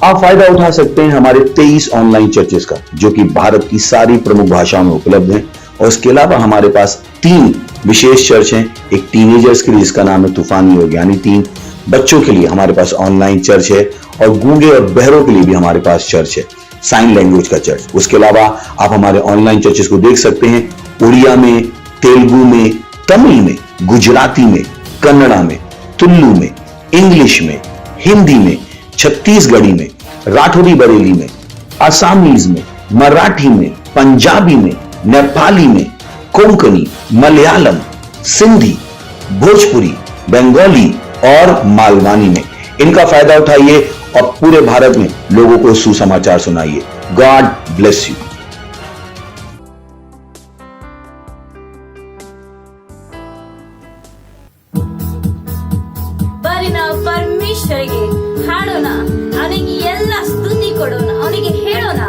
आप फायदा उठा सकते हैं हमारे 23 ऑनलाइन चर्चेस का, जो कि भारत की सारी प्रमुख भाषाओं में उपलब्ध हैं। और इसके अलावा हमारे पास 3 विशेष चर्च हैं। एक टीनेजर्स के लिए जिसका नाम है तूफानी योग यानी 3, बच्चों के लिए हमारे पास ऑनलाइन चर्च है, और गूंगे और बहरों के लिए भी हमारे पास चर्च है, साइन लैंग्वेज का चर्च। उसके अलावा आप हमारे ऑनलाइन चर्चेस को देख सकते हैं उड़िया में, तेलुगु में, तमिल में, गुजराती में, कन्नड़ा में, तुलु में, इंग्लिश में, हिंदी में, छत्तीसगढ़ी में, राठौरी बरेली में, असमीज में, मराठी में, पंजाबी में, नेपाली में, कोंकणी, मलयालम, सिंधी, भोजपुरी, बंगाली और मालवानी में। इनका फायदा उठाइए और पूरे भारत में लोगों को सुसमाचार सुनाइए। God bless you. ಬರಿ ನಾವು ಪರಮೇಶ್ವರಿಗೆ ಹಾಡೋಣ, ಅವನಿಗೆ ಎಲ್ಲ ಸ್ತುತಿ ಕೊಡೋಣ, ಅವನಿಗೆ ಹೇಳೋಣ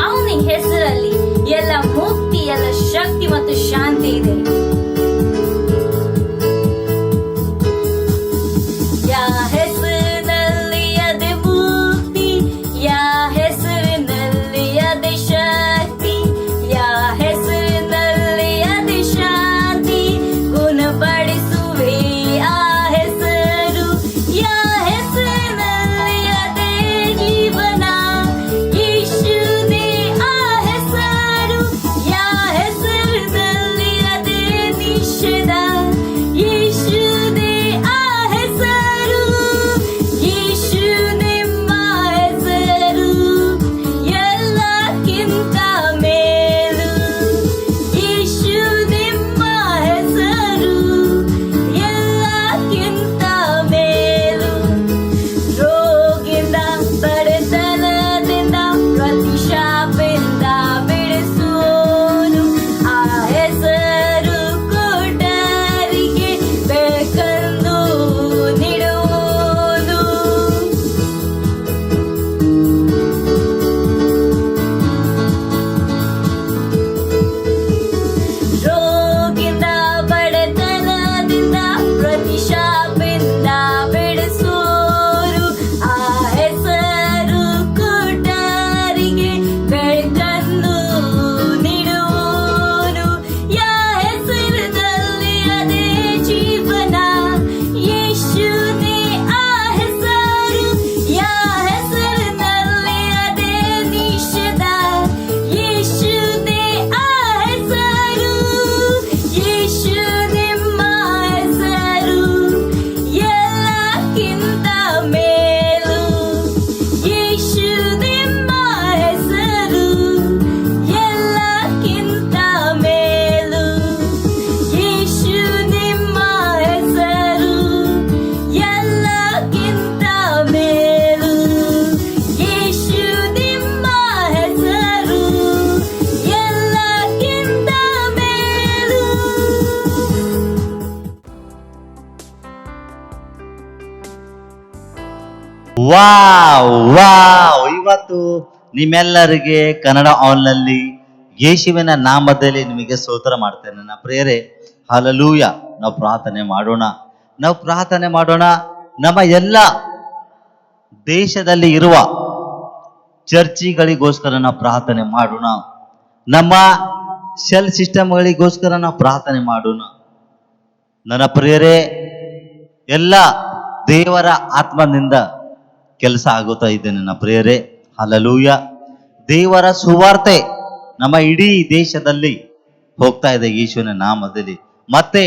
ಅವನ ಹೆಸರಲ್ಲಿ ಎಲ್ಲ ಮುಕ್ತಿ, ಎಲ್ಲ ಶಕ್ತಿ ಮತ್ತು ಶಾಂತಿ ಇದೆ. ಯಾ ಹೆಸರಿನಲ್ಲಿ ಅದೇ ಮುಕ್ತಿ, ಯಾ ಹೆಸರಿನಲ್ಲಿ ಅದೇ ಶಕ್ತಿ, ಯಾ ಹೆಸರಿನಲ್ಲಿ ಅದೇ ಶಾಂತಿ, ಗುಣಪಡಿಸುವೆ ಆ ಹೆಸರು, ಯಾ ಹೆಸರಿನಲ್ಲಿ ಅದೇ ಜೀವನ, ಯೇಸುವೇ ಆ ಹೆಸರು, ಯಾ ಹೆಸರಿನಲ್ಲಿ ಅದೇ ನಿಷೇಧ, ಯೇಸುವೇ ಆ ಹೆಸರು, ಯೇಸು ನಿಮ್ಮ ಹೆಸರು ಎಲ್ಲಕ್ಕಿಂತ ಮೇಲು, ಯೇಸು ನಿಮ್ಮ ಹೆಸರು ಎಲ್ಲಕ್ಕಿಂತ ಮೇಲು. ರೋಗಿಂದ, ಬಡತನದಿಂದ, ಪ್ರತಿ ಶಾಪದಿಂದ ಬಿಡಿಸುವನು ಆ ಹೆಸರು, ಕೋಟರಿಗೆ ಬೆಳಕನ್ನು ನೀಡುವನು. ರೋಗಿಂದ, ಬಡತನದಿಂದ, ಪ್ರತಿ ಶಾಪದಿಂದ ಬಿಡಿಸೋರು ಆ ಹೆಸರು, ಕೋಟರಿಗೆ ಬೆಳಕನ್ನು ನೀಡುವನು. ಯಾ ಹೆಸರಿನಲ್ಲಿ ಅದೇ ಜೀವನ, ಯೇಸುವೇ ಆ ಹೆಸರು, ಯಾ ಹೆಸರಿನಲ್ಲಿ ಅದೇ ನಿಷೇಧ, ಯೇಸುವೇ ಆ ಹೆಸರು, ಯೇಸು ನಿಮ್ಮ ಹೆಸರು ಎಲ್ಲಕ್ಕಿಂತ ಮೇಲು, ಯೇಸು ನಿಮ್ಮ ಹೆಸರು ಎಲ್ಲಕ್ಕಿಂತ ಮೇಲು, ಯೇಸು ನಿಮ್ಮ ಹೆಸರು ಎಲ್ಲಕ್ಕಿಂತ ಮೇಲು, ಯೇಸು ನಿಮ್ಮ ಹೆಸರು ಎಲ್ಲಕ್ಕಿಂತ ಮೇಲು. ವಾವ್ ವಾವ್, ಇವತ್ತು ನಿಮ್ಮೆಲ್ಲರಿಗೆ ಕನ್ನಡ ಆನ್ನಲ್ಲಿ ಯೇಸುವಿನ ನಾಮದಲ್ಲಿ ನಿಮಗೆ ಸ್ತೋತ್ರ ಮಾಡ್ತೇನೆ ನನ್ನ ಪ್ರಿಯರೇ. ಹಲ್ಲೆಲೂಯ. ನಾವು ಪ್ರಾರ್ಥನೆ ಮಾಡೋಣ. ನಮ್ಮ ಎಲ್ಲ ದೇಶದಲ್ಲಿ ಇರುವ ಚರ್ಚಿಗಳಿಗೋಸ್ಕರ ನಾವು ಪ್ರಾರ್ಥನೆ ಮಾಡೋಣ. ನಮ್ಮ ಸೆಲ್ ಸಿಸ್ಟಮ್ಗಳಿಗೋಸ್ಕರ ನಾವು ಪ್ರಾರ್ಥನೆ ಮಾಡೋಣ. ನನ್ನ ಪ್ರಿಯರೇ, ಎಲ್ಲ ದೇವರ ಆತ್ಮದಿಂದ ಕೆಲಸ ಆಗುತ್ತಾ ಇದೆ ನನ್ನ ಪ್ರಿಯರೇ. ಹಲ್ಲೆಲೂಯ. ದೇವರ ಸುವಾರ್ತೆ ನಮ್ಮ ಇಡೀ ದೇಶದಲ್ಲಿ ಹೋಗ್ತಾ ಇದೆ ಯೇಸುವಿನ ನಾಮದಲ್ಲಿ. ಮತ್ತೆ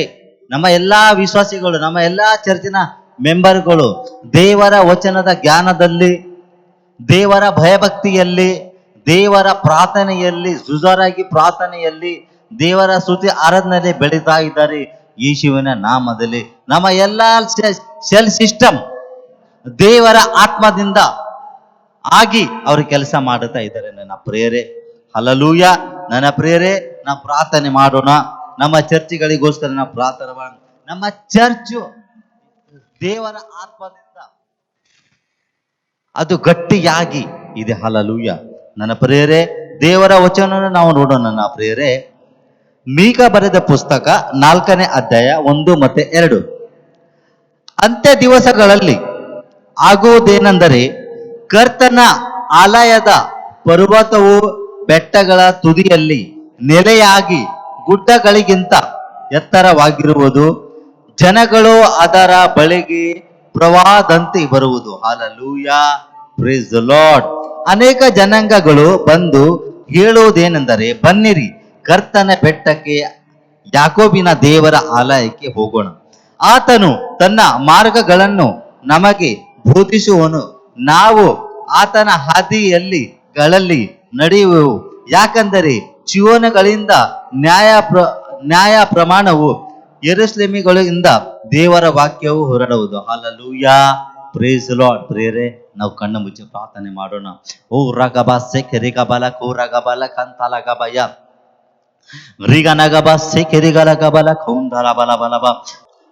ನಮ್ಮ ಎಲ್ಲಾ ವಿಶ್ವಾಸಿಗಳು, ನಮ್ಮ ಎಲ್ಲಾ ಚರ್ಚಿನ ಮೆಂಬರ್ಗಳು ದೇವರ ವಚನದ ಜ್ಞಾನದಲ್ಲಿ, ದೇವರ ಭಯಭಕ್ತಿಯಲ್ಲಿ, ದೇವರ ಪ್ರಾರ್ಥನೆಯಲ್ಲಿ, ಜುಜಾರಾಗಿ ಪ್ರಾರ್ಥನೆಯಲ್ಲಿ, ದೇವರ ಸ್ತುತಿ ಆರಾಧನೆಯಲ್ಲಿ ಬೆಳೀತಾ ಇದ್ದಾರೆ ಯೇಸುವಿನ ನಾಮದಲ್ಲಿ. ನಮ್ಮ ಎಲ್ಲಾ ಸೆಲ್ ಸಿಸ್ಟಮ್ ದೇವರ ಆತ್ಮದಿಂದ ಆಗಿ ಅವರು ಕೆಲಸ ಮಾಡುತ್ತಾ ಇದ್ದಾರೆ ನನ್ನ ಪ್ರಿಯರೇ. ಹಲ್ಲೆಲೂಯ. ನನ್ನ ಪ್ರಿಯರೇ, ನಾವು ಪ್ರಾರ್ಥನೆ ಮಾಡೋಣ. ನಮ್ಮ ಚರ್ಚಿಗಳಿಗೋಸ್ಕರ ನಾವು ಪ್ರಾರ್ಥನೆ ಮಾಡೋಣ. ನಮ್ಮ ಚರ್ಚು ದೇವರ ಆತ್ಮದಿಂದ ಅದು ಗಟ್ಟಿಯಾಗಿ ಇದೆ. ಹಲ್ಲೆಲೂಯ. ನನ್ನ ಪ್ರಿಯರೇ, ದೇವರ ವಚನವನ್ನು ನಾವು ನೋಡೋಣ. ನನ್ನ ಪ್ರಿಯರೇ, ಮೀಕ ಬರೆದ ಪುಸ್ತಕ 4ನೇ ಅಧ್ಯಾಯ 1 ಮತ್ತು 2. ಅಂತ್ಯ ದಿವಸಗಳಲ್ಲಿ ಆಗುವುದೇನೆಂದರೆ, ಕರ್ತನ ಆಲಯದ ಪರ್ವತವು ಬೆಟ್ಟಗಳ ತುದಿಯಲ್ಲಿ ನೆಲೆಯಾಗಿ ಗುಡ್ಡಗಳಿಗಿಂತ ಎತ್ತರವಾಗಿರುವುದು. ಜನಗಳು ಅದರ ಬಳಿಗೆ ಪ್ರವಾಹದಂತೆ ಬರುವುದು. ಹಲ್ಲೆಲೂಯ. Praise the lord. ಅನೇಕ ಜನಾಂಗಗಳು ಬಂದು ಹೇಳುವುದೇನೆಂದರೆ, ಬನ್ನಿರಿ, ಕರ್ತನ ಬೆಟ್ಟಕ್ಕೆ, ಯಾಕೋಬಿನ ದೇವರ ಆಲಯಕ್ಕೆ ಹೋಗೋಣ. ಆತನು ತನ್ನ ಮಾರ್ಗಗಳನ್ನು ನಮಗೆ ಬೋಧಿಸುವನು. ನಾವು ಆತನ ಹಾದಿಯಲ್ಲಿ ನಡೆಯುವೆವು. ಯಾಕಂದರೆ ಚೀಯೋನಗಳಿಂದ ನ್ಯಾಯ ಪ್ರಮಾಣವು, ಯೆರೂಸಲೇಮಿಗಳಿಂದ ದೇವರ ವಾಕ್ಯವು ಹೊರಡುವುದು. ಹಲ್ಲೆಲೂಯ. Praise the lord. ಪ್ರಿಯರೇ, ನಾವು ಕಣ್ಣು ಮುಚ್ಚಿ ಪ್ರಾರ್ಥನೆ ಮಾಡೋಣ. ಓ ರಗಬ ಸೆಕೆರಿಗಬಲ ಕೋರಗಬಲ ಕಂತಲಗಬಯ ರಿಗನಗಬ ಸೆಕೆರಿಗಲಗಬಲ ಕೌಂದಲ ಬಲ ಬಲಬ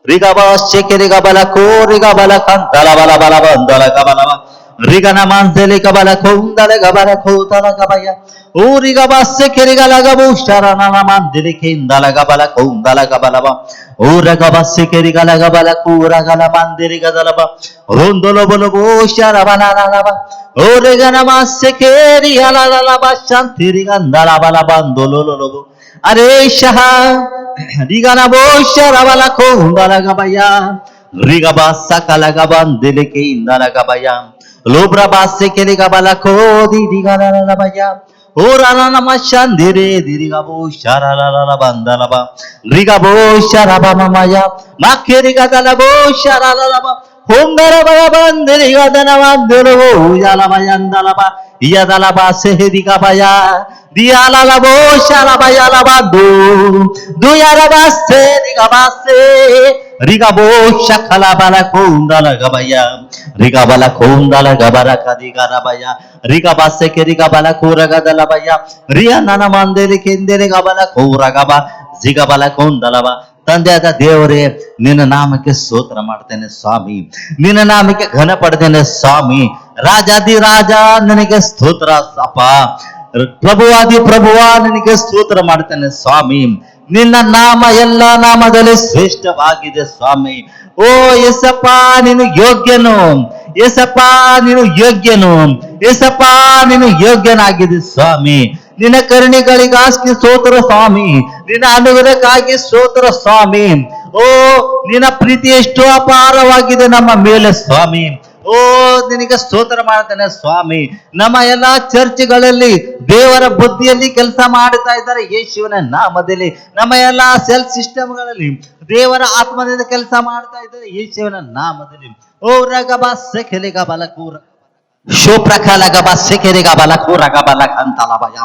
ರಿಗಬ ಸೆಕೆರಿಗಬಲ ಕೋರಿಗಬಲ ಕಂತಲ ಬಲ ಬಲಬ ಅಂದಲಗಬಲಬ ರಿಗನ ಮಾಂಸಲಿ ಕಬಲ ಕೌಂದಲ ಗಬಲ ಕೌತಲ ಗಬಯ ಊರಿಗಬ ಸೆಕೆರಿಗಲಗಬು ಶರಣನ ಮಾಂದಿಲಿ ಕೇಂದಲ ಗಬಲ ಕೌಂದಲ ಗಬಲಬ ಊರಗಬ ಸೆಕೆರಿಗಲಗಬಲ ಕೂರಗಲ ಮಾಂದಿರಿಗದಲಬ ರೋಂದೊಲ ಬಲಬೋ ಶರಬಲಬ ಓರೆಗನ ಮಾಸೆಕೇರಿ ಅಲಲಬ ಶಾಂತಿರಿಗಂದಲ ಬಲ ಬಂದೊಲೊಲೊಬು ಅರೇ ಶಹ ರಿಗನ ಬೋಶರಬಲ ಕೌಂದಲಗಬಯ ರಿಗಬ ಸಕಲಗಬ ಅಂದಿಲಿಕೆ ಇಂದಲಗಬಯ ಲೋಬ್ರಬಾಸೆಕೆರಿಗಬಲ ಕೋದಿ ದಿಗಲಲಬಯ ಓರನ ನಮ ಶಾಂದಿರೆ ದಿರಿಗಬೋ ಶರಲಲ ಬಂದಲಬ ರಿಗಬೋ ಶರಬ ಮಮಯ ಮಾಕೆರಿಗದಲಬೋ ಶರಲಲಬ ಹೊಂದರಬಯ ಬಂದಿರಿಗದನವಂದಿರುವು ಯಲಬಯಂದಲಬ ಯದಲಬ ಸೆಹದಿಗಬಯ ದಿಯಾಲಲಬೋ ಶರಬಯಲಬದು ದುಯರಬಾಸೆ ದಿಗಬಾಸೆ ರಿಗಬೋ ಶಕಲ ಬಲ ಕೌಂದಲ ಗಬಯ ರಿಗಬಲ ಕೌಂದಲ ಗಬರ ಕದಿಗರಬಯ ರಿಗಬಾಸೆ ಕೆರಿಗಬಲ ಕೂರಗದಲಬಯ ರಿಯ ನನ ಮಂದಿರಿ ಕೆಂದಿರಿ ಗಬಲ ಕೌರಗಬ ಜಿಗಬಲ ಕೌಂದಲಬ. ತಂದೆಯಾದ ದೇವರೇ, ನಿನ್ನ ನಾಮಕ್ಕೆ ಸ್ತೋತ್ರ ಮಾಡ್ತೇನೆ ಸ್ವಾಮಿ. ನಿನ್ನ ನಾಮಕ್ಕೆ ಘನ ಪಡ್ತೇನೆ ಸ್ವಾಮಿ. ರಾಜಾದಿ ರಾಜ ನಿನಗೆ ಸ್ತೋತ್ರ ಅಪ್ಪ. ಪ್ರಭುವಾದಿ ಪ್ರಭುವ ನಿನಗೆ ಸ್ತೋತ್ರ ಮಾಡ್ತೇನೆ ಸ್ವಾಮಿ. ನಿನ್ನ ನಾಮ ಎಲ್ಲ ನಾಮದಲ್ಲಿ ಶ್ರೇಷ್ಠವಾಗಿದೆ ಸ್ವಾಮಿ. ಓ ಯೇಸಪ್ಪ, ನೀನು ಯೋಗ್ಯನು. ಯೇಸಪ್ಪ, ನೀನು ಯೋಗ್ಯನು. ಯೇಸಪ್ಪ, ನೀನು ಯೋಗ್ಯನಾಗಿದೆ ಸ್ವಾಮಿ. ನಿನ್ನ ಕರುಣೆಗಳಿಗಾಗಿ ಸ್ತೋತ್ರ ಸ್ವಾಮಿ. ನಿನ್ನ ಅನುಗ್ರಹಕ್ಕಾಗಿ ಸ್ತೋತ್ರ ಸ್ವಾಮಿ. ಓ, ನಿನ್ನ ಪ್ರೀತಿ ಎಷ್ಟು ಅಪಾರವಾಗಿದೆ ನಮ್ಮ ಮೇಲೆ ಸ್ವಾಮಿ. ಓ, ನಿನಗೆ ಸ್ತೋತ್ರ ಮಾಡ್ತೇನೆ ಸ್ವಾಮಿ. ನಮ್ಮ ಎಲ್ಲಾ ಚರ್ಚ್ಗಳಲ್ಲಿ ದೇವರ ಬುದ್ಧಿಯಲ್ಲಿ ಕೆಲಸ ಮಾಡ್ತಾ ಇದ್ದಾರೆ ಯೇಸುವಿನ ನಾಮದಲ್ಲಿ. ನಮ್ಮ ಎಲ್ಲಾ ಸೆಲ್ ಸಿಸ್ಟಮ್ಗಳಲ್ಲಿ ದೇವರ ಆತ್ಮದಿಂದ ಕೆಲಸ ಮಾಡ್ತಾ ಇದ್ದಾರೆ ಯೇಸುವಿನ ನಾಮದಲ್ಲಿ. ಓ ರಗಬ ಸೆಕೆಲಿಗಬಲ ಕೂರ ಶೋಪ್ರಕಲಗಬ ಸೆಕೆರಿಗಬಲ ಕೂರಗಬಲ ಕಂತಲಬಯ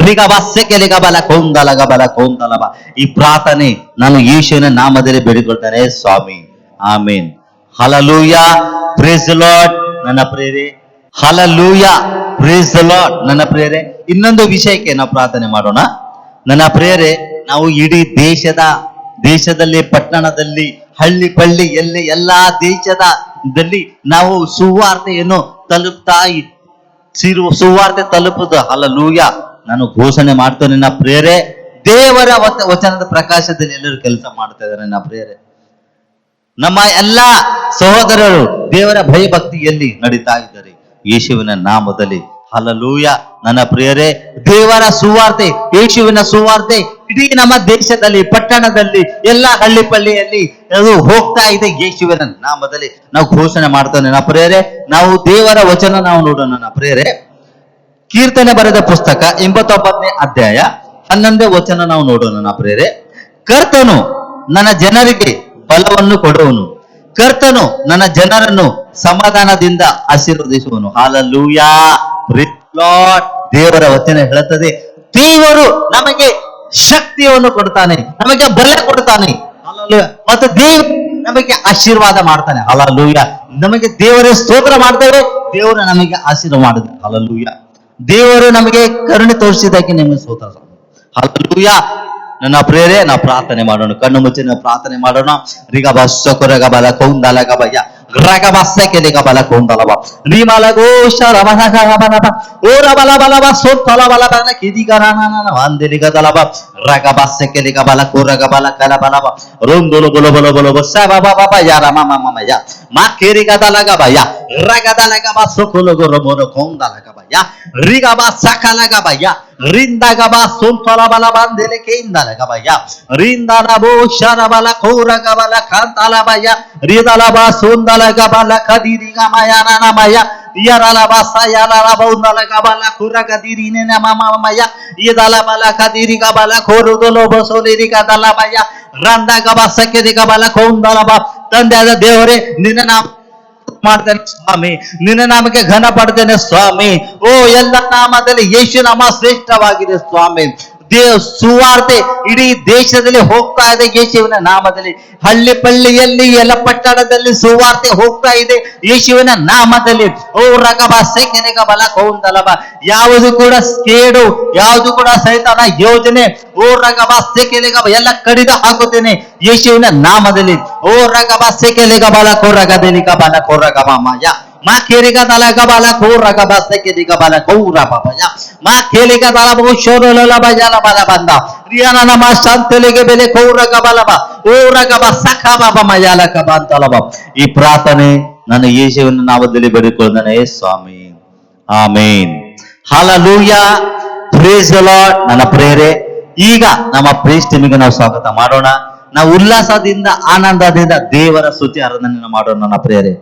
ರಿಗಬ ಸೆಕೆಲಿಗಬಲ ಕೌಂದಲಗಬಲ ಕೌಂದಲಬ. ಈ ಪ್ರಾರ್ಥನೆ ನಾನು ಯೇಸುವಿನ ನಾಮದಲ್ಲಿ ಬೇಡಿಕೊಳ್ತೇನೆ ಸ್ವಾಮಿ. Amen. Hallelujah. Praise the lord. ನನ್ನ ಪ್ರಿಯರೇ, ಹಲ್ಲೆಲೂಯ. Praise the lord. ನನ್ನ ಪ್ರಿಯರೇ, ಇನ್ನೊಂದು ವಿಷಯಕ್ಕೆ ನಾವು ಪ್ರಾರ್ಥನೆ ಮಾಡೋಣ. ನನ್ನ ಪ್ರಿಯರೇ, ನಾವು ಇಡೀ ದೇಶದಲ್ಲಿ, ಪಟ್ಟಣದಲ್ಲಿ, ಹಳ್ಳಿ ಪಳ್ಳಿ ಎಲ್ಲಾ ದೇಶದಲ್ಲಿ ನಾವು ಸುವಾರ್ತೆಯನ್ನು ತಲುಪ್ತಾ ಸುವಾರ್ತೆ ತಲುಪುದು. ಹಲ್ಲೆಲೂಯ. ನಾನು ಘೋಷಣೆ ಮಾಡ್ತೇನೆ ನನ್ನ ಪ್ರಿಯರೇ, ದೇವರ ವಚನದ ಪ್ರಕಾಶದಲ್ಲಿ ಎಲ್ಲರೂ ಕೆಲಸ ಮಾಡ್ತಾ ಇದ್ದಾರೆ ನನ್ನ ಪ್ರಿಯರೇ. ನಮ್ಮ ಎಲ್ಲ ಸಹೋದರರು ದೇವರ ಭಯಭಕ್ತಿಯಲ್ಲಿ ನಡೀತಾ ಇದ್ದಾರೆ ಯೇಸುವಿನ ನಾಮದಲ್ಲಿ. ಹಲ್ಲೆಲೂಯ. ನನ್ನ ಪ್ರಿಯರೇ, ದೇವರ ಸುವಾರ್ತೆ, ಯೇಸುವಿನ ಸುವಾರ್ತೆ ಇಡೀ ನಮ್ಮ ದೇಶದಲ್ಲಿ, ಪಟ್ಟಣದಲ್ಲಿ, ಎಲ್ಲ ಹಳ್ಳಿ ಪಳ್ಳಿಯಲ್ಲಿ ಅದು ಹೋಗ್ತಾ ಇದೆ ಯೇಸುವಿನ ನಾಮದಲ್ಲಿ ನಾವು ಘೋಷಣೆ ಮಾಡ್ತಾನೆ. ನನ್ನ ಪ್ರಿಯರೇ, ನಾವು ದೇವರ ವಚನ ನಾವು ನೋಡೋಣ. ನನ್ನ ಪ್ರಿಯರೇ, ಕೀರ್ತನೆ ಬರೆದ ಪುಸ್ತಕ 89ನೇ ಅಧ್ಯಾಯ 11ನೇ ವಚನ ನಾವು ನೋಡೋಣ. ನನ್ನ ಪ್ರಿಯರೇ, ಕರ್ತನು ನನ್ನ ಜನರಿಗೆ ಬಲವನ್ನು ಕೊಡುವನು, ಕರ್ತನು ನನ್ನ ಜನರನ್ನು ಸಮಾಧಾನದಿಂದ ಆಶೀರ್ವದಿಸುವನು. Hallelujah, praise lord. ದೇವರ ವಚನ ಹೇಳುತ್ತದೆ, ದೇವರು ನಮಗೆ ಶಕ್ತಿಯನ್ನು ಕೊಡ್ತಾನೆ, ನಮಗೆ ಬಲ ಕೊಡ್ತಾನೆ. ಹಾಲೆಲೂಯಾ. ಮತ್ತು ದೇವರು ನಮಗೆ ಆಶೀರ್ವಾದ ಮಾಡ್ತಾನೆ. ಹಾಲೆಲೂಯಾ. ನಮಗೆ ದೇವರ ಸ್ತೋತ್ರ ಮಾಡ್ತೇವೆ, ದೇವರು ನಮಗೆ ಆಶೀರ್ವಾದ ಮಾಡಿದ. ಹಾಲೆಲೂಯಾ. ದೇವರು ನಮಗೆ ಕರುಣೆ ತೋರಿಸಿದ್ದಕ್ಕೆ ನಿಮಗೆ ಸ್ತೋತ್ರ. ಹಾಲೆಲೂಯಾ. ನನ್ನ ಪ್ರೇರೆ, ನಾವು ಪ್ರಾರ್ಥನೆ ಮಾಡೋಣ. ಕಣ್ಣು ಮುಚ್ಚಿ ನಾವು ಪ್ರಾರ್ಥನೆ ಮಾಡೋಣ. ರಿಗಬ ಸೊಕೊರಗಬಲ ಕೌಂದಲಗಬಯ್ಯ ರಗಬಸ್ಸೆಕೆಲಿಗ ಬಲ ಕೌಂದಲಬ ರಿಮಲಗೋಶ ರಮನಗಬಲಬ ಓರಬಲ ಬಲಬ ಸೊತ್ತಲ ಬಲಬಲ ಕಿದಿಗರನನ ವಂದಿಲಿಗದಲಬ ರಗಬಸ್ಸೆಕೆಲಿಗ ಬಲ ಕೋರಗಬಲ ಕಲಬಲಬ ರುಂದುಲು ಬುಲು ಬುಲು ಬುಲು ಬಸಬಬಬ ಯರಮಮಮಯ ಮಾಕಿರಿಗದಲಗಬಯ ರಗದಲಗಬ ಸೊಕುಲುಗುರುಮುರು ಕೌಂದಲಗಬಯ ರಿಗಬ ಸಕಲಗಬಯ ರಿಂದಗಬ ಸೊಂತಲ ಬಲ ಬಂದಿಲೆ ಕೇಂದಲಗಬಯ ರಿಂದಲಬೋ ಶರಬಲ ಕೋರಗಬಲ ಕಾಂತಲಬಯ ರಿದಲಬ ಸುಂದಲಗಬಲ ಕದಿರಿಗಮಯ ನನಮಯ ಯರಲಬ ಸಯಲಬ ಉಂದಲಗಬಲ ಕುರಗದಿರಿನೆ ನಮಮಯ ಇದಲಬಲ ಕದಿರಿಗಬಲ ಕೋರುದಲು ಬಸೋಲಿರಿಗದಲಬಯ ರಂದಗಬ ಸಕೆದಿಗಬಲ ಕೌಂದಲಬ. ತಂದೆಯಾದ ದೇವರೇ, ನಿನ್ನ ನಾಮ ಮಾಡ್ತೇನೆ ಸ್ವಾಮಿ, ನಿನ್ನ ನಾಮಕ್ಕೆ ಘನ ಪಡ್ತೇನೆ ಸ್ವಾಮಿ. ಓ, ಎಲ್ಲ ನಾಮದಲ್ಲಿ ಯೇಸು ನಾಮ ಶ್ರೇಷ್ಠವಾಗಿದೆ ಸ್ವಾಮಿ. ಸುವಾರ್ತೆ ಇಡೀ ದೇಶದಲ್ಲಿ ಹೋಗ್ತಾ ಇದೆ ಯೇಸುವಿನ ನಾಮದಲ್ಲಿ. ಹಳ್ಳಿ ಪಳ್ಳಿಯಲ್ಲಿ, ಎಲ್ಲ ಪಟ್ಟಣದಲ್ಲಿ ಸುವಾರ್ತೆ ಹೋಗ್ತಾ ಇದೆ ಯೇಸುವಿನ ನಾಮದಲ್ಲಿ. ಓ ರಗಬ ಸೆಕೆನೆಗ ಬಲ ಕೌಂದಲಬ. ಯಾವುದು ಕೂಡ ಕೇಡು, ಯಾವುದು ಕೂಡ ಸೈತಾನ ಯೋಜನೆ, ಓ ರಗಬ ಸೆಕೆಲೆಗ ಎಲ್ಲ ಕಡಿದು ಹಾಕುತ್ತೇನೆ ಯೇಸುವಿನ ನಾಮದಲ್ಲಿ. ಓ ರಗಬ ಸೆಕೆಲೆಗ ಬಲ ಕೋರಗದೆಲಿಗ ಬಲ ಕೋರಗಬಮಯ ಮಾ ಕೇರಿಗ ದಲಗ ಬಲ ಕೋರಗಬ ಸೆಕೆಲಿಗ ಬಲ ಕೌರಬಮಯ ಮಾ ಕೇಲಿಗ ದಲಬ ಶೋರಲಲ ಬಜಲ ಬಲ ಬಂದ ರಿಯನ ನಮ ಶಾಂತಲಿಗೆ ಬೆಲೆ ಕೌರಗ ಬಲಬ ಓರಗಬ ಸಖಬಮಯಲಕ ಬಂತಲಬ. ಈ ಪ್ರಾರ್ಥನೆ ನನ್ನ ಯೇಸುವಿನ ನಾಮದಲ್ಲಿ ಬೇಡಿಕೊಳ್ಳುತ್ತೇನೆ ಸ್ವಾಮಿ, amen. Hallelujah, praise the lord. ನನ್ನ ಪ್ರೇರೆ, ಈಗ ನಮ್ಮ ಪ್ರೇಸ್ ಟೀಮಿಗೆ ನಾವು ಸ್ವಾಗತ ಮಾಡೋಣ. ನಾವು ಉಲ್ಲಾಸದಿಂದ, ಆನಂದದಿಂದ ದೇವರ ಸ್ತುತಿ ಆರಾಧನೆ ಮಾಡೋಣ. ನನ್ನ ಪ್ರೇರೆ,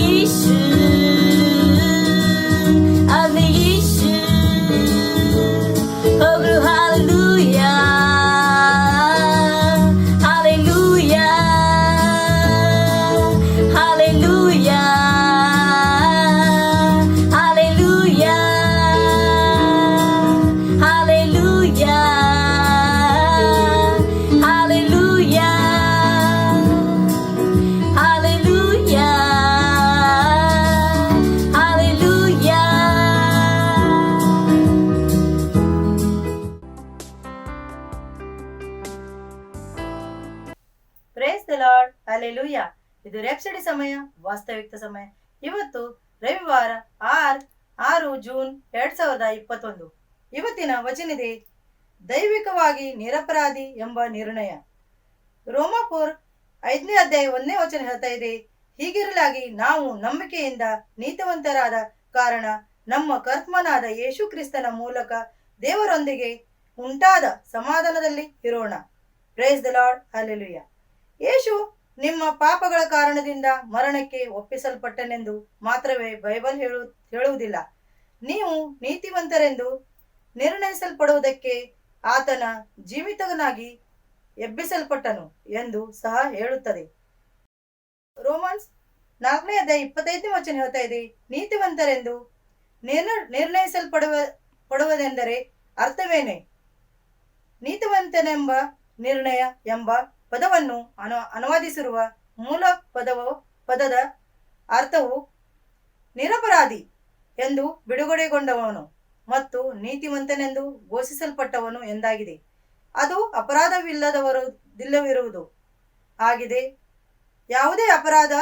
ಯೇಸು ಅದು ಯೇಸು ಹೋಗು hallelujah hallelujah hallelujah hallelujah hallelujah hallelujah hallelujah hallelujah. Praise the lord, hallelujah. ಇದು ರೆಪ್ಸಿಡಿ ಸಮಯ, ವಾಸ್ತವಿಕ ಸಮಯ. ಇವತ್ತು ರವಿವಾರ 6 ಜೂನ್ 2021. ಇವತ್ತಿನ ವಚನಿದೆ ದೈವಿಕವಾಗಿ ನಿರಪರಾಧಿ ಎಂಬ ನಿರ್ಣಯ. ರೋಮಾಪುರ್ 5ನೇ ಅಧ್ಯಾಯ 1ನೇ ವಚನ ಹೇಳ್ತಾ ಇದೆ, ಹೀಗಿರಲಾಗಿ ನಾವು ನಂಬಿಕೆಯಿಂದ ನೀತಿವಂತರಾದ ಕಾರಣ ನಮ್ಮ ಕರ್ತನಾದ ಯೇಸು ಕ್ರಿಸ್ತನ ಮೂಲಕ ದೇವರೊಂದಿಗೆ ಉಂಟಾದ ಸಮಾಧಾನದಲ್ಲಿ ಇರೋಣ. Praise the lord, hallelujah. ಯೇಸು ನಿಮ್ಮ ಪಾಪಗಳ ಕಾರಣದಿಂದ ಮರಣಕ್ಕೆ ಒಪ್ಪಿಸಲ್ಪಟ್ಟನೆಂದು ಮಾತ್ರವೇ ಬೈಬಲ್ ಹೇಳುವುದಿಲ್ಲ. ನೀವು ನೀತಿವಂತರೆಂದು ನಿರ್ಣಯಿಸಲ್ಪಡುವುದಕ್ಕೆ ಆತನ ಜೀವಿತನಾಗಿ ಎಬ್ಬಿಸಲ್ಪಟ್ಟನು ಎಂದು ಸಹ ಹೇಳುತ್ತದೆ. ರೋಮನ್ಸ್ 4ನೇ ಅಧ್ಯಾಯ 25ನೇ ವಚನ ಹೇಳ್ತಾ ಇದೆ, ನೀತಿವಂತರೆಂದು ನಿರ್ಣಯಿಸಲ್ಪಡುವುದೆಂದರೆ ಅರ್ಥವೇನೆ? ನೀತಿವಂತನೆಂಬ ನಿರ್ಣಯ ಎಂಬ ಪದವನ್ನು ಅನುವಾದಿಸಿರುವ ಮೂಲ ಪದದ ಅರ್ಥವು ನಿರಪರಾಧಿ ಎಂದು ಬಿಡುಗಡೆಗೊಂಡವನು ಮತ್ತು ನೀತಿವಂತನೆಂದು ಘೋಷಿಸಲ್ಪಟ್ಟವನು ಎಂದಾಗಿದೆ. ಅದು ಅಪರಾಧವಿಲ್ಲದಿರುವುದು ಆಗಿದೆ, ಯಾವುದೇ ಅಪರಾಧ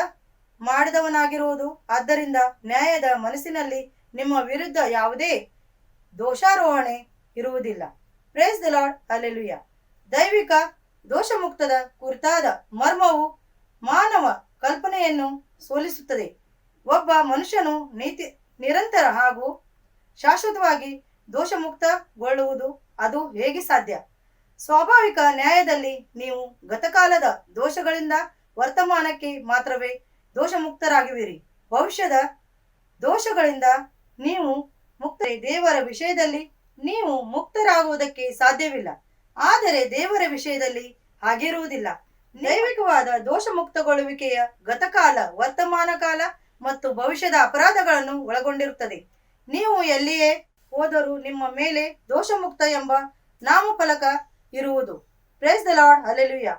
ಮಾಡಿದವನಾಗಿರುವುದು. ಆದ್ದರಿಂದ ನ್ಯಾಯದ ಮನಸ್ಸಿನಲ್ಲಿ ನಿಮ್ಮ ವಿರುದ್ಧ ಯಾವುದೇ ದೋಷಾರೋಹಣೆ ಇರುವುದಿಲ್ಲ. Praise the lord, hallelujah. ದೈವಿಕ ದೋಷಮುಕ್ತದ ಕುರಿತಾದ ಮರ್ಮವು ಮಾನವ ಕಲ್ಪನೆಯನ್ನು ಸೋಲಿಸುತ್ತದೆ. ಒಬ್ಬ ಮನುಷ್ಯನು ನಿರಂತರ ಹಾಗೂ ಶಾಶ್ವತವಾಗಿ ದೋಷಮುಕ್ತಗೊಳ್ಳುವುದು ಅದು ಹೇಗೆ ಸಾಧ್ಯ? ಸ್ವಾಭಾವಿಕ ನ್ಯಾಯದಲ್ಲಿ ನೀವು ಗತಕಾಲದ ದೋಷಗಳಿಂದ ವರ್ತಮಾನಕ್ಕೆ ಮಾತ್ರವೇ ದೋಷಮುಕ್ತರಾಗುವಿರಿ. ಭವಿಷ್ಯದ ದೋಷಗಳಿಂದ ನೀವು ದೇವರ ವಿಷಯದಲ್ಲಿ ನೀವು ಮುಕ್ತರಾಗುವುದಕ್ಕೆ ಸಾಧ್ಯವಿಲ್ಲ. ಆದರೆ ದೇವರ ವಿಷಯದಲ್ಲಿ ಹಾಗಿರುವುದಿಲ್ಲ. ದೈವಿಕವಾದ ದೋಷಮುಕ್ತಗೊಳ್ಳುವಿಕೆಯ ಗತಕಾಲ, ವರ್ತಮಾನ ಕಾಲ ಮತ್ತು ಭವಿಷ್ಯದ ಅಪರಾಧಗಳನ್ನು ಒಳಗೊಂಡಿರುತ್ತದೆ. ನೀವು ಎಲ್ಲಿಯೇ ಹೋದರೂ ನಿಮ್ಮ ಮೇಲೆ ದೋಷಮುಕ್ತ ಎಂಬ ನಾಮಫಲಕ ಇರುವುದು. Praise the lord, hallelujah.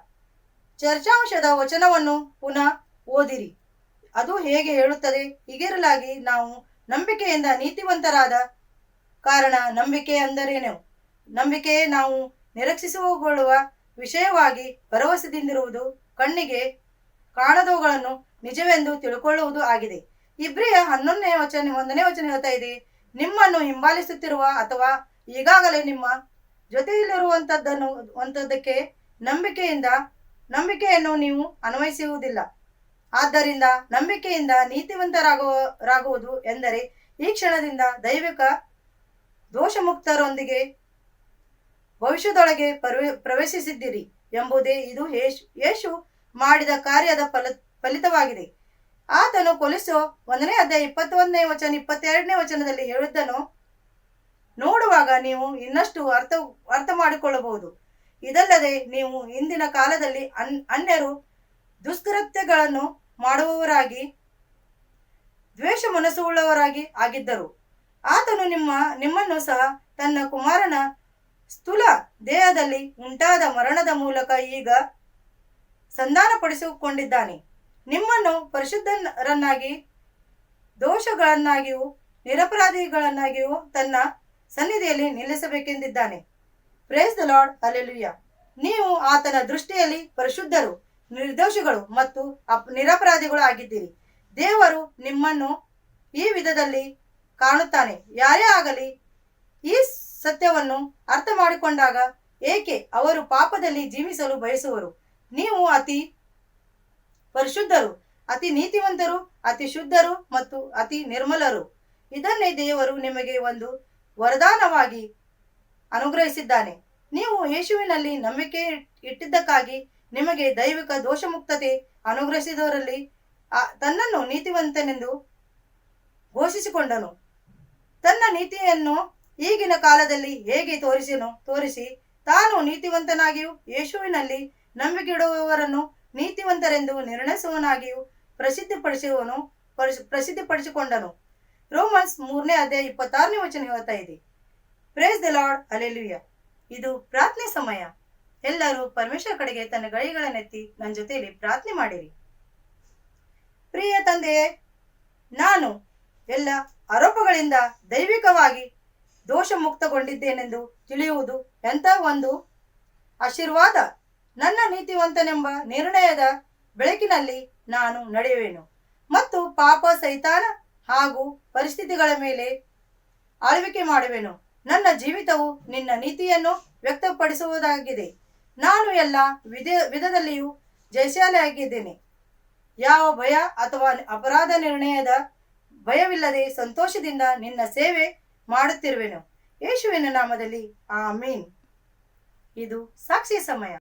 ಚರ್ಚಾಂಶದ ವಚನವನ್ನು ಪುನಃ ಓದಿರಿ. ಅದು ಹೇಗೆ ಹೇಳುತ್ತದೆ? ಹೀಗಿರಲಾಗಿ ನಾವು ನಂಬಿಕೆಯಿಂದ ನೀತಿವಂತರಾದ ಕಾರಣ. ನಂಬಿಕೆ ಅಂದರೇನು? ನಂಬಿಕೆ ನಾವು ನಿರೀಕ್ಷಿಸಿಕೊಳ್ಳುವ ವಿಷಯವಾಗಿ ಭರವಸೆದಿಂದಿರುವುದು, ಕಣ್ಣಿಗೆ ಕಾಣದವುಗಳನ್ನು ನಿಜವೆಂದು ತಿಳ್ಕೊಳ್ಳುವುದು ಆಗಿದೆ. ಇಬ್ರಿಯ 11ನೇ ವಚನ 1ನೇ ವಚನ ಹೇಳ್ತಾ ಇದೆ, ನಿಮ್ಮನ್ನು ಹಿಂಬಾಲಿಸುತ್ತಿರುವ ಅಥವಾ ಈಗಾಗಲೇ ನಿಮ್ಮ ಜೊತೆಯಲ್ಲಿರುವಂತದ್ದಕ್ಕೆ ನಂಬಿಕೆಯನ್ನು ನೀವು ಅನ್ವಯಿಸುವುದಿಲ್ಲ. ಆದ್ದರಿಂದ ನಂಬಿಕೆಯಿಂದ ನೀತಿವಂತರಾಗುವುದು ಎಂದರೆ ಈ ಕ್ಷಣದಿಂದ ದೈವಿಕ ದೋಷಮುಕ್ತರೊಂದಿಗೆ ಭವಿಷ್ಯದೊಳಗೆ ಪ್ರವೇಶಿಸಿದ್ದೀರಿ ಎಂಬುದೇ. ಇದು ಯೇಸು ಮಾಡಿದ ಕಾರ್ಯದ ಫಲಿತವಾಗಿದೆ. ಆತನು ಕೊಲೊಸ್ಸೆ 1ನೇ ಅಧ್ಯಾಯ 21ನೇ ವಚನ 22ನೇ ವಚನದಲ್ಲಿ ಹೇಳಿದ್ದನ್ನು ನೋಡುವಾಗ ನೀವು ಇನ್ನಷ್ಟು ಅರ್ಥ ಮಾಡಿಕೊಳ್ಳಬಹುದು. ಇದಲ್ಲದೆ ನೀವು ಇಂದಿನ ಕಾಲದಲ್ಲಿ ಅನ್ಯರು ದುಷ್ಕೃತ್ಯಗಳನ್ನು ಮಾಡುವವರಾಗಿ ದ್ವೇಷ ಮನಸ್ಸುಳ್ಳವರಾಗಿ ಆಗಿದ್ದರು. ಆತನು ನಿಮ್ಮನ್ನು ಸಹ ತನ್ನ ಕುಮಾರನ ಸ್ಥೂಲ ದೇಹದಲ್ಲಿ ಉಂಟಾದ ಮರಣದ ಮೂಲಕ ಈಗ ಸಂಧಾನಪಡಿಸಿಕೊಂಡಿದ್ದಾನೆ. ನಿಮ್ಮನ್ನು ಪರಿಶುದ್ಧರನ್ನಾಗಿ, ದೋಷಗಳನ್ನಾಗಿಯೂ ನಿರಪರಾಧಿಗಳನ್ನಾಗಿಯೂ ತನ್ನ ಸನ್ನಿಧಿಯಲ್ಲಿ ನಿಲ್ಲಿಸಬೇಕೆಂದಿದ್ದಾನೆ. Praise the lord, hallelujah. ನೀವು ಆತನ ದೃಷ್ಟಿಯಲ್ಲಿ ಪರಿಶುದ್ಧರು, ನಿರ್ದೋಷಿಗಳು ಮತ್ತು ನಿರಪರಾಧಿಗಳು ಆಗಿದ್ದೀರಿ. ದೇವರು ನಿಮ್ಮನ್ನು ಈ ವಿಧದಲ್ಲಿ ಕಾಣುತ್ತಾನೆ. ಯಾರೇ ಆಗಲಿ ಈ ಸತ್ಯವನ್ನು ಅರ್ಥ ಮಾಡಿಕೊಂಡಾಗ ಏಕೆ ಅವರು ಪಾಪದಲ್ಲಿ ಜೀವಿಸಲು ಬಯಸುವರು? ನೀವು ಅತಿ ಪರಿಶುದ್ಧರು, ಅತಿ ನೀತಿವಂತರು, ಅತಿ ಶುದ್ಧರು ಮತ್ತು ಅತಿ ನಿರ್ಮಲರು. ಇದನ್ನೇ ದೇವರು ನಿಮಗೆ ಒಂದು ವರದಾನವಾಗಿ ಅನುಗ್ರಹಿಸಿದ್ದಾನೆ. ನೀವು ಯೇಸುವಿನಲ್ಲಿ ನಂಬಿಕೆ ಇಟ್ಟಿದ್ದಕ್ಕಾಗಿ ನಿಮಗೆ ದೈವಿಕ ದೋಷಮುಕ್ತತೆ ಅನುಗ್ರಹಿಸಿದವರಲ್ಲಿ ತನ್ನನ್ನು ನೀತಿವಂತನೆಂದು ಘೋಷಿಸಿಕೊಂಡನು. ತನ್ನ ನೀತಿಯನ್ನು ಈಗಿನ ಕಾಲದಲ್ಲಿ ಹೇಗೆ ತೋರಿಸಿ ತಾನು ನೀತಿವಂತನಾಗಿಯೂ ಯೇಸುವಿನಲ್ಲಿ ನಂಬಿಕೆಯಿಡುವವರನ್ನು ನೀತಿವಂತರೆಂದು ನಿರ್ಣಯಿಸುವನಾಗಿಯೂ ಪ್ರಸಿದ್ಧಿಪಡಿಸಿಕೊಂಡನು. ರೋಮನ್ಸ್ 3ನೇ ಅಧ್ಯಾಯ 26ನೇ ವಚನ ಹೇಳ್ತಾ ಇದೆ. Praise the lord, hallelujah. ಇದು ಪ್ರಾರ್ಥನೆ ಸಮಯ. ಎಲ್ಲರೂ ಪರಮೇಶ್ವರ ಕಡೆಗೆ ತನ್ನ ಕೈಗಳನ್ನೆತ್ತಿ ನನ್ನ ಜೊತೆಯಲ್ಲಿ ಪ್ರಾರ್ಥನೆ ಮಾಡಿರಿ. ಪ್ರಿಯ ತಂದೆಯೇ, ನಾನು ಎಲ್ಲ ಆರೋಪಗಳಿಂದ ದೈವಿಕವಾಗಿ ದೋಷ ಮುಕ್ತಗೊಂಡಿದ್ದೇನೆಂದು ತಿಳಿಯುವುದು ಎಂಥ ಒಂದು ಆಶೀರ್ವಾದ. ನನ್ನ ನೀತಿವಂತನೆಂಬ ನಿರ್ಣಯದ ಬೆಳಕಿನಲ್ಲಿ ನಾನು ನಡೆಯುವೆನು ಮತ್ತು ಪಾಪ, ಸೈತಾನ ಹಾಗೂ ಪರಿಸ್ಥಿತಿಗಳ ಮೇಲೆ ಆಳ್ವಿಕೆ ಮಾಡುವೆನು. ನನ್ನ ಜೀವಿತವು ನಿನ್ನ ನೀತಿಯನ್ನು ವ್ಯಕ್ತಪಡಿಸುವುದಾಗಿದೆ. ನಾನು ಎಲ್ಲ ವಿಧದಲ್ಲಿಯೂ ಜಯಶಾಲಿಯಾಗಿದ್ದೇನೆ. ಯಾವ ಭಯ ಅಥವಾ ಅಪರಾಧ ನಿರ್ಣಯದ ಭಯವಿಲ್ಲದೆ ಸಂತೋಷದಿಂದ ನಿನ್ನ ಸೇವೆ ಮಾಡುತ್ತಿರುವೆನು. ಯೇಸುವಿನ ನಾಮದಲ್ಲಿ ಆಮೀನ್. ಇದು ಸಾಕ್ಷಿ ಸಮಯ.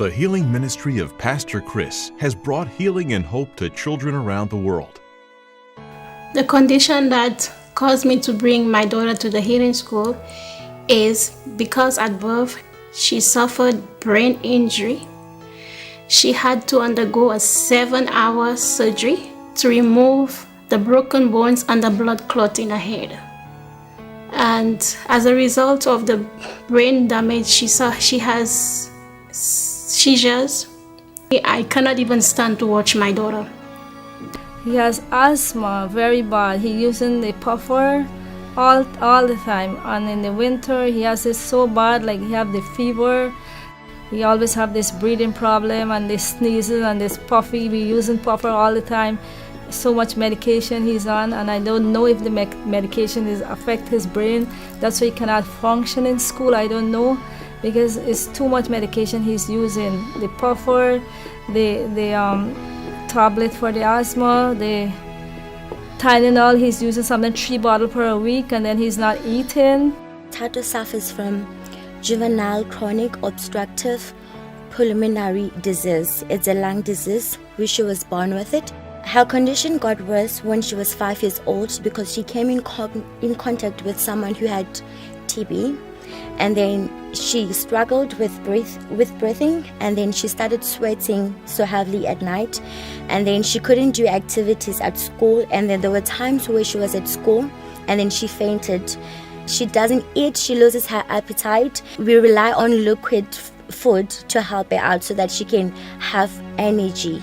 The healing ministry of Pastor Chris has brought healing and hope to children around the world. The condition that caused me to bring my daughter to the healing school is because at birth she suffered brain injury. She had to undergo a 7-hour surgery to remove the broken bones and the blood clot in her head. And as a result of the brain damage, she has seizures. I cannot even stand to watch my daughter. He has asthma, very bad. He using the puffer all the time, and in the winter he has it so bad, like he have the fever. He always have this breathing problem and this sneezing and this puffy. We using puffer all the time. So much medication he's on, and I don't know if the medication is affect his brain. That's why he cannot function in school. I don't know, because it's too much medication he's using. The puffer, the tablet for the asthma, the Tylenol, he's using something 3 bottles per week, and then he's not eating. Tato suffers from juvenile chronic obstructive pulmonary disease. It's a lung disease, which she was born with it. Her condition got worse when she was 5 years old because she came in contact with someone who had TB. And then she struggled with breathing, and then she started sweating so heavily at night, and then she couldn't do activities at school, and then there were times where she was at school and then she fainted. She doesn't eat, she loses her appetite. We rely on liquid food to help her out so that she can have energy.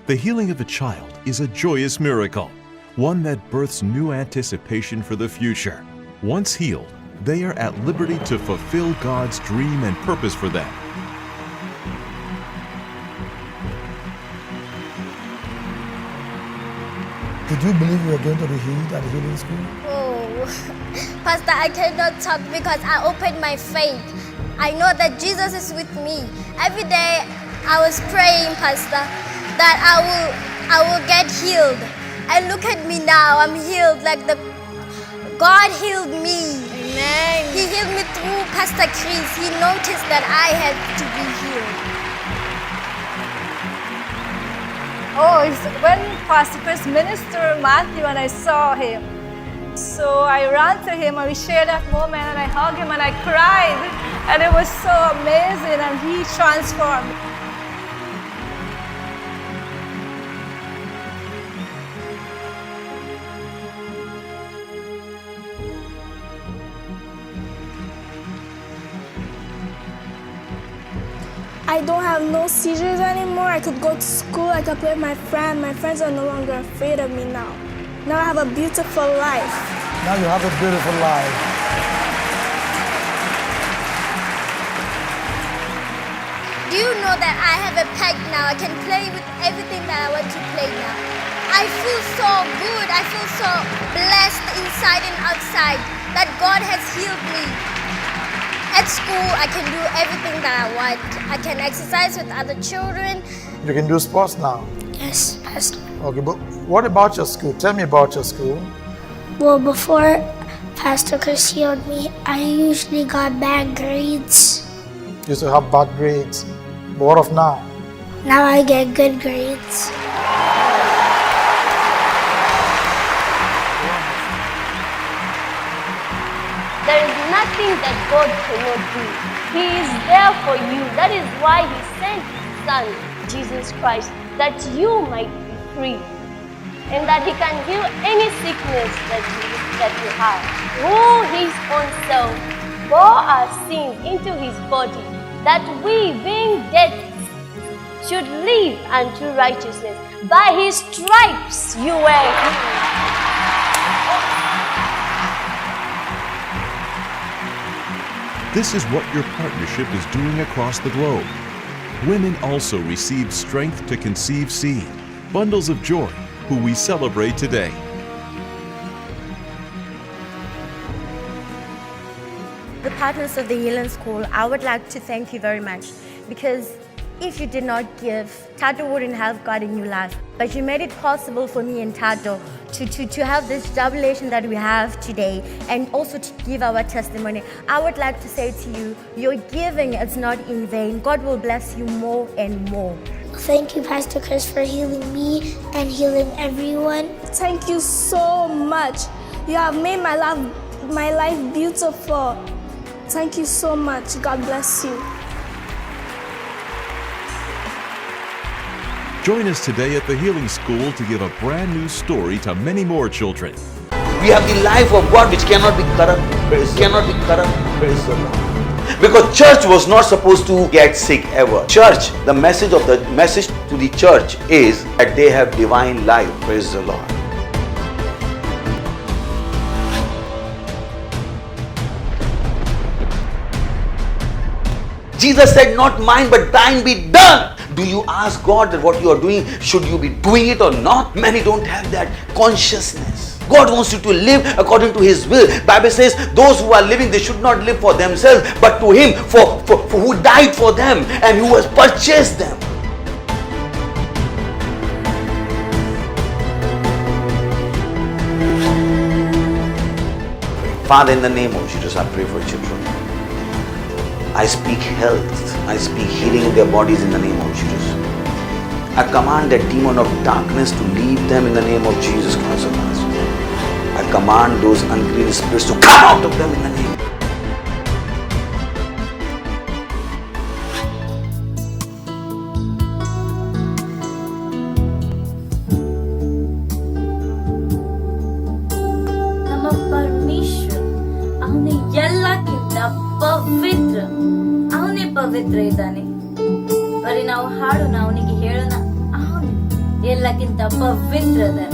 The healing of a child is a joyous miracle, one that births new anticipation for the future. Once healed, they are at liberty to fulfill God's dream and purpose for them. Did you believe you were going to be healed at the healing school? Oh, Pastor, I cannot talk because I opened my faith. I know that Jesus is with me. Every day I was praying, Pastor, that I will get healed. And look at me now, I'm healed like God healed me. Amen. He healed me through Pastor Chris. He noticed that I had to be healed. Oh, it's when Pastor Chris ministered Matthew and I saw him. So I ran to him and we shared that moment, and I hugged him and I cried. And it was so amazing, and he transformed. I don't have no seizures anymore. I could go to school, I could play with my friends. My friends are no longer afraid of me now. Now I have a beautiful life. Now you have a beautiful life. Do you know that I have a pet now? I can play with everything that I want to play now. I feel so good. I feel so blessed inside and outside that God has healed me. at school, I can do everything that I want. I can exercise with other children. You can do sports now. Yes, Pastor. Okay, but what about your school? Tell me about your school. Well, before Pastor Chris healed me, I usually got bad grades. You used to have bad grades. But what of now? Now I get good grades. There is nothing that God cannot do. He is there for you. That is why He sent His Son, Jesus Christ, that you might be free. And that He can heal any sickness that you have. Who His own self bore our sins into His body, that we, being dead, should live unto righteousness. By His stripes you were healed. This is what your partnership is doing across the globe. Women also received strength to conceive seed, bundles of joy, who we celebrate today. The partners of the Healing School, I would like to thank you very much, because if you did not give, Tato wouldn't have got a new life. But you made it possible for me and Tato to have this jubilation that we have today, and also to give our testimony. I would like to say to you, your giving is not in vain. God will bless you more and more. Thank you, Pastor Chris, for healing me and healing everyone. Thank you so much. You have made my life beautiful. Thank you so much. God bless you. Join us today at the Healing School to give a brand new story to many more children. We have the life of God which cannot be corrupt. Cannot be corrupt. Because church was not supposed to get sick ever. Church, the message to the church is that they have divine life. Praise the Lord. Jesus said, not mine but thine be done. Do you ask God that what you are doing, should you be doing it or not? Many don't have that consciousness. God wants you to live according to His will. Bible says those who are living, they should not live for themselves, but to Him for who died for them and who has purchased them. Father, in the name of Jesus, I pray for children. I speak health. I speak healing in their bodies in the name of Jesus. I command that demon of darkness to leave them in the name of Jesus Christ of Nazareth. I command those unclean spirits to come out of them in the name. ನಮ್ಮ ಪರಮೇಶ್ವರ ಅವನೇ ಎಲ್ಲಕ್ಕಿಂತ ಪವಿತ್ರ, ಅವನೇ ಪವಿತ್ರ ಇದ್ದಾನೆ. ಬರೀ ನಾವು ಹಾಡೋಣ, ಅವನಿಗೆ ಹೇಳೋಣ, ಅವನು ಎಲ್ಲಕ್ಕಿಂತ ಪವಿತ್ರ ಇದ್ದಾನೆ.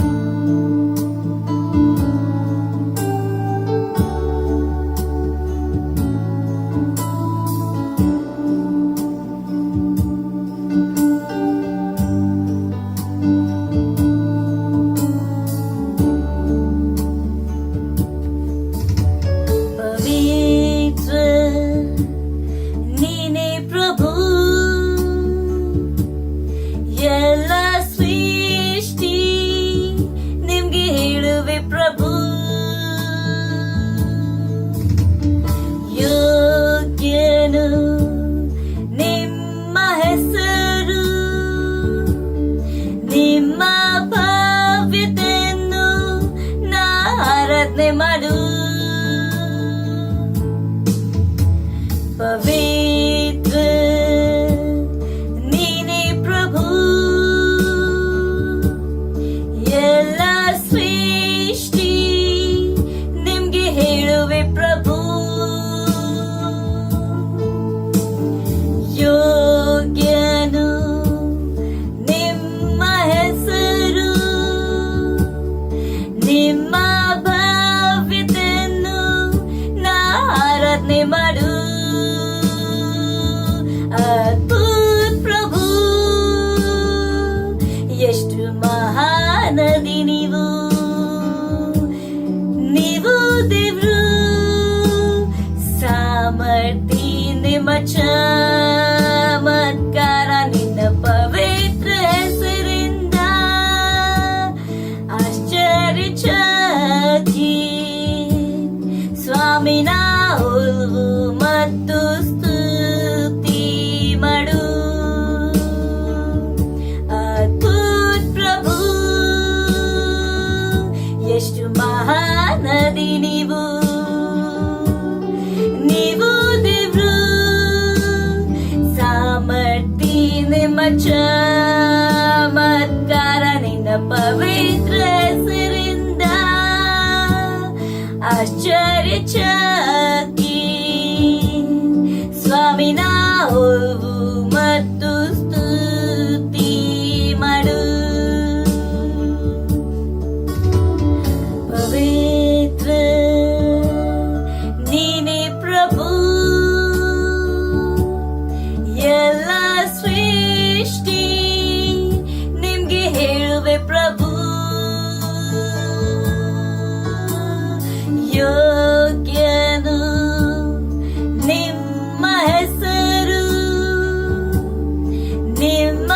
ಪವಿತ್ರ ನೀನೇ ಪ್ರಭು, ಎಲ್ಲ ಸೃಷ್ಟಿ ನಿಮ್ಗೆ ಹೇಳುವೆ ಪ್ರಭು. ಯೋಗ್ಯನು ನಿಮ್ಮ ಹೆಸರು, ನಿಮ್ಮ ಭವ್ಯತೆಯನ್ನು ನಾ ಆರಾಧನೆ ಮಾಡು. ಅದ್ಭುತ ಪ್ರಭು, ಎಷ್ಟು ಮಹಾನದಿ ನೀವು, ನೀವು ದೇವ್ರು, ಸಾಮರ್ಥ್ಯ ಚಮತ್ಕಾರ ನಿನ್ನ ಪವಿತ್ರ ಹೆಸರಿಂದ ಆಶ್ಚರ್ಯಚಕಿ ಸ್ವಾಮಿ ನಾವು ಮತ್ತು ಸ್ತುತಿ ಮಾಡು. ಅದ್ಭುತ ಪ್ರಭು ಎಷ್ಟು ಮಹಾನದಿ ನೀವು ದೇವ್ರು ಸಾಮರ್ಥ್ಯ ನಿಮ್ಮ ಚಮತ್ಕಾರ ನಿನ್ನ ಪವಿತ್ರ ಹೆಸರಿಂದ ಆಶ್ಚರ್ಯಚಕಿ ಸ್ವಾಮಿ ನಾವು ಮತ್ತು ಸ್ತುತಿ ಮಾಡು. ಪವಿತ್ರ ನೀನೇ ಪ್ರಭು ಎಲ್ಲ ಸೃಷ್ಟಿ ನಿಮ್ಗೆ ಹೇಳುವೆ ಪ್ರಭು. ಯೋಗ್ಯನು ನಿಮ್ಮ ಹೆಸರು ನಿಮ್ಮ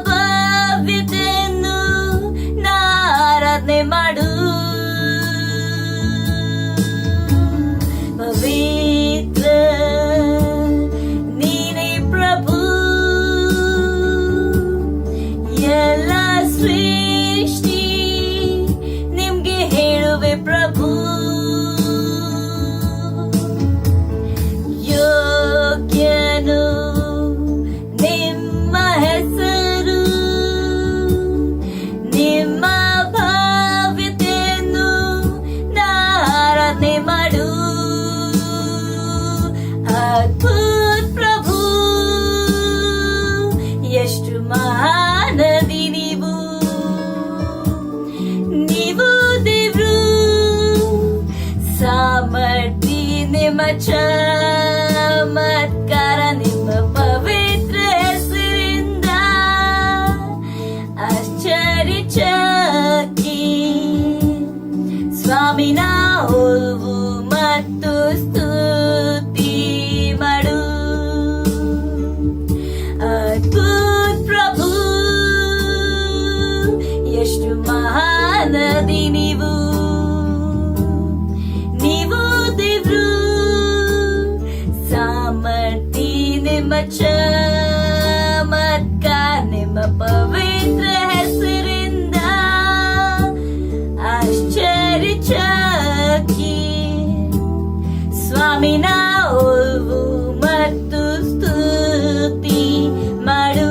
ಭವ್ಯತೆಯನ್ನು ಆರಾಧನೆ ಮಾಡು. ಪವಿತ್ರ ನೀನೇ ಪ್ರಭು ಎಲ್ಲ ಸೃಷ್ಟಿ ನಿಮ್ಗೆ ಹೇಳುವೆ ಪ್ರಭು. ಯೋಗ್ಯನು ನಿಮ್ಮ ಹೆಸರು ನಿಮ್ಮ ಭವ್ಯತೆಯನ್ನು ಆರಾಧನೆ ಮಾಡು. ಅದ್ಭುತ ಪ್ರಭು ಎಷ್ಟು ಮಹಾನದಿ ನೀವು ದೇವ್ರು ಸಾಮರ್ಥ್ಯ ನಿಮ್ಮ ಚಮತ್ಕಾರ ನಿಮ್ಮ ಪವಿತ್ರ ಹೆಸರಿಂದ ಆಶ್ಚರ್ಯಚಕಿ ಸ್ವಾಮಿ ನಾವು ಮತ್ತು ಸ್ತುತಿ ಮಾಡು. ಅದ್ಭುತ ಪ್ರಭು ಎಷ್ಟು ಮಹಾನದಿ ನೀವು ದೇವ್ರು ಸಾಮರ್ಥ್ಯ ನಿಮ್ಮ ಚಮತ್ಕಾರ ನಿಮ್ಮ ಪವಿತ್ರ ಹೆಸರಿಂದ ಆಶ್ಚರ್ಯಚಕಿ ಸ್ವಾಮಿ ನಾವು ಮತ್ತು ಸ್ತುತಿ ಮಾಡು.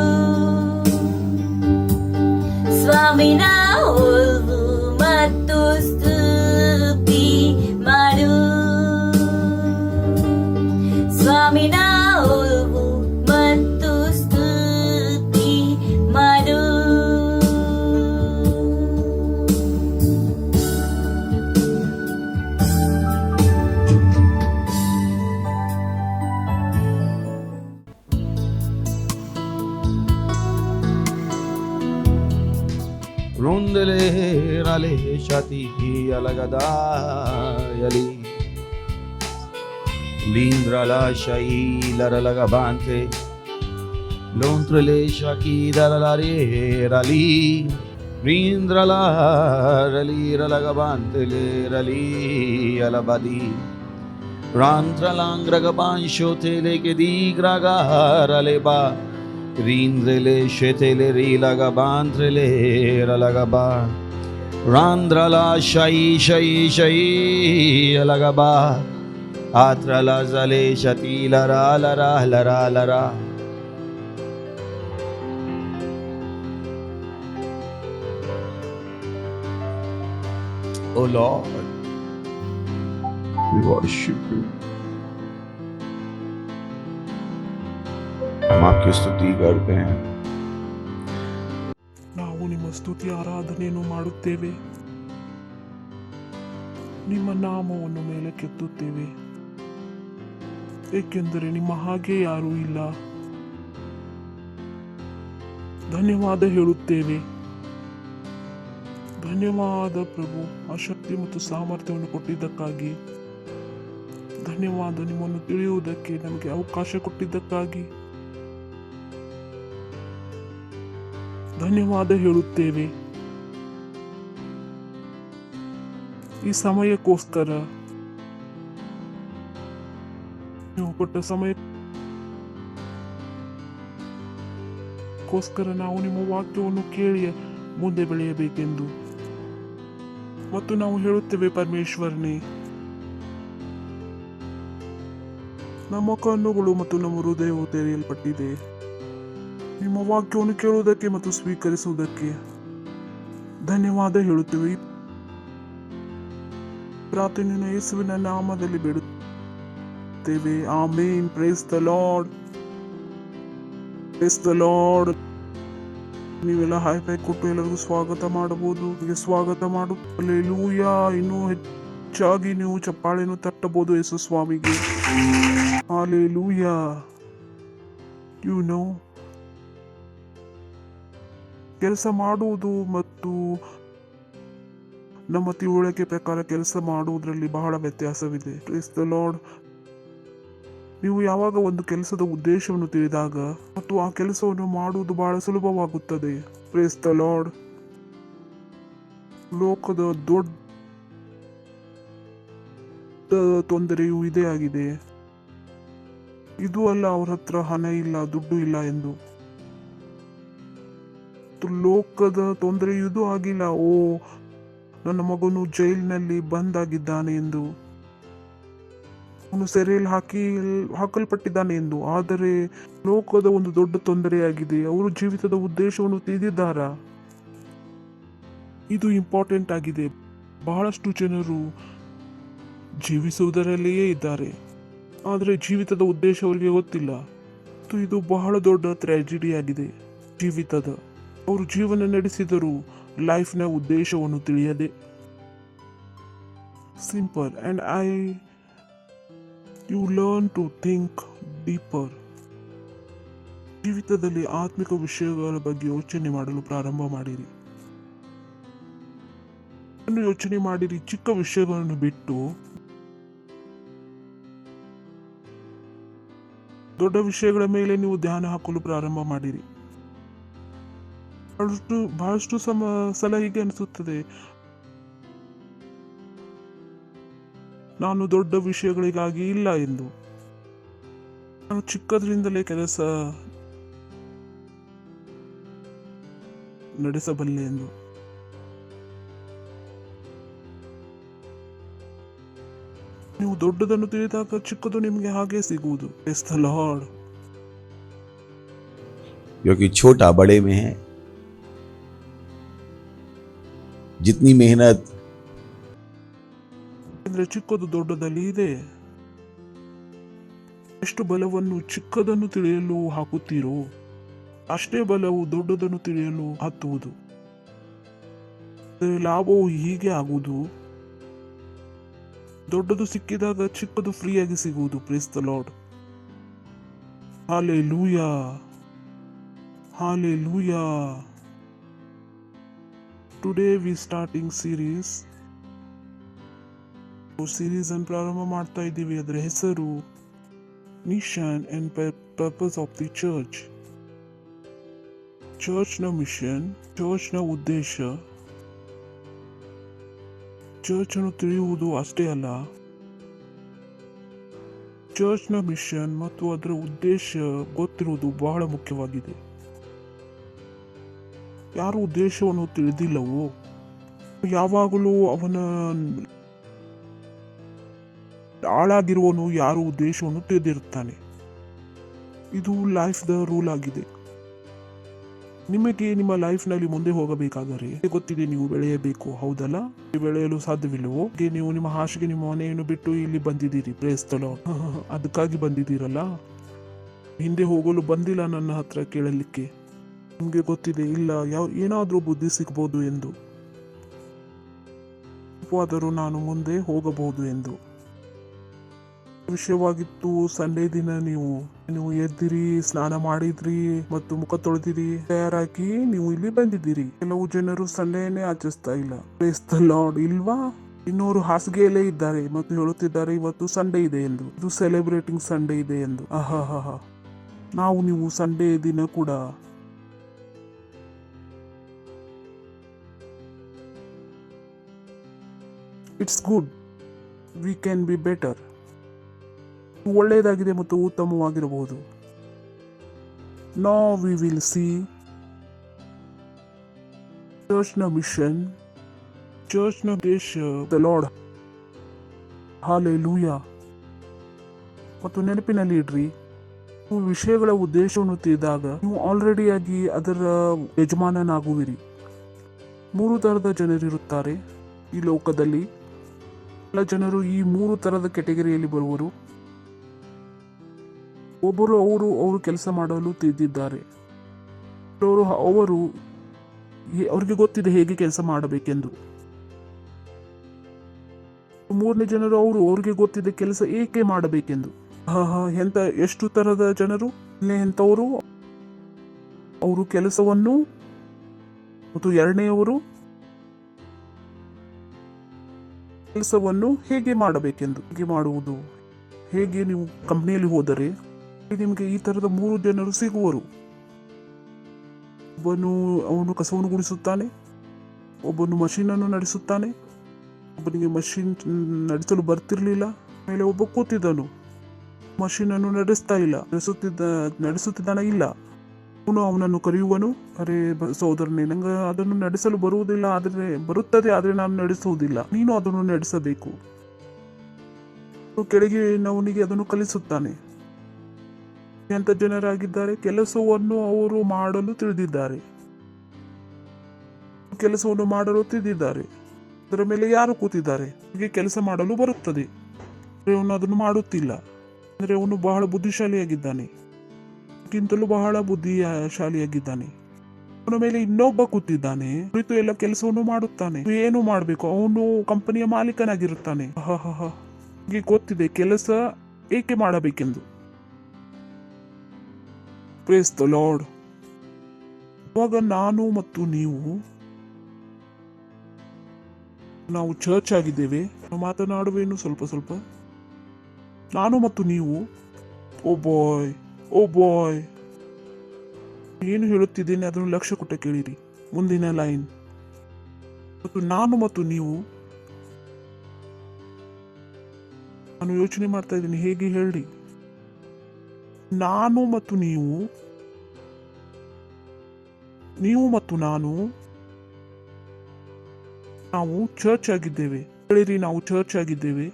ಸ್ವಾಮಿ ನಾವು ಮತ್ತು ಸ್ತುತಿ ಮಾಡು. ಸ್ವಾಮಿ ನಾವು ಮತ್ತು ಸ್ತುತಿ ಮಾಡು. Rondele rale shati alagadayali Lindra la shai laralagabante Lontrele shaki daralare rali Rindra la rali ralagabante le rali alabadi Rantra langragaban shotele ke digraga raleba Rindrele shetele rilagabantrele ralagaba Randrala shai shai shai alagaba Atrala zale shati lara lara lara lara Oh Lord, we worship you. हम आपकी स्तुति करते हैं. ನಾವು ನಿಮ್ಮ ಸ್ತುತಿ ಆರಾಧನೆಯನ್ನು ಮಾಡುತ್ತೇವೆ. ನಿಮ್ಮ ನಾಮವನ್ನು ಮೇಲೆ ಕೆತ್ತುತ್ತೇವೆ, ಏಕೆಂದರೆ ನಿಮ್ಮ ಹಾಗೆ ಯಾರೂ ಇಲ್ಲ. ಧನ್ಯವಾದ ಹೇಳುತ್ತೇವೆ. ಧನ್ಯವಾದ ಪ್ರಭು, ಆ ಶಕ್ತಿ ಮತ್ತು ಸಾಮರ್ಥ್ಯವನ್ನು ಕೊಟ್ಟಿದ್ದಕ್ಕಾಗಿ ಧನ್ಯವಾದ ನಿಮ್ಮನ್ನು ತಿಳಿಯುವುದಕ್ಕೆ ನಮಗೆ ಅವಕಾಶ ಕೊಟ್ಟಿದ್ದಕ್ಕಾಗಿ ಧನ್ಯವಾದ ಹೇಳುತ್ತೇವೆ. ಈ ಸಮಯಕ್ಕೋಸ್ಕರ ನೀವು ಕೊಟ್ಟ ಸಮಯಕ್ಕೋಸ್ಕರ ನಾವು ನಿಮ್ಮ ವಾಕ್ಯವನ್ನು ಕೇಳಿ ಮುಂದೆ ಬೆಳೆಯಬೇಕೆಂದು ಮತ್ತು ನಾವು ಹೇಳುತ್ತೇವೆ ಪರಮೇಶ್ವರನೇ, ನಮ್ಮ ಕಣ್ಣುಗಳು ಮತ್ತು ನಮ್ಮ ಹೃದಯವು ತೆರೆಯಲ್ಪಟ್ಟಿದೆ ನಿಮ್ಮ ವಾಕ್ಯವನ್ನು ಕೇಳುವುದಕ್ಕೆ ಮತ್ತು ಸ್ವೀಕರಿಸುವುದಕ್ಕೆ ಧನ್ಯವಾದ ಹೇಳುತ್ತೇವೆ. ಪ್ರಾರ್ಥನೆಯನ್ನು ಯೇಸುವಿನ ನಾಮದಲ್ಲಿ ಬೇಡುತ್ತೇವೆ. Amen. Praise the Lord. Praise the Lord. ನೀವೆಲ್ಲ ಹೈ ಕೊಟ್ಟು ಎಲ್ಲರಿಗೂ ಸ್ವಾಗತ ಮಾಡಬಹುದು. ಸ್ವಾಗತ ಮಾಡು. ಹಲ್ಲೆಲೂಯಾ. ಇನ್ನೂ ಹೆಚ್ಚಾಗಿ ನೀವು ಚಪ್ಪಾಳೆಯನ್ನು ತಟ್ಟಬಹುದು ಯೇಸು ಸ್ವಾಮಿಗೆ. ಹಲ್ಲೆಲೂಯಾ. ಕೆಲಸ ಮಾಡುವುದು ಮತ್ತು ನಮ್ಮ ತಿಳುವಳಿಕೆ ಪ್ರಕಾರ ಕೆಲಸ ಮಾಡುವುದರಲ್ಲಿ ಬಹಳ ವ್ಯತ್ಯಾಸವಿದೆ. Praise the lord. ನೀವು ಯಾವಾಗ ಒಂದು ಕೆಲಸದ ಉದ್ದೇಶವನ್ನು ತಿಳಿದಾಗ ಮತ್ತು ಆ ಕೆಲಸವನ್ನು ಮಾಡುವುದು ಬಹಳ ಸುಲಭವಾಗುತ್ತದೆ. Praise the lord. ಲೋಕದ ದೊಡ್ಡ ತೊಂದರೆಯೂ ಇದೇ ಆಗಿದೆ. ಇದು ಅಲ್ಲ ಅವ್ರ ಹತ್ರ ಹಣ ಇಲ್ಲ, ದುಡ್ಡು ಇಲ್ಲ ಎಂದು. ಲೋಕದ ತೊಂದರೆ ಇದು ಆಗಿಲ್ಲ, ಓ ನನ್ನ ಮಗನು ಜೈಲಿನಲ್ಲಿ ಬಂದಾಗಿದ್ದಾನೆ ಎಂದು, ಅವನು ಸೆರೆಯಲ್ಲಿ ಹಾಕಲ್ಪಟ್ಟಿದ್ದಾನೆ ಎಂದು. ಆದರೆ ಲೋಕದ ಒಂದು ದೊಡ್ಡ ತೊಂದರೆಯಾಗಿದೆ, ಅವರು ಜೀವಿತದ ಉದ್ದೇಶವನ್ನು ತಿಳಿದಿದ್ದಾರಾ? ಇದು ಇಂಪಾರ್ಟೆಂಟ್ ಆಗಿದೆ. ಬಹಳಷ್ಟು ಜನರು ಜೀವಿಸುವುದರಲ್ಲಿಯೇ ಇದ್ದಾರೆ, ಆದರೆ ಜೀವಿತದ ಉದ್ದೇಶ ಅವರಿಗೆ ಗೊತ್ತಿಲ್ಲ. ಇದು ಬಹಳ ದೊಡ್ಡ ಟ್ರ್ಯಾಜಿಡಿ ಆಗಿದೆ ಜೀವಿತದ. ಅವರು ಜೀವನ ನಡೆಸಿದರು ಲೈಫ್ನ ಉದ್ದೇಶವನ್ನು ತಿಳಿಯದೆ. Simple. And you learn to think deeper. ಜೀವಿತದಲ್ಲಿ ಆತ್ಮಿಕ ವಿಷಯಗಳ ಬಗ್ಗೆ ಯೋಚನೆ ಮಾಡಲು ಪ್ರಾರಂಭ ಮಾಡಿರಿ. ಯೋಚನೆ ಮಾಡಿರಿ. ಚಿಕ್ಕ ವಿಷಯಗಳನ್ನು ಬಿಟ್ಟು ದೊಡ್ಡ ವಿಷಯಗಳ ಮೇಲೆ ನೀವು ಧ್ಯಾನ ಹಾಕಲು ಪ್ರಾರಂಭ ಮಾಡಿರಿ. ಬಹಳಷ್ಟು ಸಲ ಹೀಗೆ ಅನಿಸುತ್ತದೆ, ನಾನು ದೊಡ್ಡ ವಿಷಯಗಳಿಗಾಗಿ ಇಲ್ಲ ಎಂದು. ನಾನು ಚಿಕ್ಕದ್ರಿಂದಲೇ ಕೆಲಸ ನಡೆಸಬಲ್ಲೆ ಎಂದು. ನೀವು ದೊಡ್ಡದನ್ನು ತಿಳಿದಾಗ ಚಿಕ್ಕದು ನಿಮಗೆ ಹಾಗೆ ಸಿಗುವುದು. Praise the Lord. क्योंकि छोटा बड़े में है. जितनी मेहनत ಚಿಕ್ಕದು ದೊಡ್ಡದಲ್ಲಿ ಇದೆ. ಎಷ್ಟು ಬಲವನ್ನು ಚಿಕ್ಕದನ್ನು ತಿಳಿಯಲು ಹಾಕುತ್ತೀರೋ ಅಷ್ಟೇ ಬಲವು ದೊಡ್ಡದನ್ನು ತಿಳಿಯಲು ಹತ್ತುವುದು. ಲಾಭವು ಹೀಗೆ ಆಗುವುದು. ದೊಡ್ಡದು ಸಿಕ್ಕಿದಾಗ ಚಿಕ್ಕದು ಫ್ರೀಯಾಗಿ ಸಿಗುವುದು. Praise the lord. Hallelujah. Hallelujah. Today we starting series ಅನ್ನು ಪ್ರಾರಂಭ ಮಾಡ್ತಾ ಇದ್ದೀವಿ. ಅದರ ಹೆಸರು mission and purpose of the church. ಚರ್ಚ್ನ ಮಿಷನ್, ಚರ್ಚ್ನ ಉದ್ದೇಶ. ಚರ್ಚ್ ಅನ್ನು ತಿಳಿಯುವುದು ಅಷ್ಟೇ ಅಲ್ಲ, ಚರ್ಚ್ನ ಮಿಷನ್ ಮತ್ತು ಅದರ ಉದ್ದೇಶ ಗೊತ್ತಿರುವುದು ಬಹಳ ಮುಖ್ಯವಾಗಿದೆ. ಯಾರು ಉದ್ದೇಶವನ್ನು ತಿಳಿದಿಲ್ಲವೋ ಯಾವಾಗಲೂ ಅವನ ಆಳಾಗಿರುವನು ಯಾರು ಉದ್ದೇಶವನ್ನು ತಿಳಿದಿರುತ್ತಾನೆ. ಇದು ಲೈಫ್ದ ರೂಲ್ ಆಗಿದೆ. ನಿಮಗೆ ನಿಮ್ಮ ಲೈಫ್ನಲ್ಲಿ ಮುಂದೆ ಹೋಗಬೇಕಾದರೆ ಗೊತ್ತಿದೆ ನೀವು ಬೆಳೆಯಬೇಕು, ಹೌದಲ್ಲ? ಬೆಳೆಯಲು ಸಾಧ್ಯವಿಲ್ಲವೋ? ನೀವು ನಿಮ್ಮ ಹಾಸಿಗೆ ನಿಮ್ಮ ಮನೆಯನ್ನು ಬಿಟ್ಟು ಇಲ್ಲಿ ಬಂದಿದ್ದೀರಿ. Praise the lord. ಅದಕ್ಕಾಗಿ ಬಂದಿದ್ದೀರಲ್ಲ. ಹಿಂದೆ ಹೋಗಲು ಬಂದಿಲ್ಲ ನನ್ನ ಹತ್ರ ಕೇಳಲಿಕ್ಕೆ. ನಿಮಗೆ ಗೊತ್ತಿದೆ ಇಲ್ಲ ಏನಾದರೂ ಬುದ್ಧಿ ಸಿಗಬಹುದು ಎಂದು, ಆದರೂ ನಾನು ಮುಂದೆ ಹೋಗಬಹುದು ಎಂದು. ವಿಷಯವಾಗಿತ್ತು. ಸಂಡೇ ದಿನ ನೀವು ಎದ್ದಿರಿ, ಸ್ನಾನ ಮಾಡಿದ್ರಿ ಮತ್ತು ಮುಖ ತೊಳೆದಿರಿ, ತಯಾರಾಗಿ ನೀವು ಇಲ್ಲಿ ಬಂದಿದ್ದೀರಿ. ಕೆಲವು ಜನರು ಸಂಡೇನೇ ಆಚರಿಸ್ತಾ ಇಲ್ಲ. Praise the lord. ಇಲ್ವಾ? ಇನ್ನೋರು ಹಾಸಿಗೆಯಲ್ಲೇ ಇದ್ದಾರೆ ಮತ್ತು ಹೇಳುತ್ತಿದ್ದಾರೆ ಇವತ್ತು ಸಂಡೇ ಇದೆ ಎಂದು, ಇದು ಸೆಲೆಬ್ರೇಟಿಂಗ್ ಸಂಡೇ ಇದೆ ಎಂದು. ಆಹಾ, ನಾವು ನೀವು ಸಂಡೇ ದಿನ ಕೂಡ it's good, we can be better. ಒಳ್ಳೆಯದಾಗಿದೆ ಮತ್ತು ಉತ್ತಮವಾಗಿರಬಹುದು. Now we will see ಚರ್ಚ್ನ ಮಿಷನ್, ಚರ್ಚ್ನ ಉದ್ದೇಶ, ದ ಲಾರ್ಡ್. ಹಾಲೆಲೂಯಾ. ಮತ್ತು ನೆನಪಿನಲ್ಲಿ ಇಡ್ರಿ, ನೀವು ವಿಷಯಗಳ ಉದ್ದೇಶವನ್ನು ತಿಳಿದಾಗ ನೀವು ಆಲ್ರೆಡಿ ಆಗಿ ಅದರ ಯಜಮಾನನಾಗುವಿರಿ. 3 ಥರದ ಜನರಿರುತ್ತಾರೆ ಈ ಲೋಕದಲ್ಲಿ. ಎಲ್ಲ ಜನರು ಈ 3 ಥರದ ಕೆಟಗರಿಯಲ್ಲಿ ಬರುವರು. ಒಬ್ಬರು ಅವರು ಕೆಲಸ ಮಾಡಲು ತಿಳಿದಿದ್ದಾರೆ, ಅವ್ರಿಗೆ ಗೊತ್ತಿದೆ ಹೇಗೆ ಕೆಲಸ ಮಾಡಬೇಕೆಂದು. 3ನೇ ಜನರು ಅವ್ರಿಗೆ ಗೊತ್ತಿದೆ ಕೆಲಸ ಏಕೆ ಮಾಡಬೇಕೆಂದು. ಎಷ್ಟು ತರದ ಜನರು ಎಂತವರು, ಅವರು ಕೆಲಸವನ್ನು, ಮತ್ತು 2ನೇಯವರು ಕೆಲಸವನ್ನು ಹೇಗೆ ಮಾಡಬೇಕೆಂದು. ಹೇಗೆ ಮಾಡುವುದು, ಹೇಗೆ ನೀವು ಕಂಪ್ನಿಯಲ್ಲಿ ಹೋದರೆ ನಿಮಗೆ ಈ ತರದ 3 ಜನರು ಸಿಗುವರು. ಅವನು ಕಸವನ್ನು ಗುಡಿಸುತ್ತಾನೆ, ಒಬ್ಬನು ಮಷೀನನ್ನು ನಡೆಸುತ್ತಾನೆ, ಒಬ್ಬನಿಗೆ ಮಷೀನ್ ನಡೆಸಲು ಬರ್ತಿರ್ಲಿಲ್ಲ. ಆಮೇಲೆ ಒಬ್ಬ ಕೂತಿದ್ದನು, ಮಷೀನನ್ನು ನಡೆಸ್ತಾ ಇಲ್ಲ, ನಡೆಸುತ್ತಿದ್ದಾನ ಇಲ್ಲ. ಅವನನ್ನು ಕರೆಯುವನು, ಅರೆ ಸಹೋದರನೇ, ನಂಗೆ ಅದನ್ನು ನಡೆಸಲು ಬರುವುದಿಲ್ಲ, ಬರುತ್ತದೆ ಆದರೆ ನಾನು ನಡೆಸುವುದಿಲ್ಲ, ನೀನು ಅದನ್ನು ನಡೆಸಬೇಕು. ಕೆಳಗೆ ಅವನಿಗೆ ಅದನ್ನು ಕಲಿಸುತ್ತಾನೆ. ಎಂತ ಜನರಾಗಿದ್ದಾರೆ, ಕೆಲಸವನ್ನು ಅವರು ಮಾಡಲು ತಿಳಿದಿದ್ದಾರೆ, ಅದರ ಮೇಲೆ ಯಾರು ಕೂತಿದ್ದಾರೆ, ಹೀಗೆ ಕೆಲಸ ಮಾಡಲು ಬರುತ್ತದೆ. ಅವನು ಅದನ್ನು ಮಾಡುತ್ತಿಲ್ಲ ಅಂದ್ರೆ ಅವನು ಬಹಳ ಬುದ್ಧಿಶಾಲಿಯಾಗಿದ್ದಾನೆ, ಗಿಂತಲೂ ಬಹಳ ಬುದ್ಧಿಶಾಲಿಯಾಗಿದ್ದಾನೆ. ಅವನ ಮೇಲೆ ಇನ್ನೊಬ್ಬ ಕೂತಿದ್ದಾನೆ, ಕುರಿತು ಎಲ್ಲ ಕೆಲಸವನ್ನು ಮಾಡುತ್ತಾನೆ. ಏನು ಮಾಡಬೇಕು, ಅವನು ಕಂಪನಿಯ ಮಾಲೀಕನಾಗಿರುತ್ತಾನೆ. ಹೀಗೆ ಗೊತ್ತಿದೆ ಕೆಲಸ ಏಕೆ ಮಾಡಬೇಕೆಂದು. Praise the lord. ಇವಾಗ ನಾನು ಮತ್ತು ನಾವು ಚರ್ಚ್ ಆಗಿದ್ದೇವೆ. ಮಾತನಾಡುವೇನು ಸ್ವಲ್ಪ. ನಾನು ಮತ್ತು ನೀವು, ಓ ಬಾಯ್ ಏನು ಹೇಳುತ್ತಿದ್ದೇನೆ ಅದನ್ನು ಲಕ್ಷ್ಯ ಕೊಟ್ಟ ಕೇಳಿರಿ. ಮುಂದಿನ ಲೈನ್, ಮತ್ತು ನಾನು ಮತ್ತು ನೀವು. ನಾನು ಯೋಚನೆ ಮಾಡ್ತಾ ಇದ್ದೀನಿ ಹೇಗೆ ಹೇಳಿ. ನಾನು ಮತ್ತು ನೀವು ಮತ್ತು ನಾವು ಚರ್ಚ್ ಆಗಿದ್ದೇವೆ. ಹೇಳಿರಿ, ನಾವು ಚರ್ಚ್ ಆಗಿದ್ದೇವೆ.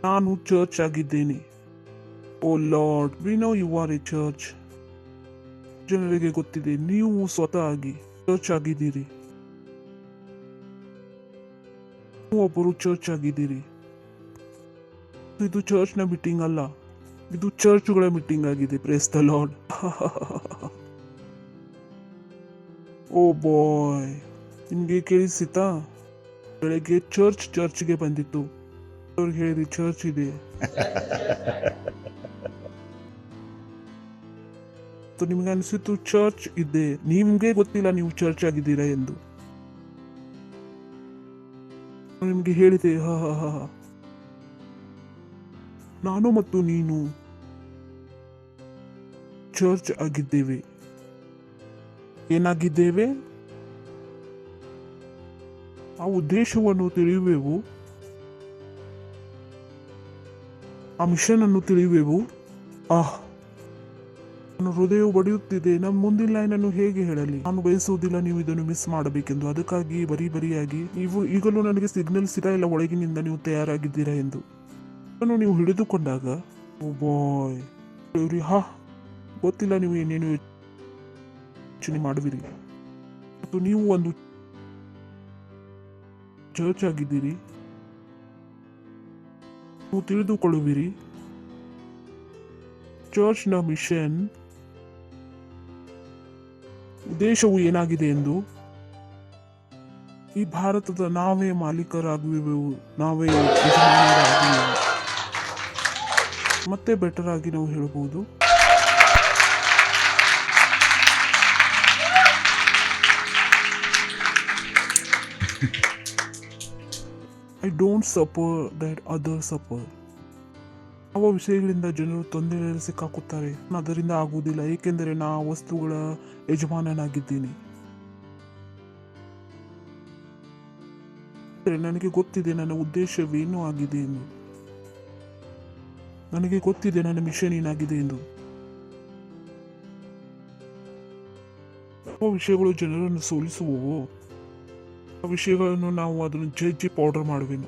ನಾನು ಚರ್ಚ್ ಆಗಿದ್ದೇನೆ. O Lord, we know you are a church. ಜನರಿಗೆ ಗೊತ್ತಿದೆ ನೀವು ಸ್ವತಃ ಆಗಿ ಚರ್ಚ್ ಆಗಿದ್ದೀರಿ. ನೀವು ಒಬ್ಬರು ಚರ್ಚ್ ಆಗಿದ್ದೀರಿ. ಇದು ಚರ್ಚ್ನ ಮೀಟಿಂಗ್ ಅಲ್ಲ, ಇದು ಚರ್ಚ್ಗಳ ಮೀಟಿಂಗ್ ಆಗಿದೆ. Praise the Lord. Oh boy, ನಿಮ್ಗೆ ಕೇಳಿಸಿತಾ? ಬೆಳಗ್ಗೆ ಚರ್ಚ್ಗೆ ಬಂದಿತ್ತು. ಅವ್ರಿಗೆ ಹೇಳಿದ್ರಿ ಚರ್ಚ್ ಇದೆ. ನಿಮ್ಗೆ ಅನಿಸಿತು ಚರ್ಚ್ ಇದೆ, ನಿಮ್ಗೆ ಗೊತ್ತಿಲ್ಲ ನೀವು ಚರ್ಚ್ ಆಗಿದ್ದೀರಾ ಎಂದು. ನಿಮ್ಗೆ ಹೇಳಿದೆ ನಾನು ಮತ್ತು ನೀನು ಚರ್ಚ್ ಆಗಿದ್ದೇವೆ. ಏನಾಗಿದ್ದೇವೆ? ಆ ಉದ್ದೇಶವನ್ನು ತಿಳಿಯುವೆವು, ಆ ಮಿಷನ್ ಅನ್ನು ತಿಳಿಯುವೆವು. ನನ್ನ ಹೃದಯವು ಬಡಿಯುತ್ತಿದೆ. ನಮ್ಮ ಮುಂದಿನ ಲೈನ್ ಅನ್ನು ಹೇಗೆ ಹೇಳಲಿ? ನಾನು ಬಯಸುವುದಿಲ್ಲ ನೀವು ಇದನ್ನು ಮಿಸ್ ಮಾಡಬೇಕೆಂದು. ಅದಕ್ಕಾಗಿ ಬರಿಯಾಗಿ ನೀವು ಈಗಲೂ ನನಗೆ ಸಿಗ್ನಲ್ಸ್ ಇಲ್ಲ ಒಳಗಿನಿಂದ ನೀವು ತಯಾರಾಗಿದ್ದೀರಾ ಎಂದು ನೀವು ಹಿಡಿದುಕೊಂಡಾಗ, ಓ ಬಾಯ್, ಗೊತ್ತಿಲ್ಲ ನೀವು ಏನೇನು ಯೋಚನೆ ಮಾಡುವಿರಿ. ಮತ್ತು ನೀವು ಒಂದು ಚರ್ಚ್ ಆಗಿದ್ದೀರಿ. ನೀವು ತಿಳಿದುಕೊಳ್ಳುವಿರಿ ಚರ್ಚ್ನ ಮಿಷನ್ ಉದ್ದೇಶವು ಏನಾಗಿದೆ ಎಂದು. ಈ ಭಾರತದ ನಾವೇ ಮಾಲೀಕರಾಗುವೆವು, ನಾವೇ ಯಜಮಾನರಾಗುವೆವು. ಮತ್ತೆ ಬೆಟರ್ ಆಗಿ ನಾವು ಹೇಳಬಹುದು, I don't suffer that other suffer. ಯಾವ ವಿಷಯಗಳಿಂದ ಜನರು ತೊಂದರೆಯಲ್ಲಿ ಸಿಕ್ಕಾಕುತ್ತಾರೆ, ಅದರಿಂದ ಆಗುವುದಿಲ್ಲ, ಏಕೆಂದರೆ ನಾ ವಸ್ತುಗಳ ಯಜಮಾನನಾಗಿದ್ದೀನಿ. ನನಗೆ ಗೊತ್ತಿದೆ ನನ್ನ ಉದ್ದೇಶವೇನು ಆಗಿದೆ ಎಂದು, ನನಗೆ ಗೊತ್ತಿದೆ ನನ್ನ ಮಿಷನ್ ಏನಾಗಿದೆ ಎಂದು. ಯಾವ ವಿಷಯಗಳು ಜನರನ್ನು ಸೋಲಿಸುವವೋ ಆ ವಿಷಯಗಳನ್ನು ನಾವು ಅದನ್ನು ಜಜ್ಜಿ ಪೌಡರ್ ಮಾಡುವೆನು.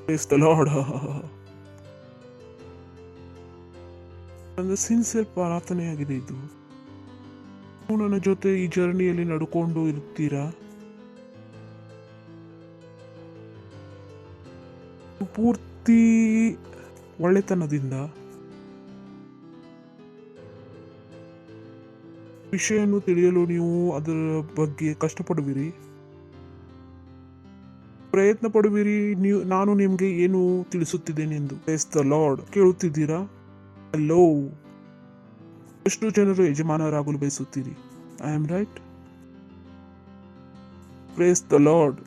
ನನ್ನ ಸಿನ್ಸಿಯರ್ ಪ್ರಾರ್ಥನೆಯಾಗಿದೆ ಇದು. ನೀವು ನನ್ನ ಜೊತೆ ಈ ಜರ್ನಿಯಲ್ಲಿ ನಡ್ಕೊಂಡು ಇರ್ತೀರಾ? ಪೂರ್ತಿ ಒಳ್ಳೆತನದಿಂದ ವಿಷಯವನ್ನು ತಿಳಿಯಲು ನೀವು ಅದರ ಬಗ್ಗೆ ಕಷ್ಟಪಡುವಿರಿ, ಪ್ರಯತ್ನ ಪಡುವಿರಿ. ನಾನು ನಿಮಗೆ ಏನು ತಿಳಿಸುತ್ತಿದ್ದೇನೆಂದು. Praise the Lord. ಕೇಳುತ್ತಿದ್ದೀರಾ? ಹಲೋ. ಎಷ್ಟು ಜನರು ಯಜಮಾನರಾಗಲು ಬಯಸುತ್ತೀರಿ? I am right. Praise the lord.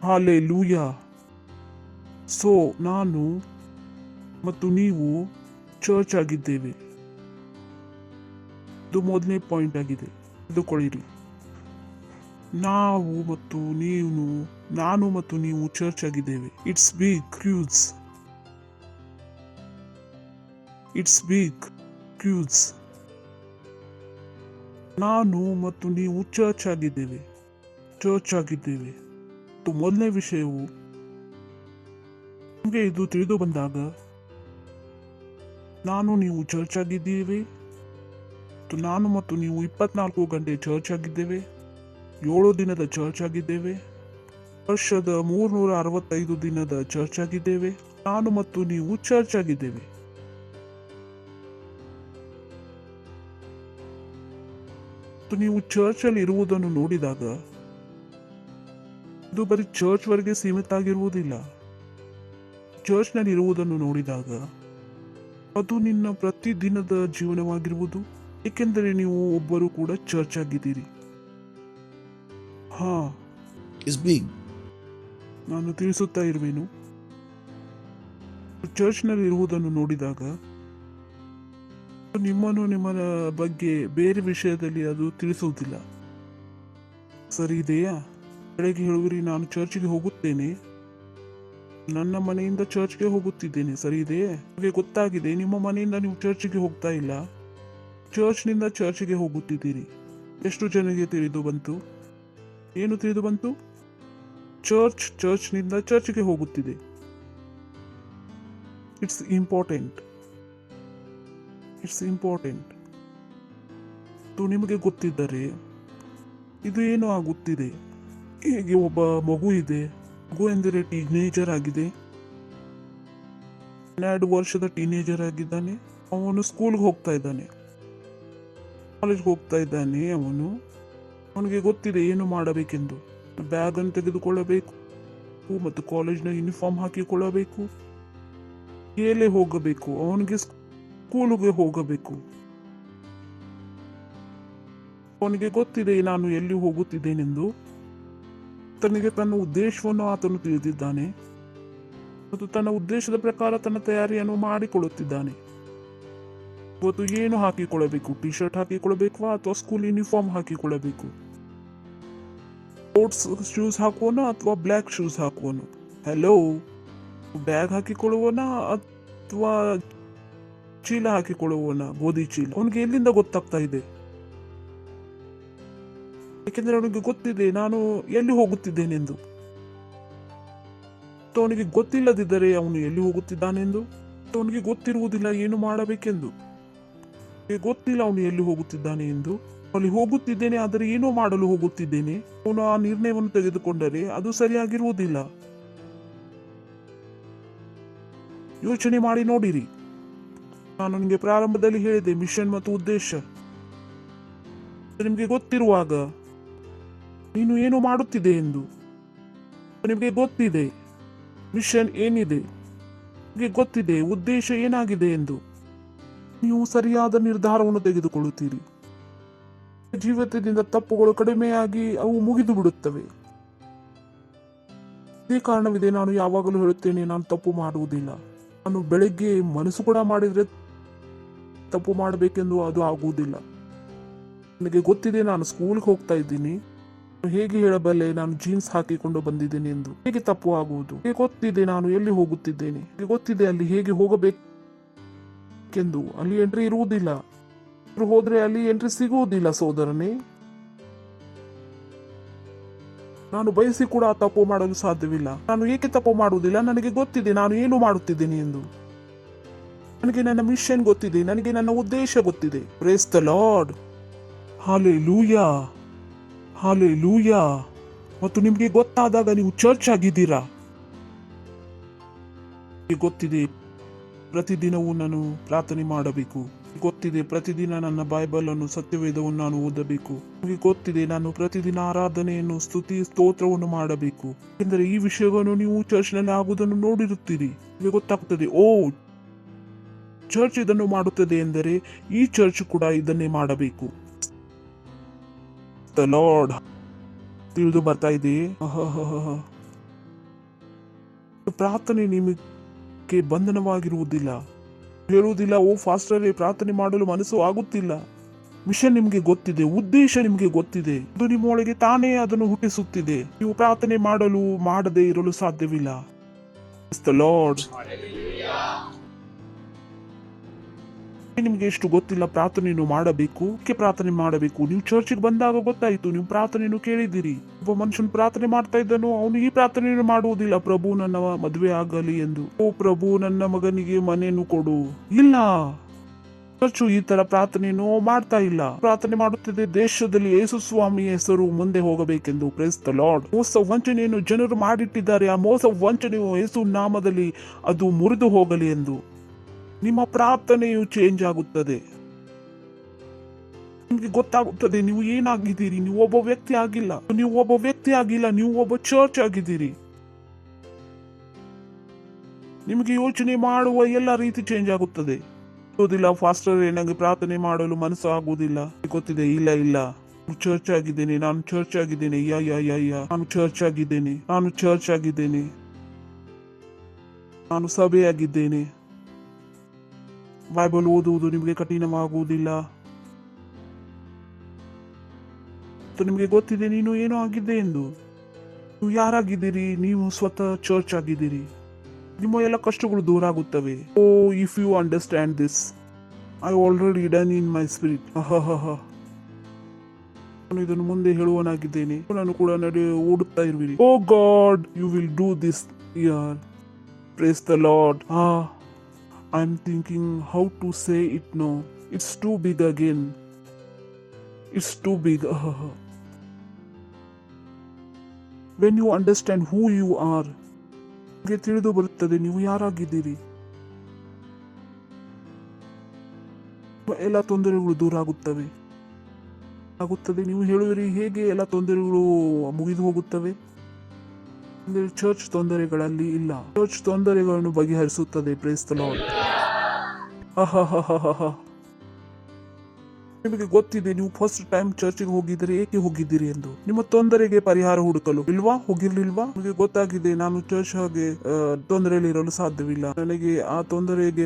Hallelujah. So ನಾನು ಮತ್ತು ನೀವು ಚರ್ಚ್ ಆಗಿದ್ದೇವೆ. ಇದು ಮೊದಲನೇ ಪಾಯಿಂಟ್ ಆಗಿದೆ, ತಿಳಿದುಕೊಳ್ಳಿರಿ. ನಾನು ಮತ್ತು ನೀವು ಚರ್ಚ್ ಆಗಿದ್ದೇವೆ. It's big cruise. ನಾನು ಮತ್ತು ನೀವು ಚರ್ಚ್ ಆಗಿದ್ದೇವೆ. ಮತ್ತು ಮೊದಲನೇ ವಿಷಯವು ನಿಮಗೆ ಇದು ತಿಳಿದು ಬಂದಾಗ, ನೀವು ಚರ್ಚ್ ಆಗಿದ್ದೀವಿ. ನಾನು ಮತ್ತು ನೀವು 24 ಗಂಟೆ ಚರ್ಚ್ ಆಗಿದ್ದೇವೆ, 7 ದಿನದ ಚರ್ಚ್ ಆಗಿದ್ದೇವೆ, ವರ್ಷದ 365 ದಿನದ ಚರ್ಚ್ ಆಗಿದ್ದೇವೆ. ನಾನು ಮತ್ತು ನೀವು ಚರ್ಚ್ ಆಗಿದ್ದೇವೆ. ನೀವು ಚರ್ಚ್ ಅಲ್ಲಿ ಇರುವುದನ್ನು ನೋಡಿದಾಗ ಇದು ಬರೀ ಚರ್ಚ್ ವರೆಗೆ ಸೀಮಿತ ಆಗಿರುವುದಿಲ್ಲ. ಚರ್ಚ್ ನಲ್ಲಿ ಇರುವುದನ್ನು ನೋಡಿದಾಗ ಅದು ನಿನ್ನ ಪ್ರತಿದಿನದ ಜೀವನವಾಗಿರುವುದು, ಏಕೆಂದರೆ ನೀವು ಒಬ್ಬರು ಕೂಡ ಚರ್ಚ್ ಆಗಿದ್ದೀರಿ. ನಾನು ತಿಳಿಸುತ್ತಾ ಇರುವೆನು. ಚರ್ಚ್ ನಲ್ಲಿ ಇರುವುದನ್ನು ನೋಡಿದಾಗ ನಿಮ್ಮ ಬಗ್ಗೆ ಬೇರೆ ವಿಷಯದಲ್ಲಿ ಅದು ತಿಳಿಸುವುದಿಲ್ಲ. ಸರಿ ಇದೆಯಾ? ಬೆಳಗ್ಗೆ ಹೇಳುವಿರಿ, ನಾನು ಚರ್ಚ್ಗೆ ಹೋಗುತ್ತೇನೆ, ನನ್ನ ಮನೆಯಿಂದ ಚರ್ಚ್ಗೆ ಹೋಗುತ್ತಿದ್ದೇನೆ. ಸರಿ ಇದೆಯೇ? ನಿಮಗೆ ಗೊತ್ತಾಗಿದೆ ನಿಮ್ಮ ಮನೆಯಿಂದ ನೀವು ಚರ್ಚ್ಗೆ ಹೋಗ್ತಾ ಇಲ್ಲ, ಚರ್ಚ್ನಿಂದ ಚರ್ಚ್ಗೆ ಹೋಗುತ್ತಿದ್ದೀರಿ. ಎಷ್ಟು ಜನರಿಗೆ ತಿಳಿದು ಬಂತು? ಏನು ತಿಳಿದು ಬಂತು? ಚರ್ಚ್ನಿಂದ ಚರ್ಚ್ಗೆ ಹೋಗುತ್ತಿದೆ. It's important. ನಿಮಗೆ ಗೊತ್ತಿದ್ದರೆ ಇದು ಏನು ಆಗುತ್ತಿದೆ. ಹೀಗೆ ಒಬ್ಬ ಮಗು ಇದೆ, ಮಗು ಎಂದರೆ ಟೀನೇಜರ್ ಆಗಿದೆ, 12 ವರ್ಷದ ಟೀನೇಜರ್ ಆಗಿದ್ದಾನೆ. ಅವನು ಸ್ಕೂಲ್ಗೆ ಹೋಗ್ತಾ ಇದ್ದಾನೆ, ಕಾಲೇಜ್ಗೆ ಹೋಗ್ತಾ ಇದ್ದಾನೆ. ಅವನಿಗೆ ಗೊತ್ತಿದೆ ಏನು ಮಾಡಬೇಕೆಂದು. ಬ್ಯಾಗ್ ಅನ್ನು ತೆಗೆದುಕೊಳ್ಳಬೇಕು ಮತ್ತು ಕಾಲೇಜ್ನ ಯೂನಿಫಾರ್ಮ್ ಹಾಕಿಕೊಳ್ಳಬೇಕು, ಮೇಲೆ ಹೋಗಬೇಕು, ಅವನಿಗೆ ಸ್ಕೂಲ್ಗೆ ಹೋಗಬೇಕು. ಅವನಿಗೆ ಗೊತ್ತಿದೆ ನಾನು ಎಲ್ಲಿ ಹೋಗುತ್ತಿದ್ದೇನೆಂದು. ತನಗೆ ತನ್ನ ಉದ್ದೇಶವನ್ನು ಆತನು ತಿಳಿದಿದ್ದಾನೆ ಮತ್ತು ತನ್ನ ಉದ್ದೇಶದ ಪ್ರಕಾರ ತನ್ನ ತಯಾರಿಯನ್ನು ಮಾಡಿಕೊಳ್ಳುತ್ತಿದ್ದಾನೆ. ಇವತ್ತು ಏನು ಹಾಕಿಕೊಳ್ಳಬೇಕು? ಟಿ ಶರ್ಟ್ ಹಾಕಿಕೊಳ್ಳಬೇಕು ಅಥವಾ ಸ್ಕೂಲ್ ಯೂನಿಫಾರ್ಮ್ ಹಾಕಿಕೊಳ್ಳಬೇಕು? ಸ್ಪೋರ್ಟ್ಸ್ ಶೂಸ್ ಹಾಕುವನ ಅಥವಾ ಬ್ಲ್ಯಾಕ್ ಶೂಸ್ ಹಾಕುವನ? ಹಲೋ, ಬ್ಯಾಗ್ ಹಾಕಿಕೊಳ್ಳುವನ ಅಥವಾ ಚೀಲ ಹಾಕಿಕೊಳ್ಳುವನ? ಗೋಧಿ ಚೀಲ. ಅವನಿಗೆ ಎಲ್ಲಿಂದ ಗೊತ್ತಾಗ್ತಾ ಇದೆ? ಏಕೆಂದರೆ ಅವನಿಗೆ ಗೊತ್ತಿದೆ ನಾನು ಎಲ್ಲಿ ಹೋಗುತ್ತಿದ್ದೇನೆಂದು. ಅವನಿಗೆ ಗೊತ್ತಿಲ್ಲದಿದ್ದರೆ ಅವನು ಎಲ್ಲಿ ಹೋಗುತ್ತಿದ್ದಾನೆಂದು, ಅವನಿಗೆ ಗೊತ್ತಿರುವುದಿಲ್ಲ ಏನು ಮಾಡಬೇಕೆಂದು. ಗೊತ್ತಿಲ್ಲ ಅವನು ಎಲ್ಲಿ ಹೋಗುತ್ತಿದ್ದಾನೆ ಎಂದು. ಅಲ್ಲಿ ಹೋಗುತ್ತಿದ್ದೇನೆ ಆದರೆ ಏನೋ ಮಾಡಲು ಹೋಗುತ್ತಿದ್ದೇನೆ. ಅವನು ಆ ನಿರ್ಣಯವನ್ನು ತೆಗೆದುಕೊಂಡರೆ ಅದು ಸರಿಯಾಗಿರುವುದಿಲ್ಲ. ಯೋಚನೆ ಮಾಡಿ ನೋಡಿರಿ. ನಾನು ನಿಮಗೆ ಪ್ರಾರಂಭದಲ್ಲಿ ಹೇಳಿದೆ ಮಿಷನ್ ಮತ್ತು ಉದ್ದೇಶ. ನಿಮಗೆ ಗೊತ್ತಿರುವಾಗ ನೀನು ಏನು ಮಾಡುತ್ತಿದೆ ಎಂದು ನಿಮಗೆ ಗೊತ್ತಿದೆ. ಮಿಷನ್ ಏನಿದೆ ನಿಮಗೆ ಗೊತ್ತಿದೆ, ಉದ್ದೇಶ ಏನಾಗಿದೆ ಎಂದು. ನೀವು ಸರಿಯಾದ ನಿರ್ಧಾರವನ್ನು ತೆಗೆದುಕೊಳ್ಳುತ್ತೀರಿ. ಜೀವಿತದಿಂದ ತಪ್ಪುಗಳು ಕಡಿಮೆಯಾಗಿ ಅವು ಮುಗಿದು ಬಿಡುತ್ತವೆ. ಇದೇ ಕಾರಣವಿದೆ ನಾನು ಯಾವಾಗಲೂ ಹೇಳುತ್ತೇನೆ, ನಾನು ತಪ್ಪು ಮಾಡುವುದಿಲ್ಲ. ನಾನು ಬೆಳಗ್ಗೆ ಮನಸ್ಸು ಕೂಡ ಮಾಡಿದ್ರೆ ತಪ್ಪು ಮಾಡಬೇಕೆಂದು ಅದು ಆಗುವುದಿಲ್ಲ. ನನಗೆ ಗೊತ್ತಿದೆ ನಾನು ಸ್ಕೂಲ್ಗೆ ಹೋಗ್ತಾ ಇದ್ದೀನಿ, ಹೇಗೆ ಹೇಳಬಲ್ಲೆ ನಾನು ಜೀನ್ಸ್ ಹಾಕಿಕೊಂಡು ಬಂದಿದ್ದೇನೆ ಎಂದು? ಹೇಗೆ ತಪ್ಪು ಆಗುವುದು? ಹೇಗೆ ಗೊತ್ತಿದೆ ನಾನು ಎಲ್ಲಿ ಹೋಗುತ್ತಿದ್ದೇನೆ? ಹೇಗೆ ಗೊತ್ತಿದೆ ಅಲ್ಲಿ ಹೇಗೆ ಹೋಗಬೇಕೆಂದು? ಅಲ್ಲಿ ಎಂಟ್ರಿ ಇರುವುದಿಲ್ಲ. ಹೋದ್ರೆ ಅಲ್ಲಿ ಎಂಟ್ರಿ ಸಿಗುವುದಿಲ್ಲ ಸೋದರನೇ. ನಾನು ಬಯಸಿ ಕೂಡ ತಪ್ಪು ಮಾಡಲು ಸಾಧ್ಯವಿಲ್ಲ. ನಾನು ಏಕೆ ತಪ್ಪು ಮಾಡುವುದಿಲ್ಲ? ನನಗೆ ಗೊತ್ತಿದೆ ನಾನು ಏನು ಮಾಡುತ್ತಿದ್ದೇನೆ ಎಂದು. ನನಗೆ ನನ್ನ ಮಿಷನ್ ಗೊತ್ತಿದೆ, ನನಗೆ ನನ್ನ ಉದ್ದೇಶ ಗೊತ್ತಿದೆ. Praise the lord. Hallelujah, hallelujah. ಮತ್ತು ನಿಮಗೆ ಗೊತ್ತಾದಾಗ ನೀವು ಚರ್ಚ್ ಆಗಿದ್ದೀರಾ. ಗೊತ್ತಿದೆ ಪ್ರತಿದಿನವೂ ನಾನು ಪ್ರಾರ್ಥನೆ ಮಾಡಬೇಕು. ಗೊತ್ತಿದೆ ಪ್ರತಿದಿನ ನನ್ನ ಬೈಬಲ್ ಅನ್ನು, ಸತ್ಯವೇದವನ್ನು ನಾನು ಓದಬೇಕು. ನಿಮಗೆ ಗೊತ್ತಿದೆ ನಾನು ಪ್ರತಿದಿನ ಆರಾಧನೆಯನ್ನು, ಸ್ತುತಿ, ಸ್ತೋತ್ರವನ್ನು ಮಾಡಬೇಕು. ಯಾಕೆಂದರೆ ಈ ವಿಷಯವನ್ನು ನೀವು ಚರ್ಚ್ನಲ್ಲಿ ಆಗುವುದನ್ನು ನೋಡಿರುತ್ತೀರಿ. ನಿಮಗೆ ಗೊತ್ತಾಗ್ತದೆ, ಓ ಚರ್ಚ್ ಇದನ್ನು ಮಾಡುತ್ತದೆ ಎಂದರೆ ಈ ಚರ್ಚ್ ಕೂಡ ಇದನ್ನೇ ಮಾಡಬೇಕು. The lord. ತಿಳಿದು ಬರ್ತಾ ಇದೆ. ಪ್ರಾರ್ಥನೆ ನಿಮಗೆ ಬಂಧನವಾಗಿರುವುದಿಲ್ಲ. ಹೇಳುವುದಿಲ್ಲ, ಓ ಫಾಸ್ಟರ್ ಪ್ರಾರ್ಥನೆ ಮಾಡಲು ಮನಸ್ಸು ಆಗುತ್ತಿಲ್ಲ. ಮಿಷನ್ ನಿಮಗೆ ಗೊತ್ತಿದೆ, ಉದ್ದೇಶ ನಿಮಗೆ ಗೊತ್ತಿದೆ. ಅದು ನಿಮ್ಮೊಳಗೆ ತಾನೇ ಅದನ್ನು ಹುಟ್ಟಿಸುತ್ತಿದೆ. ನೀವು ಪ್ರಾರ್ಥನೆ ಮಾಡದೇ ಇರಲು ಸಾಧ್ಯವಿಲ್ಲ. The lord. ನಿಮ್ಗೆ ಎಷ್ಟು ಗೊತ್ತಿಲ್ಲ ಪ್ರಾರ್ಥನೆಯನ್ನು ಮಾಡಬೇಕು, ಪ್ರಾರ್ಥನೆ ಮಾಡಬೇಕು. ನೀವು ಚರ್ಚಿಗೆ ಬಂದಾಗ ಗೊತ್ತಾಯಿತು, ನೀವು ಪ್ರಾರ್ಥನೆಯನ್ನು ಕೇಳಿದ್ದೀರಿ. ಒಬ್ಬ ಮನುಷ್ಯನು ಪ್ರಾರ್ಥನೆ ಮಾಡ್ತಾ ಇದ್ದನು, ಅವನು ಈ ಪ್ರಾರ್ಥನೆಯನ್ನು ಮಾಡುವುದಿಲ್ಲ, ಪ್ರಭು ನನ್ನ ಮದುವೆ ಆಗಲಿ ಎಂದು. ಓ ಪ್ರಭು ನನ್ನ ಮಗನಿಗೆ ಮನೆಯನ್ನು ಕೊಡು. ಇಲ್ಲ, ಚರ್ಚು ಈ ತರ ಪ್ರಾರ್ಥನೆಯನ್ನು ಮಾಡ್ತಾ ಇಲ್ಲ. ಪ್ರಾರ್ಥನೆ ಮಾಡುತ್ತದೆ ದೇಶದಲ್ಲಿ ಯೇಸು ಸ್ವಾಮಿಯ ಹೆಸರು ಮುಂದೆ ಹೋಗಬೇಕೆಂದು. Praise the lord. ಮೋಸ ವಂಚನೆಯನ್ನು ಜನರು ಮಾಡಿಟ್ಟಿದ್ದಾರೆ. ಆ ಮೋಸ ವಂಚನೆಯು ಯೇಸು ನಾಮದಲ್ಲಿ ಅದು ಮುರಿದು ಹೋಗಲಿ ಎಂದು. ನಿಮ್ಮ ಪ್ರಾರ್ಥನೆಯು ಚೇಂಜ್ ಆಗುತ್ತದೆ. ನಿಮ್ಗೆ ಗೊತ್ತಾಗುತ್ತದೆ ನೀವು ಏನಾಗಿದ್ದೀರಿ. ನೀವು ಒಬ್ಬ ವ್ಯಕ್ತಿ ಆಗಿಲ್ಲ, ನೀವು ಒಬ್ಬ ವ್ಯಕ್ತಿ ಆಗಿಲ್ಲ, ನೀವು ಒಬ್ಬ ಚರ್ಚ್ ಆಗಿದ್ದೀರಿ. ನಿಮಗೆ ಯೋಚನೆ ಮಾಡುವ ಎಲ್ಲ ರೀತಿ ಚೇಂಜ್ ಆಗುತ್ತದೆ. ಗೊತ್ತಿಲ್ಲ ಫಾಸ್ಟರ್ ನನಗೆ ಪ್ರಾರ್ಥನೆ ಮಾಡಲು ಮನಸ್ಸು ಆಗುವುದಿಲ್ಲ. ಗೊತ್ತಿದೆ, ಇಲ್ಲ ಇಲ್ಲ ಚರ್ಚ್ ಆಗಿದ್ದೇನೆ, ನಾನು ಚರ್ಚ್ ಆಗಿದ್ದೇನೆ, ನಾನು ಚರ್ಚ್ ಆಗಿದ್ದೇನೆ, ನಾನು ಚರ್ಚ್ ಆಗಿದ್ದೇನೆ, ನಾನು ಸಭೆಯಾಗಿದ್ದೇನೆ. ಬೈಬಲ್ ಓದುವುದು ನಿಮಗೆ ಕಠಿಣವಾಗುವುದಿಲ್ಲ. ನಿಮಗೆ ಗೊತ್ತಿದೆ ನೀನು ಏನೋ ಆಗಿದ್ದೆ ಎಂದು. ನೀವು ಯಾರಾಗಿದ್ದೀರಿ? ನೀವು ಸ್ವತಃ ಚರ್ಚ್ ಆಗಿದ್ದೀರಿ. ನಿಮ್ಮ ಎಲ್ಲ ಕಷ್ಟಗಳು ದೂರ ಆಗುತ್ತವೆ. O if you understand this, I already done in my spirit. ನಾನು ಇದನ್ನು ಮುಂದೆ ಹೇಳುವನಾಗಿದ್ದೇನೆ. ನಾನು ಕೂಡ ಓಡುತ್ತಾ ಇರುವಿರಿ. O God, you will do this year. Praise the Lord. I'm thinking how to say it now. It's too big again. It's too big. When you understand who you are, ನಿಮಗೆ ತಿಳಿದು ಬರುತ್ತದೆ ನೀವು ಯಾರಾಗಿದ್ದೀರಿ. ಎಲ್ಲ ತೊಂದರೆಗಳು ದೂರ ಆಗುತ್ತವೆ. ನೀವು ಹೇಳುವಿರಿ, ಹೇಗೆ ಎಲ್ಲ ತೊಂದರೆಗಳು ಮುಗಿದು ಹೋಗುತ್ತವೆ? ಅಂದರೆ ಚರ್ಚ್ ತೊಂದರೆಗಳಲ್ಲಿ ಇಲ್ಲ, ಚರ್ಚ್ ತೊಂದರೆಗಳನ್ನು ಬಗೆಹರಿಸುತ್ತದೆ. Praise the lord. ನಿಮಗೆ ಗೊತ್ತಿದೆ ನೀವು ಫಸ್ಟ್ ಟೈಮ್ ಚರ್ಚ್ಗೆ ಹೋಗಿದ್ದೀರಿ, ಏಕೆ ಹೋಗಿದ್ದೀರಿ ಎಂದು? ನಿಮ್ಮ ತೊಂದರೆಗೆ ಪರಿಹಾರ ಹುಡುಕಲು ಇಲ್ವಾ? ಹೋಗಿರ್ಲಿಲ್ವಾ? ನಿಮಗೆ ಗೊತ್ತಾಗಿದೆ ನಾನು ಚರ್ಚ್ ಹಾಗೆ ತೊಂದರೆಯಲ್ಲಿ ಇರಲು ಸಾಧ್ಯವಿಲ್ಲ, ನನಗೆ ಆ ತೊಂದರೆಗೆ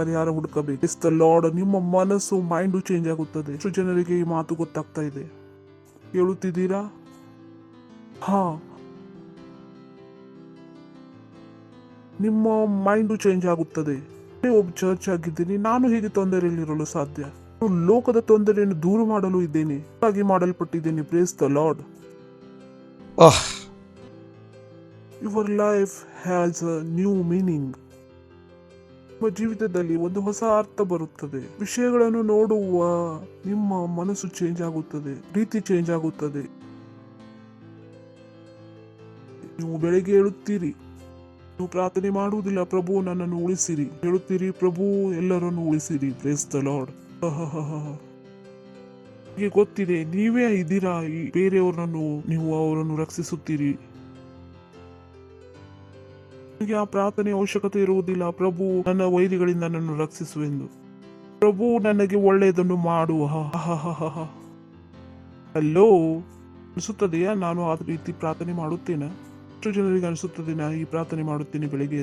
ಪರಿಹಾರ ಹುಡುಕಬೇಕು. Praise the lord. ನಿಮ್ಮ ಮನಸ್ಸು, ಮೈಂಡ್ ಚೇಂಜ್ ಆಗುತ್ತದೆ. ಎಷ್ಟು ಜನರಿಗೆ ಈ ಮಾತು ಗೊತ್ತಾಗ್ತಾ ಇದೆ? ಹೇಳುತ್ತಿದ್ದೀರಾ? ನಿಮ್ಮ ಮೈಂಡ್ ಚೇಂಜ್ ಆಗುತ್ತದೆ. ಒಬ್ಬ ಚರ್ಚ್ ಆಗಿದ್ದೀನಿ, ನಾನು ಹೇಗೆ ತೊಂದರೆಯಲ್ಲಿರಲು ಸಾಧ್ಯ? ಲೋಕದ ತೊಂದರೆಯನ್ನು ದೂರ ಮಾಡಲು ಇದ್ದೇನೆ, ಹಾಗೆ ಮಾಡಲ್ಪಟ್ಟಿದ್ದೇನೆ. Praise the Lord. Your life has a new meaning. ನಿಮ್ಮ ಜೀವಿತದಲ್ಲಿ ಒಂದು ಹೊಸ ಅರ್ಥ ಬರುತ್ತದೆ. ವಿಷಯಗಳನ್ನು ನೋಡುವ ನಿಮ್ಮ ಮನಸ್ಸು ಚೇಂಜ್ ಆಗುತ್ತದೆ, ರೀತಿ ಚೇಂಜ್ ಆಗುತ್ತದೆ. ನೀವು ಬೆಳಗ್ಗೆ ಹೇಳುತ್ತೀರಿ, ನೀವು ಪ್ರಾರ್ಥನೆ ಮಾಡುವುದಿಲ್ಲ, ಪ್ರಭು ನನ್ನನ್ನು ಉಳಿಸಿರಿ. ಹೇಳುತ್ತೀರಿ, ಪ್ರಭು ಎಲ್ಲರನ್ನು ಉಳಿಸಿರಿ. Praise the lord. ನಿಮಗೆ ಗೊತ್ತಿದೆ ನೀವೇ ಇದ್ದೀರಾ, ಬೇರೆಯವರನ್ನು ನೀವು ಅವರನ್ನು ರಕ್ಷಿಸುತ್ತೀರಿ. ನಿಮಗೆ ಆ ಪ್ರಾರ್ಥನೆ ಅವಶ್ಯಕತೆ ಇರುವುದಿಲ್ಲ, ಪ್ರಭು ನನ್ನ ವೈರಿಗಳಿಂದ ನನ್ನನ್ನು ರಕ್ಷಿಸುವೆಂದು. ಪ್ರಭು ನನಗೆ ಒಳ್ಳೆಯದನ್ನು ಮಾಡುವ. ಹಲೋ, ಅನಿಸುತ್ತದೆಯಾ ನಾನು ಆ ರೀತಿ ಪ್ರಾರ್ಥನೆ ಮಾಡುತ್ತೇನೆ? ಎಷ್ಟು ಜನರಿಗೆ ಅನಿಸುತ್ತದೆ ನಾನು ಈ ಪ್ರಾರ್ಥನೆ ಮಾಡುತ್ತೇನೆ ಬೆಳಿಗ್ಗೆ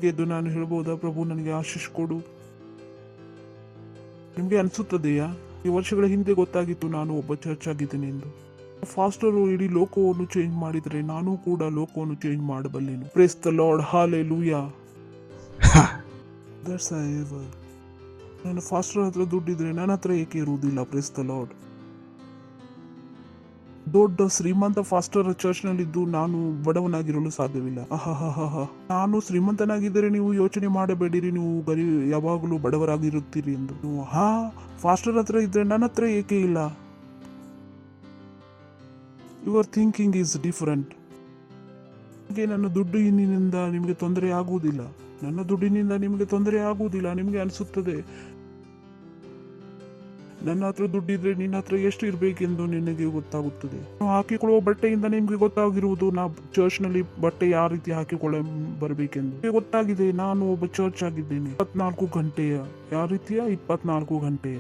ಎದ್ದು ನಾನು ಹೇಳ್ಬೋದಾ, ಪ್ರಭು ನನಗೆ ಆಶೀಶ್ ಕೊಡು. ನಿಮ್ಗೆ ಅನಿಸುತ್ತದೆಯಾ? ಈ ವರ್ಷಗಳ ಹಿಂದೆ ಗೊತ್ತಾಗಿತ್ತು ನಾನು ಒಬ್ಬ ಚರ್ಚ್ ಆಗಿದ್ದೇನೆ ಎಂದು. ಫಾಸ್ಟರು ಇಡೀ ಲೋಕವನ್ನು ಚೇಂಜ್ ಮಾಡಿದರೆ ನಾನು ಕೂಡ ಲೋಕವನ್ನು ಚೇಂಜ್ ಮಾಡಬಲ್ಲೆನು. Praise the lord, hallelujah. That's ever. ನನ್ನ ಫಾಸ್ಟರ್ ಹತ್ರ ದುಡ್ಡಿದ್ರೆ ನನ್ನ ಹತ್ರ ಏಕೆ ಇರುವುದಿಲ್ಲ? Praise the Lord. ದೊಡ್ಡ ಶ್ರೀಮಂತ ಫಾಸ್ಟರ್ ಚರ್ಚ್ ನಲ್ಲಿದ್ದು ನಾನು ಬಡವನಾಗಿರಲು ಸಾಧ್ಯವಿಲ್ಲ. ನಾನು ಶ್ರೀಮಂತನಾಗಿದ್ದರೆ ನೀವು ಯೋಚನೆ ಮಾಡಬೇಡಿರಿ, ನೀವು ಬರೀ ಯಾವಾಗಲೂ ಬಡವರಾಗಿರುತ್ತೀರಿ ಎಂದು. ನೀವು ಫಾಸ್ಟರ್ ಹತ್ರ ಇದ್ರೆ ನನ್ನ ಹತ್ರ ಏಕೆ ಇಲ್ಲ? Your thinking is different. ನನ್ನ ದುಡ್ಡಿನಿಂದ ನಿಮಗೆ ತೊಂದರೆ ಆಗುವುದಿಲ್ಲ, ನನ್ನ ದುಡ್ಡಿನಿಂದ ನಿಮಗೆ ತೊಂದರೆ ಆಗುವುದಿಲ್ಲ. ನಿಮಗೆ ಅನಿಸುತ್ತದೆ ನನ್ನ ಹತ್ರ ದುಡ್ಡಿದ್ರೆ ನಿನ್ನ ಹತ್ರ ಎಷ್ಟು ಇರಬೇಕೆಂದು ನಿನಗೆ ಗೊತ್ತಾಗುತ್ತದೆ. ಹಾಕಿಕೊಳ್ಳುವ ಬಟ್ಟೆಯಿಂದ ನಿಮ್ಗೆ ಗೊತ್ತಾಗಿರುವುದು ನಾ ಚರ್ಚ್ ನಲ್ಲಿ ಬಟ್ಟೆ ಯಾವ ರೀತಿ ಹಾಕಿಕೊಳ್ಳ ಬರಬೇಕೆಂದು ಗೊತ್ತಾಗಿದೆ. ನಾನು ಒಬ್ಬ ಚರ್ಚ್ ಆಗಿದ್ದೇನೆ. 24 ಗಂಟೆಯ ಯಾವ ರೀತಿಯ 24 ಗಂಟೆಯ.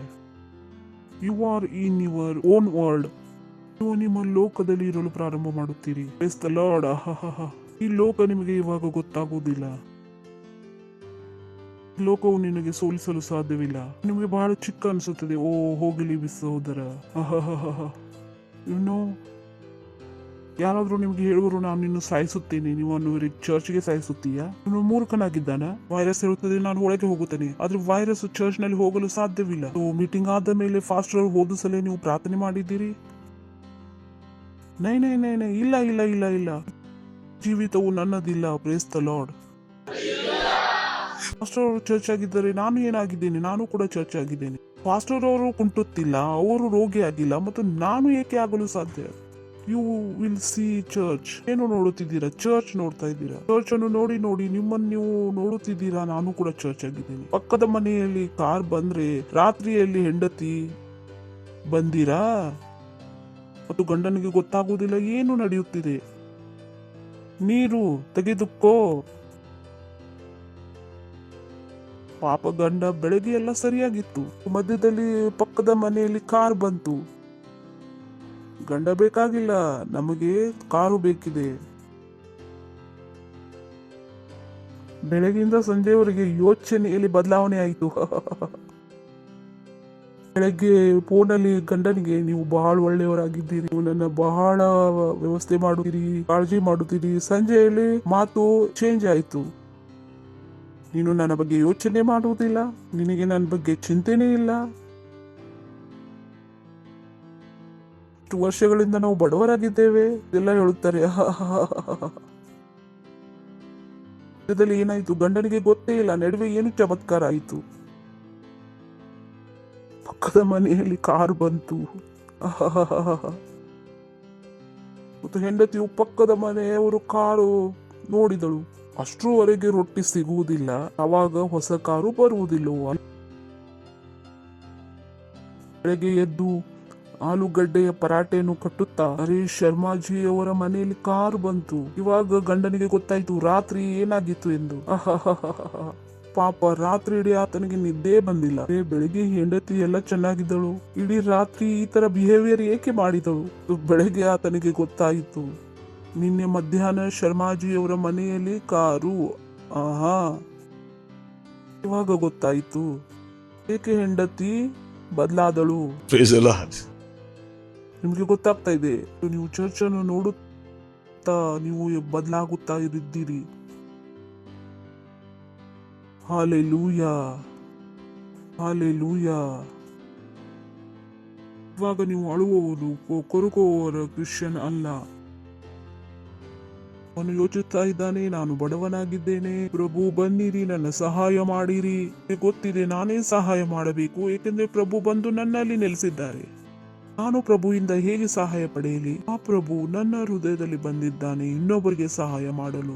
You are in your own world. ನೀವು ನಿಮ್ಮ ಲೋಕದಲ್ಲಿ ಇರಲು ಪ್ರಾರಂಭ ಮಾಡುತ್ತೀರಿ. Praise the lord. ಈ ಲೋಕ ನಿಮಗೆ ಇವಾಗ ಗೊತ್ತಾಗುವುದಿಲ್ಲ. ಲೋಕವು ನಿನಗೆ ಸೋಲಿಸಲು ಸಾಧ್ಯವಿಲ್ಲ. ನಿಮಗೆ ಬಹಳ ಚಿಕ್ಕ ಅನಿಸುತ್ತದೆ. ಓ ಹೋಗಲಿ ಸಹೋದರ. ಇನ್ನು ಯಾರಾದ್ರೂ ನಿಮ್ಗೆ ಹೇಳುವರು ನಾನು ನಿನ್ನ ಸಾಯಿಸುತ್ತೇನೆ, ನೀವು ಚರ್ಚ್ಗೆ ಸಾಯಿಸುತ್ತೀಯಾ? ಇವನು ಮೂರ್ಖನಾಗಿದ್ದಾನ? ವೈರಸ್ ಹೇಳುತ್ತದೆ ನಾನು ಒಳಗೆ ಹೋಗುತ್ತೇನೆ, ಆದ್ರೆ ವೈರಸ್ ಚರ್ಚ್ ನಲ್ಲಿ ಹೋಗಲು ಸಾಧ್ಯವಿಲ್ಲ. ಮೀಟಿಂಗ್ ಆದ ಮೇಲೆ ಫಾಸ್ಟರ್ ಹೋದ ಸಲ ನೀವು ಪ್ರಾರ್ಥನೆ ಮಾಡಿದ್ದೀರಿ? ನೈ ನೈ ನೈ ನೈ, ಇಲ್ಲ ಇಲ್ಲ ಇಲ್ಲ ಇಲ್ಲ. ಜೀವಿತವು ನನ್ನದಿಲ್ಲ. Praise the Lord. ಫಾಸ್ಟರ್ ಅವರು ಚರ್ಚ್ ಆಗಿದ್ದರೆ ನಾನು ಏನಾಗಿದ್ದೇನೆ? ನಾನು ಕೂಡ ಚರ್ಚ್ ಆಗಿದ್ದೇನೆ. ಫಾಸ್ಟರ್ ಅವರು ಕುಂಟುತ್ತಿಲ್ಲ, ಅವರು ರೋಗಿ ಆಗಿಲ್ಲ, ಮತ್ತು ನಾನು ಏಕೆ ಆಗಲು ಸಾಧ್ಯ? You will see church. ಏನು ನೋಡುತ್ತಿದ್ದೀರಾ? ಚರ್ಚ್ ನೋಡ್ತಾ ಇದ್ದೀರಾ. ಚರ್ಚ್ ಅನ್ನು ನೋಡಿ ನೋಡಿ ನಿಮ್ಮನ್ನು ನೀವು ನೋಡುತ್ತಿದ್ದೀರಾ. ನಾನು ಕೂಡ ಚರ್ಚ್ ಆಗಿದ್ದೇನೆ. ಪಕ್ಕದ ಮನೆಯಲ್ಲಿ ಕಾರ್ ಬಂದ್ರೆ ರಾತ್ರಿಯಲ್ಲಿ ಹೆಂಡತಿ ಬಂದಿರಾ ಮತ್ತು ಗಂಡನಿಗೆ ಗೊತ್ತಾಗುವುದಿಲ್ಲ ಏನು ನಡೆಯುತ್ತಿದೆ. ನೀರು ತೆಗೆದುಕೋ. ಪಾಪ ಗಂಡ ಬೆಳಗ್ಗೆ ಎಲ್ಲ ಸರಿಯಾಗಿತ್ತು, ಮಧ್ಯದಲ್ಲಿ ಪಕ್ಕದ ಮನೆಯಲ್ಲಿ ಕಾರ್ ಬಂತು. ಗಂಡ ಬೇಕಾಗಿಲ್ಲ, ನಮಗೆ ಕಾರು ಬೇಕಿದೆ. ಬೆಳಗ್ಗೆಯಿಂದ ಸಂಜೆವರೆಗೆ ಯೋಚನೆಯಲ್ಲಿ ಬದಲಾವಣೆ ಆಯಿತು. ಬೆಳಗ್ಗೆ ಫೋನಲ್ಲಿ ಗಂಡನಿಗೆ ನೀವು ಬಹಳ ಒಳ್ಳೆಯವರಾಗಿದ್ದೀರಿ, ನೀವು ನನ್ನ ಬಹಳ ವ್ಯವಸ್ಥೆ ಮಾಡುತ್ತೀರಿ, ಕಾಳಜಿ ಮಾಡುತ್ತೀರಿ. ಸಂಜೆಯಲ್ಲಿ ಮಾತು ಚೇಂಜ್ ಆಯಿತು. ನೀನು ನನ್ನ ಬಗ್ಗೆ ಯೋಚನೆ ಮಾಡುವುದಿಲ್ಲ, ನಿನಗೆ ನನ್ನ ಬಗ್ಗೆ ಚಿಂತೆನೇ ಇಲ್ಲ. ಇಷ್ಟು ವರ್ಷಗಳಿಂದ ನಾವು ಬಡವರಾಗಿದ್ದೇವೆ ಎಲ್ಲ ಹೇಳುತ್ತಾರೆ. ಏನಾಯ್ತು? ಗಂಡನಿಗೆ ಗೊತ್ತೇ ಇಲ್ಲ, ನಡುವೆ ಏನು ಚಮತ್ಕಾರ ಆಯಿತು. ಪಕ್ಕದ ಮನೆಯಲ್ಲಿ ಕಾರ್ ಬಂತು. ಮತ್ತು ಹೆಂಡತಿಯು ಪಕ್ಕದ ಮನೆಯವರು ಕಾರು ನೋಡಿದಳು. ಅಷ್ಟರವರೆಗೆ ರೊಟ್ಟಿ ಸಿಗುವುದಿಲ್ಲ, ಅವಾಗ ಹೊಸ ಕಾರು ಬರುವುದಿಲ್ಲವೋ. ಬೆಳಗ್ಗೆ ಎದ್ದು ಆಲೂಗಡ್ಡೆಯ ಪರಾಟೆಯನ್ನು ಕಟ್ಟುತ್ತಾ, ಅರೆ ಶರ್ಮಾಜಿ ಅವರ ಮನೆಯಲ್ಲಿ ಕಾರು ಬಂತು. ಇವಾಗ ಗಂಡನಿಗೆ ಗೊತ್ತಾಯ್ತು ರಾತ್ರಿ ಏನಾಗಿತ್ತು ಎಂದು. ಪಾಪ ರಾತ್ರಿ ಇಡೀ ಆತನಿಗೆ ನಿದ್ದೆ ಬಂದಿಲ್ಲ. ಬೆಳಿಗ್ಗೆ ಹೆಂಡತಿ ಎಲ್ಲ ಚೆನ್ನಾಗಿದ್ದಳು, ಇಡೀ ರಾತ್ರಿ ಈ ತರ ಬಿಹೇವಿಯರ್ ಏಕೆ ಮಾಡಿದಳು? ಬೆಳಗ್ಗೆ ಆತನಿಗೆ ಗೊತ್ತಾಯಿತು, ನಿನ್ನೆ ಮಧ್ಯಾಹ್ನ ಶರ್ಮಾಜಿ ಅವರ ಮನೆಯಲ್ಲಿ ಕಾರು. ಇವಾಗ ಗೊತ್ತಾಯಿತು ಏಕೆ ಹೆಂಡತಿ ಬದಲಾದಳು. ನಿಮ್ಗೆ ಗೊತ್ತಾಗ್ತಾ ಇದೆ, ನೀವು ಚರ್ಚ್ ಅನ್ನು ನೋಡುತ್ತಾ ನೀವು ಬದಲಾಗುತ್ತಾ ಇದ್ದೀರಿ. Hallelujah, hallelujah. ಇವಾಗ ನೀವು ಅಳುವವರು, ಕೊರಗುವವರ ಕ್ರಿಶ್ಚಿಯನ್ ಅಲ್ಲ. ಅವನು ಯೋಚಿಸ್ತಾ ಇದ್ದಾನೆ, ನಾನು ಬಡವನಾಗಿದ್ದೇನೆ, ಪ್ರಭು ಬನ್ನಿರಿ, ನನ್ನ ಸಹಾಯ ಮಾಡಿರಿ. ಗೊತ್ತಿದೆ ನಾನೇ ಸಹಾಯ ಮಾಡಬೇಕು, ಏಕೆಂದ್ರೆ ಪ್ರಭು ಬಂದು ನನ್ನಲ್ಲಿ ನೆಲೆಸಿದ್ದಾರೆ. ನಾನು ಪ್ರಭುವಿಂದ ಹೇಗೆ ಸಹಾಯ ಪಡೆಯಲಿ? ಆ ಪ್ರಭು ನನ್ನ ಹೃದಯದಲ್ಲಿ ಬಂದಿದ್ದಾನೆ ಇನ್ನೊಬ್ಬರಿಗೆ ಸಹಾಯ ಮಾಡಲು.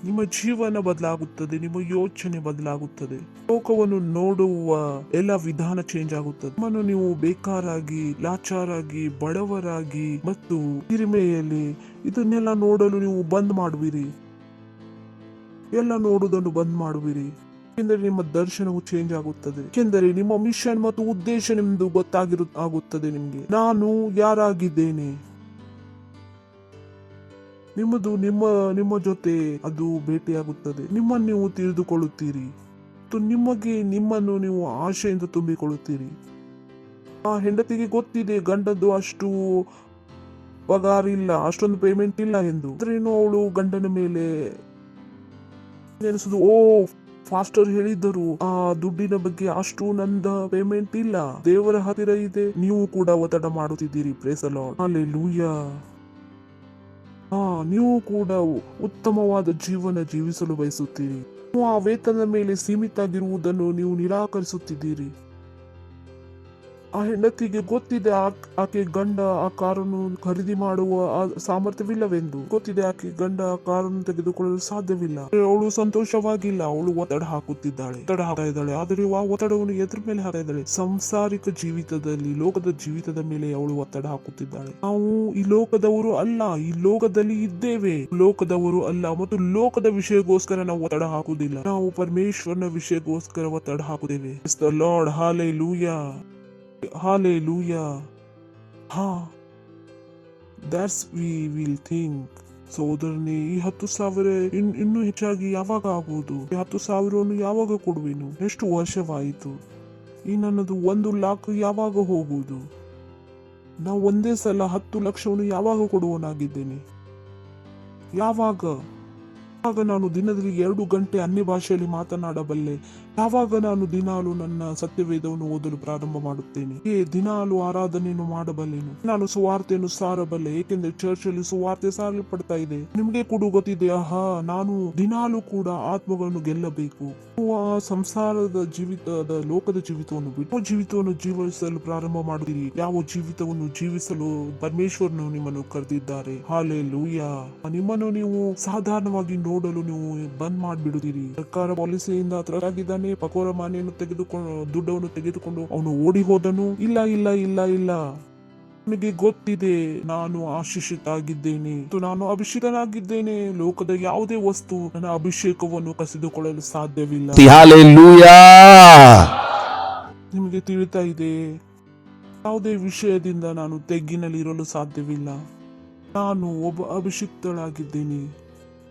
ನಿಮ್ಮ ಜೀವನ ಬದಲಾಗುತ್ತದೆ, ನಿಮ್ಮ ಯೋಚನೆ ಬದಲಾಗುತ್ತದೆ, ಲೋಕವನ್ನು ನೋಡುವ ಎಲ್ಲ ವಿಧಾನ ಚೇಂಜ್ ಆಗುತ್ತದೆ. ನಿಮ್ಮನ್ನು ನೀವು ಬೇಕಾರಾಗಿ, ಲಾಚಾರಾಗಿ, ಬಡವರಾಗಿ ಮತ್ತು ಹಿರಿಮೆಯಲ್ಲಿ ಇದನ್ನೆಲ್ಲ ನೋಡಲು ನೀವು ಬಂದ್ ಮಾಡುವಿರಿ. ಎಲ್ಲ ನೋಡುವುದನ್ನು ಬಂದ್ ಮಾಡುವಿರಿ. ಏಕೆಂದರೆ ನಿಮ್ಮ ದರ್ಶನವು ಚೇಂಜ್ ಆಗುತ್ತದೆ. ಏಕೆಂದರೆ ನಿಮ್ಮ ಮಿಷನ್ ಮತ್ತು ಉದ್ದೇಶ ನಿಮ್ದು ಆಗುತ್ತದೆ. ನಿಮ್ಗೆ ನಾನು ಯಾರಾಗಿದ್ದೇನೆ, ನಿಮ್ಮದು ನಿಮ್ಮ ಜೊತೆ ಅದು ಭೇಟಿಯಾಗುತ್ತದೆ. ನಿಮ್ಮನ್ನು ನೀವು ತಿಳಿದುಕೊಳ್ಳುತ್ತೀರಿ ಮತ್ತು ನಿಮ್ಮನ್ನು ನೀವು ಆಶೆಯಿಂದ ತುಂಬಿಕೊಳ್ಳುತ್ತೀರಿ. ಆ ಹೆಂಡತಿಗೆ ಗೊತ್ತಿದೆ ಗಂಡದ್ದು ಅಷ್ಟು ಪಗಾರ ಇಲ್ಲ, ಅಷ್ಟೊಂದು ಪೇಮೆಂಟ್ ಇಲ್ಲ ಎಂದು. ಆದ್ರೇನು ಅವಳು ಗಂಡನ ಮೇಲೆ ಎನಿಸುದು, ಓ ಫಾಸ್ಟರ್ ಹೇಳಿದ್ದರು ಆ ದುಡ್ಡಿನ ಬಗ್ಗೆ, ಅಷ್ಟು ನಂದ ಪೇಮೆಂಟ್ ಇಲ್ಲ, ದೇವರ ಹತ್ತಿರ ಇದೆ. ನೀವು ಕೂಡ ಒತ್ತಡ ಮಾಡುತ್ತಿದ್ದೀರಿ. Praise the lord, hallelujah. ನೀವು ಕೂಡ ಉತ್ತಮವಾದ ಜೀವನ ಜೀವಿಸಲು ಬಯಸುತ್ತೀರಿ. ನೀವು ಆ ವೇತನದ ಮೇಲೆ ಸೀಮಿತ ಆಗಿರುವುದನ್ನು ನೀವು ನಿರಾಕರಿಸುತ್ತಿದ್ದೀರಿ. ಆ ಹೆಂಡತಿಗೆ ಗೊತ್ತಿದೆ ಆಕೆ ಗಂಡ ಆ ಕಾರನ್ನು ಖರೀದಿ ಮಾಡುವ ಸಾಮರ್ಥ್ಯವಿಲ್ಲವೆಂದು. ಗೊತ್ತಿದೆ ಆಕೆ ಗಂಡ ಆ ಕಾರನ್ನು ತೆಗೆದುಕೊಳ್ಳಲು ಸಾಧ್ಯವಿಲ್ಲ. ಅವಳು ಸಂತೋಷವಾಗಿಲ್ಲ. ಅವಳು ಒತ್ತಡ ಹಾಕುತ್ತಿದ್ದಾಳೆ, ಆದರೆ ಆ ಒತ್ತಡವನ್ನು ಎದ್ರ ಮೇಲೆ ಹಾಕ್ತಾ ಇದ್ದಾಳೆ? ಸಂಸಾರಿಕ ಜೀವಿತದಲ್ಲಿ, ಲೋಕದ ಜೀವಿತದ ಮೇಲೆ ಅವಳು ಒತ್ತಡ ಹಾಕುತ್ತಿದ್ದಾಳೆ. ನಾವು ಈ ಲೋಕದವರು ಅಲ್ಲ, ಈ ಲೋಕದಲ್ಲಿ ಇದ್ದೇವೆ, ಲೋಕದವರು ಅಲ್ಲ. ಮತ್ತು ಲೋಕದ ವಿಷಯಕ್ಕೋಸ್ಕರ ನಾವು ಒತ್ತಡ ಹಾಕುವುದಿಲ್ಲ. ನಾವು ಪರಮೇಶ್ವರನ ವಿಷಯಕ್ಕೋಸ್ಕರ ಒತ್ತಡ ಹಾಕುತ್ತೇವೆ. Lord, hallelujah, Hallelujah. That's we will think. ಸೋದರನೇ, ಈ 10,000 ಇನ್ನೂ ಹೆಚ್ಚಾಗಿ ಯಾವಾಗ ಆಗುವುದು? 10,000 ಯಾವಾಗ ಕೊಡುವೆನು? ಎಷ್ಟು ವರ್ಷವಾಯಿತು? ಈ ನನ್ನದು 1 ಲಾಖ ಯಾವಾಗ ಹೋಗುವುದು? ನಾವು ಒಂದೇ ಸಲ 10 ಲಕ್ಷವನ್ನು ಯಾವಾಗ ಕೊಡುವನಾಗಿದ್ದೇನೆ? ಯಾವಾಗ ನಾನು ದಿನದಲ್ಲಿ 2 ಗಂಟೆ ಅನ್ಯ ಭಾಷೆಯಲ್ಲಿ ಮಾತನಾಡಬಲ್ಲೆ? ಯಾವಾಗ ನಾನು ದಿನಾಲು ನನ್ನ ಸತ್ಯವೇದವನ್ನು ಓದಲು ಪ್ರಾರಂಭ ಮಾಡುತ್ತೇನೆ? ದಿನಾಲು ಆರಾಧನೆಯನ್ನು ಮಾಡಬಲ್ಲೆನು? ನಾನು ಸುವಾರ್ತೆಯನ್ನು ಸಾರಬಲ್ಲೆ? ಏಕೆಂದರೆ ಚರ್ಚ್ ಅಲ್ಲಿ ಸುವಾರ್ತೆ ಸಾರಲ್ಪಡ್ತಾ ಇದೆ. ನಿಮ್ಗೆ ಕೂಡ ಗೊತ್ತಿದೆ, ನಾನು ದಿನಾಲು ಕೂಡ ಆತ್ಮಗಳನ್ನು ಗೆಲ್ಲಬೇಕು. ಆ ಸಂಸಾರದ ಜೀವಿತದ, ಲೋಕದ ಜೀವಿತವನ್ನು ಬಿಟ್ಟು ಜೀವಿತವನ್ನು ಜೀವಿಸಲು ಪ್ರಾರಂಭ ಮಾಡುತ್ತೀರಿ. ಯಾವ ಜೀವಿತವನ್ನು ಜೀವಿಸಲು ಪರಮೇಶ್ವರನು ನಿಮ್ಮನ್ನು ಕರೆದಿದ್ದಾರೆ. ಹಾಲೆಲೂಯಾ. ನಿಮ್ಮನ್ನು ನೀವು ಸಾಧಾರಣವಾಗಿ ನೋಡಲು ನೀವು ಬಂದ್ ಮಾಡಿಬಿಡುತ್ತೀರಿ. ಸರ್ಕಾರ ಪಾಲಿಸಿಯಿಂದ ಆಗಿದ್ದಾನೆ, ಪಕೋರ ಮನೆಯನ್ನು ತೆಗೆದುಕೊಂಡು, ದುಡ್ಡನ್ನು ತೆಗೆದುಕೊಂಡು ಅವನು ಓಡಿ ಹೋದನು. ಇಲ್ಲ ಇಲ್ಲ ಇಲ್ಲ ಇಲ್ಲ, ನನಗೆ ಗೊತ್ತಿದೆ ನಾನು ಆಶೀಷಿತ ಆಗಿದ್ದೇನೆ, ನಾನು ಅಭಿಷೇಕನಾಗಿದ್ದೇನೆ. ಲೋಕದ ಯಾವುದೇ ವಸ್ತು ನನ್ನ ಅಭಿಷೇಕವನ್ನು ಕಸಿದುಕೊಳ್ಳಲು ಸಾಧ್ಯವಿಲ್ಲ. ನಿಮಗೆ ತಿಳಿತಾ ಇದೆ, ಯಾವುದೇ ವಿಷಯದಿಂದ ನಾನು ತೆಗ್ಗಿನಲ್ಲಿ ಇರಲು ಸಾಧ್ಯವಿಲ್ಲ. ನಾನು ಒಬ್ಬ ಅಭಿಷಿಕ್ತಳಾಗಿದ್ದೇನೆ.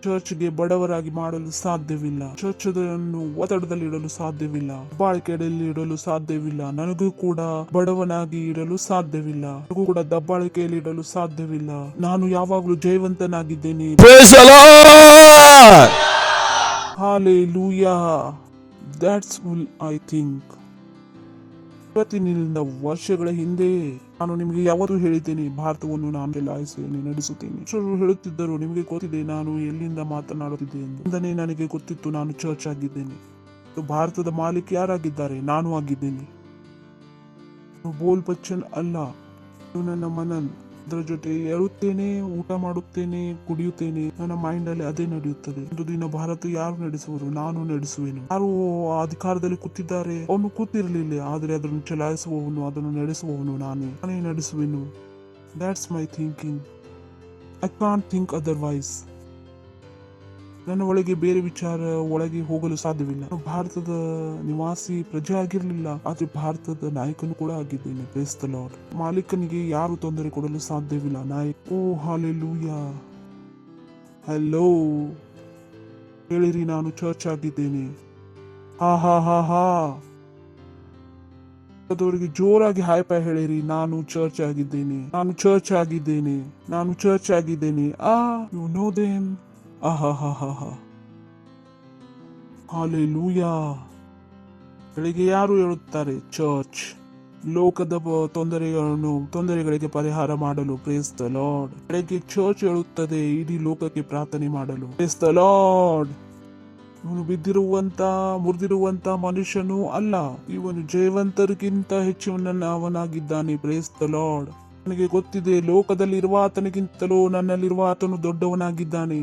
ಚರ್ಚ್ಗೆ ಬಡವರಾಗಿ ಮಾಡಲು ಸಾಧ್ಯವಿಲ್ಲ. ಚರ್ಚನ್ನು ಒತ್ತಡದಲ್ಲಿ ಇಡಲು ಸಾಧ್ಯವಿಲ್ಲ. ದಬ್ಬಾಳಿಕೆಯಲ್ಲಿ ಇಡಲು ಸಾಧ್ಯವಿಲ್ಲ. ನನಗೂ ಕೂಡ ಬಡವನಾಗಿ ಇರಲು ಸಾಧ್ಯವಿಲ್ಲ. ನನಗೂ ಕೂಡ ದಬ್ಬಾಳಿಕೆಯಲ್ಲಿ ಇಡಲು ಸಾಧ್ಯವಿಲ್ಲ. ನಾನು ಯಾವಾಗಲೂ ಜಯವಂತನಾಗಿದ್ದೇನೆ. Hallelujah. That's all I think. ಇವತ್ತಿನಿಂದ ವರ್ಷಗಳ ಹಿಂದೆ ನಾನು ನಿಮಗೆ ಯಾವತ್ತೂ ಹೇಳಿದ್ದೇನೆ, ಭಾರತವನ್ನು ನಾನು ಚಲಾಯಿಸಿ ನಡೆಸುತ್ತೇನೆ. ಹೇಳುತ್ತಿದ್ದರು, ನಿಮಗೆ ಗೊತ್ತಿದೆ ನಾನು ಎಲ್ಲಿಂದ ಮಾತನಾಡುತ್ತಿದ್ದೆ ಎಂದು. ನನಗೆ ಗೊತ್ತಿತ್ತು ನಾನು ಚರ್ಚ್ ಆಗಿದ್ದೇನೆ. ಭಾರತದ ಮಾಲೀಕ ಯಾರಾಗಿದ್ದಾರೆ? ನಾನು ಆಗಿದ್ದೇನೆ. ಬೋಲ್ ಬಚ್ಚನ್ ಅಲ್ಲ. ನನ್ನ ಮನನ್ ಅದರ ಜೊತೆ ಏಳುತ್ತೇನೆ, ಊಟ ಮಾಡುತ್ತೇನೆ, ಕುಡಿಯುತ್ತೇನೆ. ನನ್ನ ಮೈಂಡ್ ಅಲ್ಲಿ ಅದೇ ನಡೆಯುತ್ತದೆ. ಒಂದು ದಿನ ಭಾರತ ಯಾರು ನಡೆಸುವರು? ನಾನು ನಡೆಸುವೆನು. ಯಾರು ಅಧಿಕಾರದಲ್ಲಿ ಕೂತಿದ್ದಾರೆ? ಅವನು ಕೂತಿರಲಿಲ್ಲ, ಆದರೆ ಅದನ್ನು ಚಲಾಯಿಸುವವನು, ಅದನ್ನು ನಡೆಸುವವನು ನಾನೇ ನಡೆಸುವೆನು. That's my thinking. I can't think otherwise. ನನ್ನ ಒಳಗೆ ಬೇರೆ ವಿಚಾರ ಒಳಗೆ ಹೋಗಲು ಸಾಧ್ಯವಿಲ್ಲ. ನಾನು ಭಾರತದ ನಿವಾಸಿ ಪ್ರಜೆ ಆಗಿರಲಿಲ್ಲ, ಆದ್ರೆ ಭಾರತದ ನಾಯಕನು ಕೂಡ ಆಗಿದ್ದೇನೆ. Praise the lord. ಮಾಲೀಕನಿಗೆ ಯಾರು ತೊಂದರೆ ಕೊಡಲು ಸಾಧ್ಯವಿಲ್ಲ. ನಾಯಕ. ಓ ಹಾಲೆಲೂಯಾ. ಹಲೋ, ಹೇಳಿರಿ, ನಾನು ಚರ್ಚ್ ಆಗಿದ್ದೇನೆ. ಹಾ ಹಾ ಹಾ ಹಾ. ಅದವರಿಗೆ ಜೋರಾಗಿ ಹಾಯ್ಪಾಯ್ ಹೇಳಿರಿ, ನಾನು ಚರ್ಚ್ ಆಗಿದ್ದೇನೆ, ನಾನು ಚರ್ಚ್ ಆಗಿದ್ದೇನೆ, ನಾನು ಚರ್ಚ್ ಆಗಿದ್ದೇನೆ. You know them. ಹಾಲೆಲೂಯಾ. ಬೆಳಿಗ್ಗೆ ಯಾರು ಹೇಳುತ್ತಾರೆ? ಚರ್ಚ್. ಲೋಕದ ತೊಂದರೆಗಳಿಗೆ ಪರಿಹಾರ ಮಾಡಲು. Praise the Lord. ಬೆಳಗ್ಗೆ ಚರ್ಚ್ ಹೇಳುತ್ತದೆ ಇಡೀ ಲೋಕಕ್ಕೆ ಪ್ರಾರ್ಥನೆ ಮಾಡಲು. Praise the Lord. ಇವನು ಬಿದ್ದಿರುವಂತ, ಮುರಿದಿರುವಂತ ಮನುಷ್ಯನೂ ಅಲ್ಲ, ಇವನು ಜಯವಂತರಿಗಿಂತ ಹೆಚ್ಚಿನವನಾಗಿದ್ದಾನೆ. Praise the Lord. ನನಗೆ ಗೊತ್ತಿದೆ, ಲೋಕದಲ್ಲಿರುವ ಆತನಿಗಿಂತಲೂ ನನ್ನಲ್ಲಿರುವ ಆತನು ದೊಡ್ಡವನಾಗಿದ್ದಾನೆ.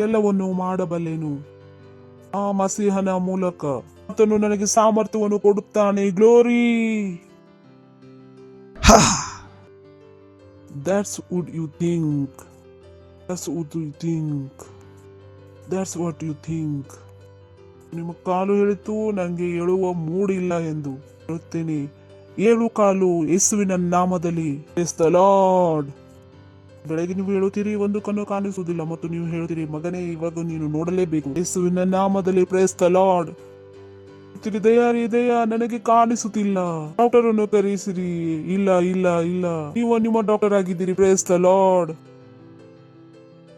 ಎಲ್ಲವನ್ನು ಮಾಡಬಲ್ಲೆನು ಆ ಮಸೀಹನ ಮೂಲಕ. ಆತನು ನನಗೆ ಸಾಮರ್ಥ್ಯವನ್ನು ಕೊಡುತ್ತಾನೆ. Glory. That's what you think. That's what you think. That's what you think. ನಿಮ್ಮ ಕಾಲು ಹೇಳಿತು ನನಗೆ ಏಳುವ ಮೂಡಿಲ್ಲ ಎಂದು. ಹೇಳುತ್ತೇನೆ, 7 ಕಾಲು ಯೇಸುವಿನ ನಾಮದಲ್ಲಿ. Praise the Lord. ಬೆಳಗ್ಗೆ ನೀವು ಹೇಳುತ್ತೀರಿ ಒಂದು ಕಣ್ಣು ಕಾಣಿಸುವುದಿಲ್ಲ ಮತ್ತು ನೀವು ಹೇಳುತ್ತೀರಿ ಮಗನೇ ಇವಾಗ ನೀನು ನೋಡಲೇಬೇಕು ಯೇಸುವಿನ ನಾಮದಲ್ಲಿ ಪ್ರೇಸ್ ದ ಲಾರ್ಡ್. ಇದೆಯಾ ನನಗೆ ಕಾಣಿಸುತ್ತಿಲ್ಲ, ಡಾಕ್ಟರ್ ಅನ್ನು ಕರೆಸಿರಿ. ಇಲ್ಲ ಇಲ್ಲ ಇಲ್ಲ, ನೀವು ನಿಮ್ಮ ಡಾಕ್ಟರ್ ಆಗಿದ್ದೀರಿ. Praise the Lord.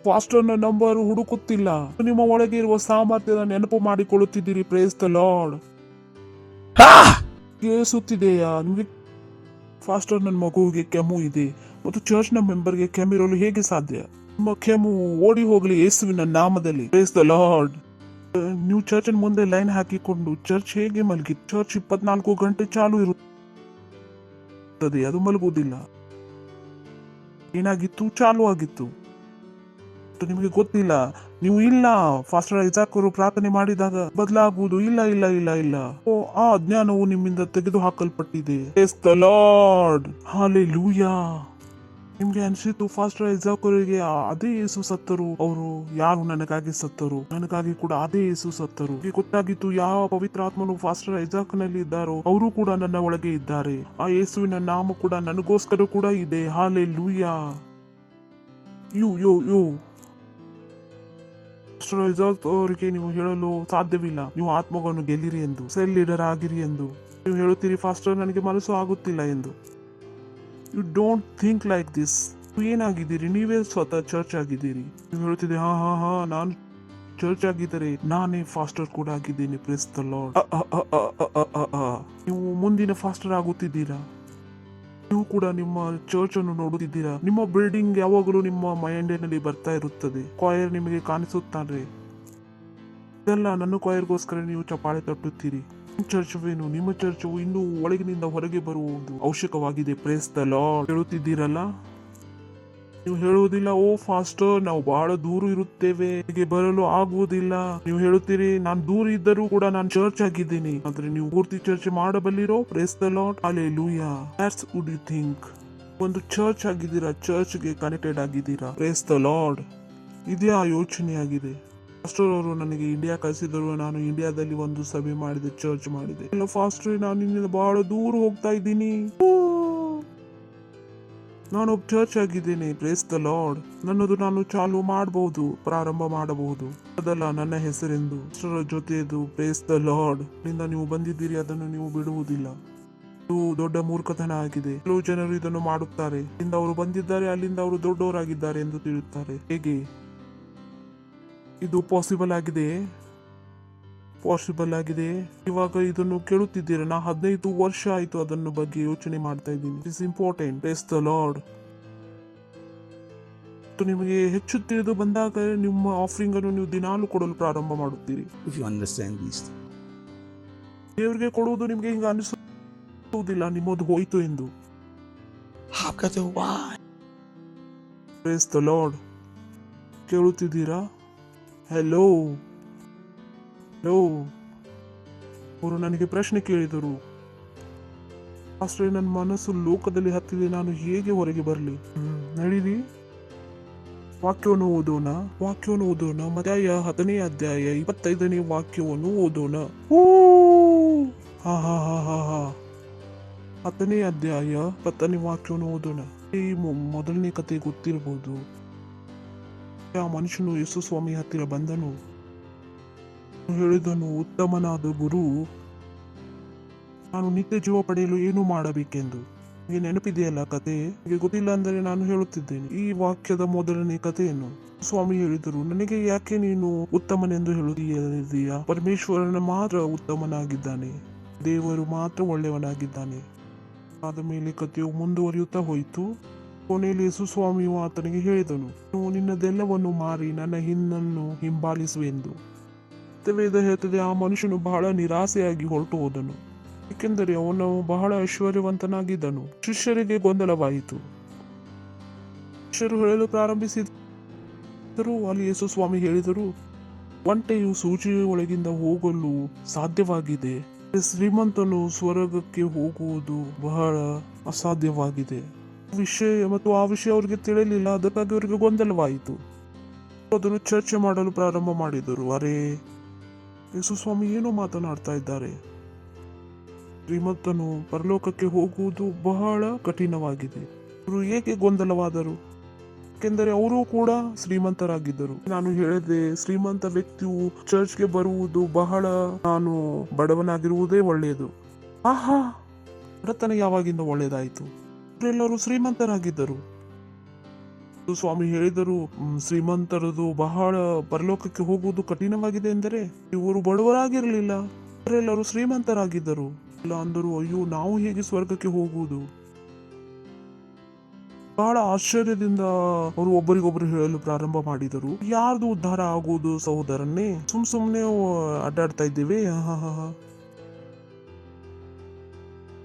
Pastor number ಹುಡುಕುತ್ತಿಲ್ಲ, ನಿಮ್ಮ ಒಳಗೆ ಇರುವ ಸಾಮರ್ಥ್ಯದ ನೆನಪು ಮಾಡಿಕೊಳ್ಳುತ್ತಿದ್ದೀರಿ. Praise the Lord. ಕೇಳಿಸುತ್ತಿದೆಯಾ ನಿಮಗೆ? ಫಾಸ್ಟರ್, ನನ್ನ ಮಗುವಿಗೆ ಕೆಮ್ಮು ಇದೆ ಮತ್ತು ಚರ್ಚ್ ನ ಮೆಂಬರ್ಗೆ ಕೆಮ್ಮಿರಲು ಹೇಗೆ ಸಾಧ್ಯ? ನಿಮ್ಮ ಕೆಮ್ಮು ಓಡಿ ಹೋಗಲಿ ಯೇಸುವಿನ ನಾಮದಲ್ಲಿ. Praise the lord. ನೀವು ಚರ್ಚ್ ಮುಂದೆ ಲೈನ್ ಹಾಕಿಕೊಂಡು ಚರ್ಚ್ ಹೇಗೆ ಮಲಗಿ? ಚರ್ಚ್ 24 ಗಂಟೆ ಚಾಲು ಇರುತ್ತದೆ, ಅದು ಮಲಗುವುದಿಲ್ಲ. ಏನಾಗಿತ್ತು? ಚಾಲು ಆಗಿತ್ತು. ನಿಮಗೆ ಗೊತ್ತಿಲ್ಲ. ನೀವು ಇಲ್ಲ, ಫಾಸ್ಟರ್ ಐಸಾಕರು ಪ್ರಾರ್ಥನೆ ಮಾಡಿದಾಗ ಬದಲಾಗುವುದು ಇಲ್ಲ ಇಲ್ಲ ಇಲ್ಲ ಇಲ್ಲ. ಓ, ಆ ಅಜ್ಞಾನವು ನಿಮ್ಮಿಂದ ತೆಗೆದು ಹಾಕಲ್ಪಟ್ಟಿದೆ. Praise the lord. ಹಲ್ಲೆಲೂಯಾ. ನಿಮ್ಗೆ ಅನ್ಸಿತ್ತು ಫಾಸ್ಟರ್ ಐಸಾಕರಿಗೆ ಅದೇ ಯೇಸು ಸತ್ತರು, ಅವರು ಯಾರು ನನಗಾಗಿ ಸತ್ತರು, ನನಗಾಗಿ ಕೂಡ ಅದೇ ಯೇಸು ಸತ್ತರು. ಗೊತ್ತಾಗಿತ್ತು ಯಾವ ಪವಿತ್ರಾತ್ಮನು ಫಾಸ್ಟರ್ ಐಸಾಕ್ನಲ್ಲಿ ಇದ್ದಾರೋ ಅವರು ಕೂಡ ನನ್ನ ಒಳಗೆ ಇದ್ದಾರೆ. ಆ ಯೇಸುವಿನ ನಾಮ ಕೂಡ ನನಗೋಸ್ಕರ ಕೂಡ ಇದೆ. ಹಲ್ಲೆಲೂಯಾ. ಯು ಅವರಿಗೆ ನೀವು ಹೇಳಲು ಸಾಧ್ಯವಿಲ್ಲ ನೀವು ಆತ್ಮಗಳನ್ನು ಗೆಲ್ಲಿರಿ ಎಂದು, ಸೆಲ್ ಲೀಡರ್ ಆಗಿರಿ ಎಂದು. ನೀವು ಹೇಳುತ್ತೀರಿ ಫಾಸ್ಟರ್ ನನಗೆ ಮನಸ್ಸು ಆಗುತ್ತಿಲ್ಲ ಎಂದು. You don't think like this. ಏನಾಗಿದ್ದೀರಿ? ನೀವೇ ಸ್ವತಃ ಚರ್ಚ್ ಆಗಿದ್ದೀರಿ. ನೀವು ಹೇಳುತ್ತಿದೆ ಹಾ ನಾನು ಚರ್ಚ್ ಆಗಿದ್ದರೆ ನಾನೇ ಫಾಸ್ಟರ್ ಕೂಡ ಆಗಿದ್ದೇನೆ. Praise the lord. ನೀವು ಮುಂದಿನ ಫಾಸ್ಟರ್ ಆಗುತ್ತಿದ್ದೀರಾ. ನೀವು ಕೂಡ ನಿಮ್ಮ ಚರ್ಚ್ ಅನ್ನು ನೋಡುತ್ತಿದ್ದೀರಾ. ನಿಮ್ಮ ಬಿಲ್ಡಿಂಗ್ ಯಾವಾಗಲೂ ನಿಮ್ಮ ಮೈಂಡಿನಲ್ಲಿ ಬರ್ತಾ ಇರುತ್ತದೆ. ಕಾಯರ್ ನಿಮಗೆ ಕಾಣಿಸುತ್ತಾರೆ. ಇದೆಲ್ಲ ನನ್ನ ಕಾಯರ್ಗೋಸ್ಕರ ನೀವು ಚಪ್ಪಾಳೆ ತಟ್ಟುತ್ತೀರಿ. ಚರ್ಚವೇನು? ನಿಮ್ಮ ಚರ್ಚವು ಇನ್ನೂ ಒಳಗಿನಿಂದ ಹೊರಗೆ ಬರುವುದು ಅವಶ್ಯಕವಾಗಿದೆ. Praise the lord. ಹೇಳುತ್ತಿದ್ದೀರಲ್ಲ, ನೀವು ಹೇಳುವುದಿಲ್ಲ ಓ ಫಾಸ್ಟರ್ ನಾವು ಬಹಳ ದೂರ ಇರುತ್ತೇವೆ, ಹೀಗೆ ಬರಲು ಆಗುವುದಿಲ್ಲ. ನೀವು ಹೇಳುತ್ತೀರಿ ನಾನು ದೂರ ಇದ್ದರೂ ಕೂಡ ನಾನು ಚರ್ಚ್ ಆಗಿದ್ದೀನಿ. ಆದ್ರೆ ನೀವು ಪೂರ್ತಿ ಚರ್ಚೆ ಮಾಡಬಲ್ಲಿರೋ? Praise the lord. Hallelujah. That's would you think. ಒಂದು ಚರ್ಚ್ ಆಗಿದ್ದೀರಾ, ಚರ್ಚ್ಗೆ ಕನೆಕ್ಟೆಡ್ ಆಗಿದ್ದೀರಾ. Praise the Lord. ಇದೇ ಆ ಯೋಚನೆ ಆಗಿದೆ. ಫಾಸ್ಟರ್ ಅವರು ನನಗೆ ಇಂಡಿಯಾ ಕಳಿಸಿದರು, ನಾನು ಇಂಡಿಯಾದಲ್ಲಿ ಒಂದು ಸಭೆ ಮಾಡಿದೆ, ಚರ್ಚ್ ಮಾಡಿದೆ. ಇಲ್ಲ ಫಾಸ್ಟರ್ ನಾನು ಇಲ್ಲಿಂದ ಬಹಳ ದೂರ ಹೋಗ್ತಾ ಇದ್ದೀನಿ, ನಾನು ಒಬ್ಬ ಚರ್ಚ್ ಆಗಿದ್ದೇನೆ. Praise the Lord. ನನ್ನದು ನಾನು ಚಾಲು ಮಾಡಬಹುದು, ಪ್ರಾರಂಭ ಮಾಡಬಹುದು. ಅದಲ್ಲ ನನ್ನ ಹೆಸರೆಂದು ಫಾಸ್ಟರ್ ಜೊತೆದು. Praise the Lord. ನಿಂದ ನೀವು ಬಂದಿದ್ದೀರಿ, ಅದನ್ನು ನೀವು ಬಿಡುವುದಿಲ್ಲ. ಇದು ದೊಡ್ಡ ಮೂರ್ಖತನ ಆಗಿದೆ. ಕೆಲವು ಜನರು ಇದನ್ನು ಮಾಡುತ್ತಾರೆ. ಇಲ್ಲಿಂದ ಅವರು ಬಂದಿದ್ದಾರೆ, ಅಲ್ಲಿಂದ ಅವರು ದೊಡ್ಡವರಾಗಿದ್ದಾರೆ ಎಂದು ತಿಳಿಯುತ್ತಾರೆ. ಹೇಗೆ ಇದು ಪಾಸಿಬಲ್ ಆಗಿದೆ? ಪಾಸಿಬಲ್ ಆಗಿದೆ. ಇವಾಗ ಇದನ್ನು ಕೇಳುತ್ತಿದ್ದೀರಾ? ನಾ 15 ವರ್ಷ ಆಯ್ತು ಅದನ್ನು ಬಗ್ಗೆ ಯೋಚನೆ ಮಾಡ್ತಾ ಇದ್ದೀನಿ. It's important. Praise the lord. ನಿಮಗೆ ಹೆಚ್ಚು ತಿಳಿದು ಬಂದಾಗ ನಿಮ್ಮ ಆಫರಿಂಗ್ ಅನ್ನು ನೀವು ದಿನಾಲು ಕೊಡಲು ಪ್ರಾರಂಭ ಮಾಡುತ್ತೀರಿ. If you understand these, ದೇವರಿಗೆ ಕೊಡುವುದು ನಿಮಗೆ ಹಿಂಗ ಅನಿಸುವುದಿಲ್ಲ ನಿಮ್ಮದು ಹೋಯ್ತು ಎಂದು. how can they why? Praise the Lord. ಕೇಳುತ್ತಿದ್ದೀರಾ? ಹೆಲೋ. ಅವರು ನನಗೆ ಪ್ರಶ್ನೆ ಕೇಳಿದರು, ಅಷ್ಟೇ ನನ್ನ ಮನಸ್ಸು ಲೋಕದಲ್ಲಿ ಹತ್ತಿದೆ, ನಾನು ಹೇಗೆ ಹೊರಗೆ ಬರಲಿ? ನಡೀರಿ ವಾಕ್ಯವನ್ನು ಓದೋಣ. ಮತ್ತಾಯ 10ನೇ ಅಧ್ಯಾಯ 25ನೇ ವಾಕ್ಯವನ್ನು ಓದೋಣ. 10ನೇ ಅಧ್ಯಾಯ 20ನೇ ವಾಕ್ಯವನ್ನು ಓದೋಣ. ಈ ಮೊದಲನೇ ಕತೆ ಗೊತ್ತಿರಬಹುದು. ಆ ಮನುಷ್ಯನು ಯೇಸು ಸ್ವಾಮಿ ಹತ್ತಿರ ಬಂದನು, ಹೇಳಿದನು, ಉತ್ತಮನಾದ ಗುರು, ನಾನು ನಿತ್ಯ ಜೀವ ಪಡೆಯಲು ಏನು ಮಾಡಬೇಕೆಂದು. ನಿಮಗೆ ನೆನಪಿದೆಯಲ್ಲ ಕತೆ? ನಿಮಗೆ ಗೊತ್ತಿಲ್ಲ ಅಂದರೆ ನಾನು ಹೇಳುತ್ತಿದ್ದೇನೆ ಈ ವಾಕ್ಯದ ಮೊದಲನೇ ಕಥೆಯನ್ನು. ಸ್ವಾಮಿ ಹೇಳಿದರು, ನನಗೆ ಯಾಕೆ ನೀನು ಉತ್ತಮನೆಂದು ಹೇಳುತ್ತೀಯಾ? ಪರಮೇಶ್ವರನ ಮಾತ್ರ ಉತ್ತಮನಾಗಿದ್ದಾನೆ, ದೇವರು ಮಾತ್ರ ಒಳ್ಳೆಯವನಾಗಿದ್ದಾನೆ. ಆದ ಮೇಲೆ ಕಥೆಯು ಮುಂದುವರಿಯುತ್ತಾ ಹೋಯಿತು. ಕೊನೆಯಲ್ಲಿ ಯೇಸು ಸ್ವಾಮಿಯು ಆತನಿಗೆ ಹೇಳಿದನು, ನೀವು ನಿನ್ನದೆಲ್ಲವನ್ನು ಮಾರಿ ನನ್ನ ಹಿಂದನ್ನು ಹಿಂಬಾಲಿಸುವೆಂದು. ವೇದ ಹೇಳ್ತದೆ, ಆ ಮನುಷ್ಯನು ಬಹಳ ನಿರಾಸೆಯಾಗಿ ಹೊರಟು ಹೋದನು, ಏಕೆಂದರೆ ಅವನು ಬಹಳ ಐಶ್ವರ್ಯವಂತನಾಗಿದ್ದನು. ಶಿಷ್ಯರಿಗೆ ಗೊಂದಲವಾಯಿತು. ಶಿಷ್ಯರು ಹೇಳಲು ಪ್ರಾರಂಭಿಸಿದರು. ಅಲ್ಲಿ ಯೇಸು ಸ್ವಾಮಿ ಹೇಳಿದರು, ಒಂಟೆಯು ಸೂಜಿಯ ಒಳಗಿಂದ ಹೋಗಲು ಸಾಧ್ಯವಾಗಿದೆ, ಶ್ರೀಮಂತನು ಸ್ವರ್ಗಕ್ಕೆ ಹೋಗುವುದು ಬಹಳ ಅಸಾಧ್ಯವಾಗಿದೆ. ಆ ವಿಷಯ ಅವರಿಗೆ ತಿಳಿಯಲಿಲ್ಲ, ಅದಕ್ಕಾಗಿ ಅವರಿಗೆ ಗೊಂದಲವಾಯಿತು. ಅದನ್ನು ಚರ್ಚೆ ಮಾಡಲು ಪ್ರಾರಂಭ ಮಾಡಿದರು. ಅರೆ, ಯೇಸು ಸ್ವಾಮಿ ಏನು ಮಾತನಾಡ್ತಾ ಇದ್ದಾರೆ? ಶ್ರೀಮಂತನು ಪರಲೋಕಕ್ಕೆ ಹೋಗುವುದು ಬಹಳ ಕಠಿಣವಾಗಿದೆ. ಇವರು ಏಕೆ ಗೊಂದಲವಾದರು? ಯಾಕೆಂದರೆ ಅವರು ಕೂಡ ಶ್ರೀಮಂತರಾಗಿದ್ದರು. ನಾನು ಹೇಳಿದೆ, ಶ್ರೀಮಂತ ವ್ಯಕ್ತಿಯು ಚರ್ಚ್ಗೆ ಬರುವುದು ಬಹಳ, ನಾನು ಬಡವನಾಗಿರುವುದೇ ಒಳ್ಳೆಯದು. ಆಹಾ, ಬಡತನ ಯಾವಾಗಿಂದ ಒಳ್ಳೆಯದಾಯಿತು? ಅವರೆಲ್ಲರೂ ಶ್ರೀಮಂತರಾಗಿದ್ದರು. ಸ್ವಾಮಿ ಹೇಳಿದರು, ಶ್ರೀಮಂತರದು ಬಹಳ ಪರಲೋಕಕ್ಕೆ ಹೋಗುವುದು ಕಠಿಣವಾಗಿದೆ ಎಂದರೆ ಇವರು ಬಡವರಾಗಿರಲಿಲ್ಲ, ಅವರೆಲ್ಲರೂ ಶ್ರೀಮಂತರಾಗಿದ್ದರು. ಇಲ್ಲ ಅಂದರು, ಅಯ್ಯೋ ನಾವು ಹೇಗೆ ಸ್ವರ್ಗಕ್ಕೆ ಹೋಗುವುದು? ಬಹಳ ಆಶ್ಚರ್ಯದಿಂದ ಅವರು ಒಬ್ಬರಿಗೊಬ್ಬರು ಹೇಳಲು ಪ್ರಾರಂಭ ಮಾಡಿದರು, ಯಾರ್ದು ಉದ್ಧಾರ ಆಗುವುದು ಸಹೋದರನ್ನೇ? ಸುಮ್ನೆ ಅಡ್ಡಾಡ್ತಾ ಇದ್ದೇವೆ.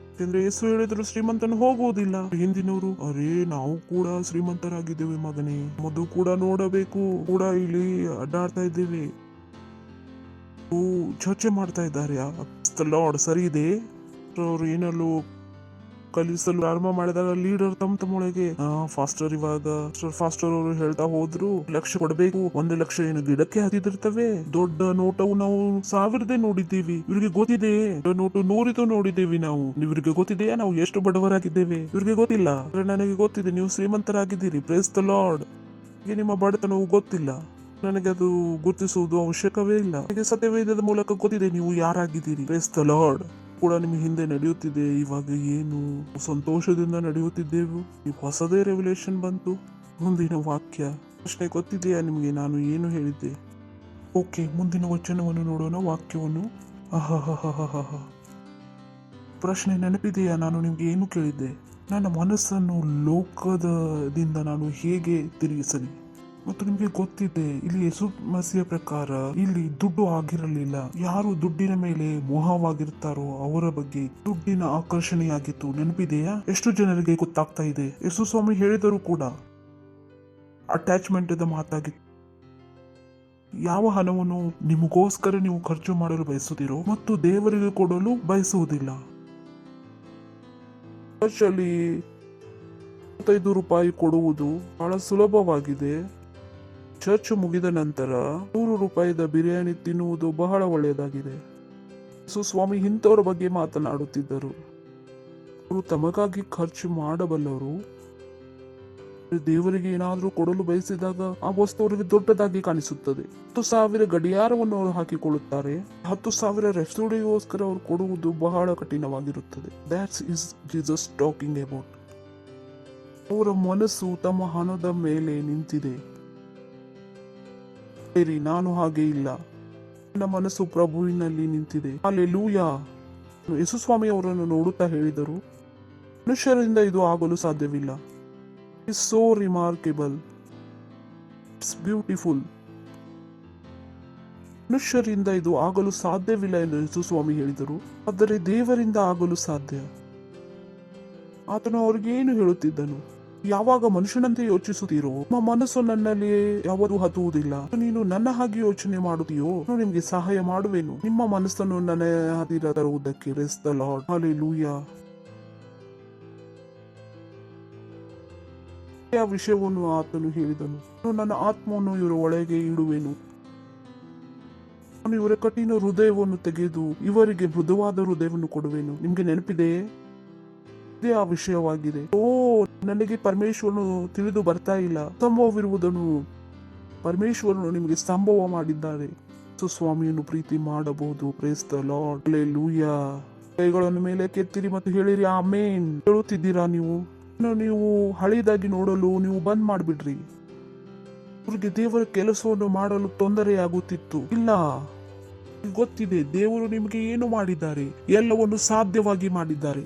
ಯಾಕೆಂದ್ರೆ ಯೇಸು ಹೇಳಿದ್ರು ಶ್ರೀಮಂತನು ಹೋಗುವುದಿಲ್ಲ. ಹಿಂದಿನವರು, ಅರೇ ನಾವು ಕೂಡ ಶ್ರೀಮಂತರಾಗಿದ್ದೇವೆ ಮಗನೇ, ಮೊದಲು ಕೂಡ ನೋಡಬೇಕು, ಕೂಡ ಇಲ್ಲಿ ಅಡ್ಡಾಡ್ತಾ ಇದ್ದೇವೆ. ಚರ್ಚೆ ಮಾಡ್ತಾ ಇದ್ದಾರೆ. ಲಾರ್ಡ್ ಸರಿ ಇದೆ. ಅವರು ಏನಲ್ಲೂ ಕಲಿಸಲು ಪ್ರಾರಂಭ ಮಾಡಿದಾಗ ಲೀಡರ್ ತಮ್ಮೊಳಗೆ ಫಾಸ್ಟರ್ ಅವರು ಹೇಳ್ತಾ ಹೋದ್ರು, ಲಕ್ಷ ಕೊಡಬೇಕು. 1 ಲಕ್ಷ ಏನು ಗಿಡಕ್ಕೆ ಹತ್ತಿದಿರ್ತವೆ? ದೊಡ್ಡ ನೋಟವು ನಾವು 1000 ನೋಡಿದ್ದೀವಿ, ಇವ್ರಿಗೆ ಗೊತ್ತಿದೆ. ನೋಟು 100 ನೋಡಿದ್ದೀವಿ ನಾವು. ಇವ್ರಿಗೆ ಗೊತ್ತಿದೆಯಾ ನಾವು ಎಷ್ಟು ಬಡವರಾಗಿದ್ದೇವೆ? ಇವ್ರಿಗೆ ಗೊತ್ತಿಲ್ಲ. ನನಗೆ ಗೊತ್ತಿದೆ, ನೀವು ಶ್ರೀಮಂತರಾಗಿದ್ದೀರಿ. Praise the lord. ನಿಮ್ಮ ಬಡತನವು ಗೊತ್ತಿಲ್ಲ, ನನಗೆ ಅದು ಗುರುತಿಸುವುದು ಅವಶ್ಯಕವೇ ಇಲ್ಲ. ನನಗೆ ಸತ್ಯವೇದದ ಮೂಲಕ ಗೊತ್ತಿದೆ ನೀವು ಯಾರಾಗಿದ್ದೀರಿ. Praise the lord. ಕೂಡ ನಿಮ್ಮ ಹಿಂದೆ ನಡೆಯುತ್ತಿದೆ. ಇವಾಗ ಏನು ಸಂತೋಷದಿಂದ ನಡೆಯುತ್ತಿದ್ದೆವು. ಈಗ ಹೊಸದೇ ರೆವಲ್ಯೂಷನ್ ಬಂತು. ಮುಂದಿನ ವಾಕ್ಯ ಪ್ರಶ್ನೆ ಗೊತ್ತಿದೆಯಾ ನಿಮಗೆ ನಾನು ಏನು ಹೇಳಿದ್ದೆ? ಓಕೆ, ಮುಂದಿನ ವಚನವನ್ನು ನೋಡೋಣ, ವಾಕ್ಯವನ್ನು. ಪ್ರಶ್ನೆ ನೆನಪಿದೆಯಾ? ನಾನು ನಿಮ್ಗೆ ಏನು ಕೇಳಿದ್ದೆ? ನನ್ನ ಮನಸ್ಸನ್ನು ಲೋಕದಿಂದ ನಾನು ಹೇಗೆ ತಿರುಗಿಸಲಿ? ಮತ್ತು ನಿಮ್ಗೆ ಗೊತ್ತಿದೆ, ಇಲ್ಲಿ ಯೇಸು ಮಸಿಯ ಪ್ರಕಾರ ಇಲ್ಲಿ ದುಡ್ಡು ಆಗಿರಲಿಲ್ಲ. ಯಾರು ದುಡ್ಡಿನ ಮೇಲೆ ಮೋಹವಾಗಿರ್ತಾರೋ ಅವರ ಬಗ್ಗೆ ದುಡ್ಡಿನ ಆಕರ್ಷಣೆಯಾಗಿತ್ತು. ನೆನಪಿದೆಯಾ? ಎಷ್ಟು ಜನರಿಗೆ ಗೊತ್ತಾಗ್ತಾ ಇದೆ? ಯೇಸು ಸ್ವಾಮಿ ಹೇಳಿದರು ಕೂಡ, ಅಟ್ಯಾಚ್ಮೆಂಟ್ ಮಾತಾಗಿತ್ತು. ಯಾವ ಹಣವನ್ನು ನಿಮಗೋಸ್ಕರ ನೀವು ಖರ್ಚು ಮಾಡಲು ಬಯಸುತ್ತೀರೋ ಮತ್ತು ದೇವರಿಗೆ ಕೊಡಲು ಬಯಸುವುದಿಲ್ಲ. ಚರ್ಚಲ್ಲಿ 25 ರೂಪಾಯಿ ಕೊಡುವುದು ಬಹಳ ಸುಲಭವಾಗಿದೆ. ಚರ್ಚ್ ಮುಗಿದ ನಂತರ 100 ರೂಪಾಯಿದ ಬಿರಿಯಾನಿ ತಿನ್ನುವುದು ಬಹಳ ಒಳ್ಳೆಯದಾಗಿದೆ. ಸ್ವಾಮಿ ಇಂಥವರ ಬಗ್ಗೆ ಮಾತನಾಡುತ್ತಿದ್ದರು. ಅವರು ತಮಗಾಗಿ ಖರ್ಚು ಮಾಡಬಲ್ಲವರು. ದೇವರಿಗೆ ಏನಾದರೂ ಕೊಡಲು ಬಯಸಿದಾಗ ಆ ವಸ್ತು ಅವರಿಗೆ ದೊಡ್ಡದಾಗಿ ಕಾಣಿಸುತ್ತದೆ. 10,000 ಗಡಿಯಾರವನ್ನು ಅವರು ಹಾಕಿಕೊಳ್ಳುತ್ತಾರೆ. 10,000 ರೆಸ್ಟೋರೆಂಟ್ಗೋಸ್ಕರ ಅವರು ಕೊಡುವುದು ಬಹಳ ಕಠಿಣವಾಗಿರುತ್ತದೆ. That's is Jesus talking about. ಅವರ ಮನಸ್ಸು ತಮ್ಮ ಹಣದ ಮೇಲೆ ನಿಂತಿದೆ. ನಾನು ಹಾಗೆ ಇಲ್ಲ, ನನ್ನ ಮನಸ್ಸು ಪ್ರಭುವಿನಲ್ಲಿ ನಿಂತಿದೆ. ಹಲ್ಲೆಲೂಯಾ. ಯೇಸು ಸ್ವಾಮಿ ಅವರನ್ನು ನೋಡುತ್ತಾ ಹೇಳಿದರು, ಮನುಷ್ಯರಿಂದ ಇದು ಆಗಲು ಸಾಧ್ಯವಿಲ್ಲ. It's so remarkable, it's beautiful. ಮನುಷ್ಯರಿಂದ ಇದು ಆಗಲು ಸಾಧ್ಯವಿಲ್ಲ ಎಂದು ಯೇಸು ಸ್ವಾಮಿ ಹೇಳಿದರು, ಆದರೆ ದೇವರಿಂದ ಆಗಲು ಸಾಧ್ಯ. ಆತನು ಅವ್ರಿಗೆ ಏನು ಹೇಳುತ್ತಿದ್ದನು? ಯಾವಾಗ ಮನುಷ್ಯನಂತೆ ಯೋಚಿಸುತ್ತೀರೋ ನಿಮ್ಮ ಮನಸ್ಸು ನನ್ನಲ್ಲಿ ಯಾವುದು ಹತ್ತುವುದಿಲ್ಲ. ನೀನು ನನ್ನ ಹಾಗೆ ಯೋಚನೆ ಮಾಡುತ್ತೀಯೋ ನಾನು ನಿಮ್ಗೆ ಸಹಾಯ ಮಾಡುವೆನು, ನಿಮ್ಮ ಮನಸ್ಸನ್ನು ನನ್ನ ಹತ್ತಿರ ತರುವುದಕ್ಕೆ. Praise the lord. ಹಲ್ಲೆಲೂಯಾ. ಆ ವಿಷಯವನ್ನು ಆತನು ಹೇಳಿದನು, ನಾನು ನನ್ನ ಆತ್ಮವನ್ನು ಇವರ ಒಳಗೆ ಇಡುವೆನು. ನಾನು ಇವರ ಕಠಿಣ ಹೃದಯವನ್ನು ತೆಗೆದು ಇವರಿಗೆ ಮೃದುವಾದ ಹೃದಯವನ್ನು ಕೊಡುವೆನು. ನಿಮ್ಗೆ ನೆನಪಿದೆಯೇ? ಇದೇ ಆ ವಿಷಯವಾಗಿದೆ. ನನಗೆ ಪರಮೇಶ್ವರನು ತಿಳಿದು ಬರ್ತಾ ಇಲ್ಲ. ಸಂಭವವಿರುವುದನ್ನು ಪರಮೇಶ್ವರನು ನಿಮಗೆ ಸಂಭವ ಮಾಡಿದ್ದಾರೆ. ಸ್ವಾಮಿಯನ್ನು ಪ್ರೀತಿ ಮಾಡಬಹುದು. Praise the lord. ಹಲ್ಲೆಲೂಯಾ. ಕೈಗಳನ್ನು ಮೇಲೆ ಕೆತ್ತಿರಿ ಮತ್ತು ಹೇಳಿರಿ ಆಮೇನ್. ಹೇಳುತ್ತಿದ್ದೀರಾ ನೀವು? ನೀವು ಹಳೆಯದಾಗಿ ನೋಡಲು ನೀವು ಬಂದ್ ಮಾಡಿಬಿಡ್ರಿ. ಅವ್ರಿಗೆ ದೇವರ ಕೆಲಸವನ್ನು ಮಾಡಲು ತೊಂದರೆಯಾಗುತ್ತಿತ್ತು. ಇಲ್ಲ, ಗೊತ್ತಿದೆ ದೇವರು ನಿಮಗೆ ಏನು ಮಾಡಿದ್ದಾರೆ, ಎಲ್ಲವನ್ನು ಸಾಧ್ಯವಾಗಿ ಮಾಡಿದ್ದಾರೆ.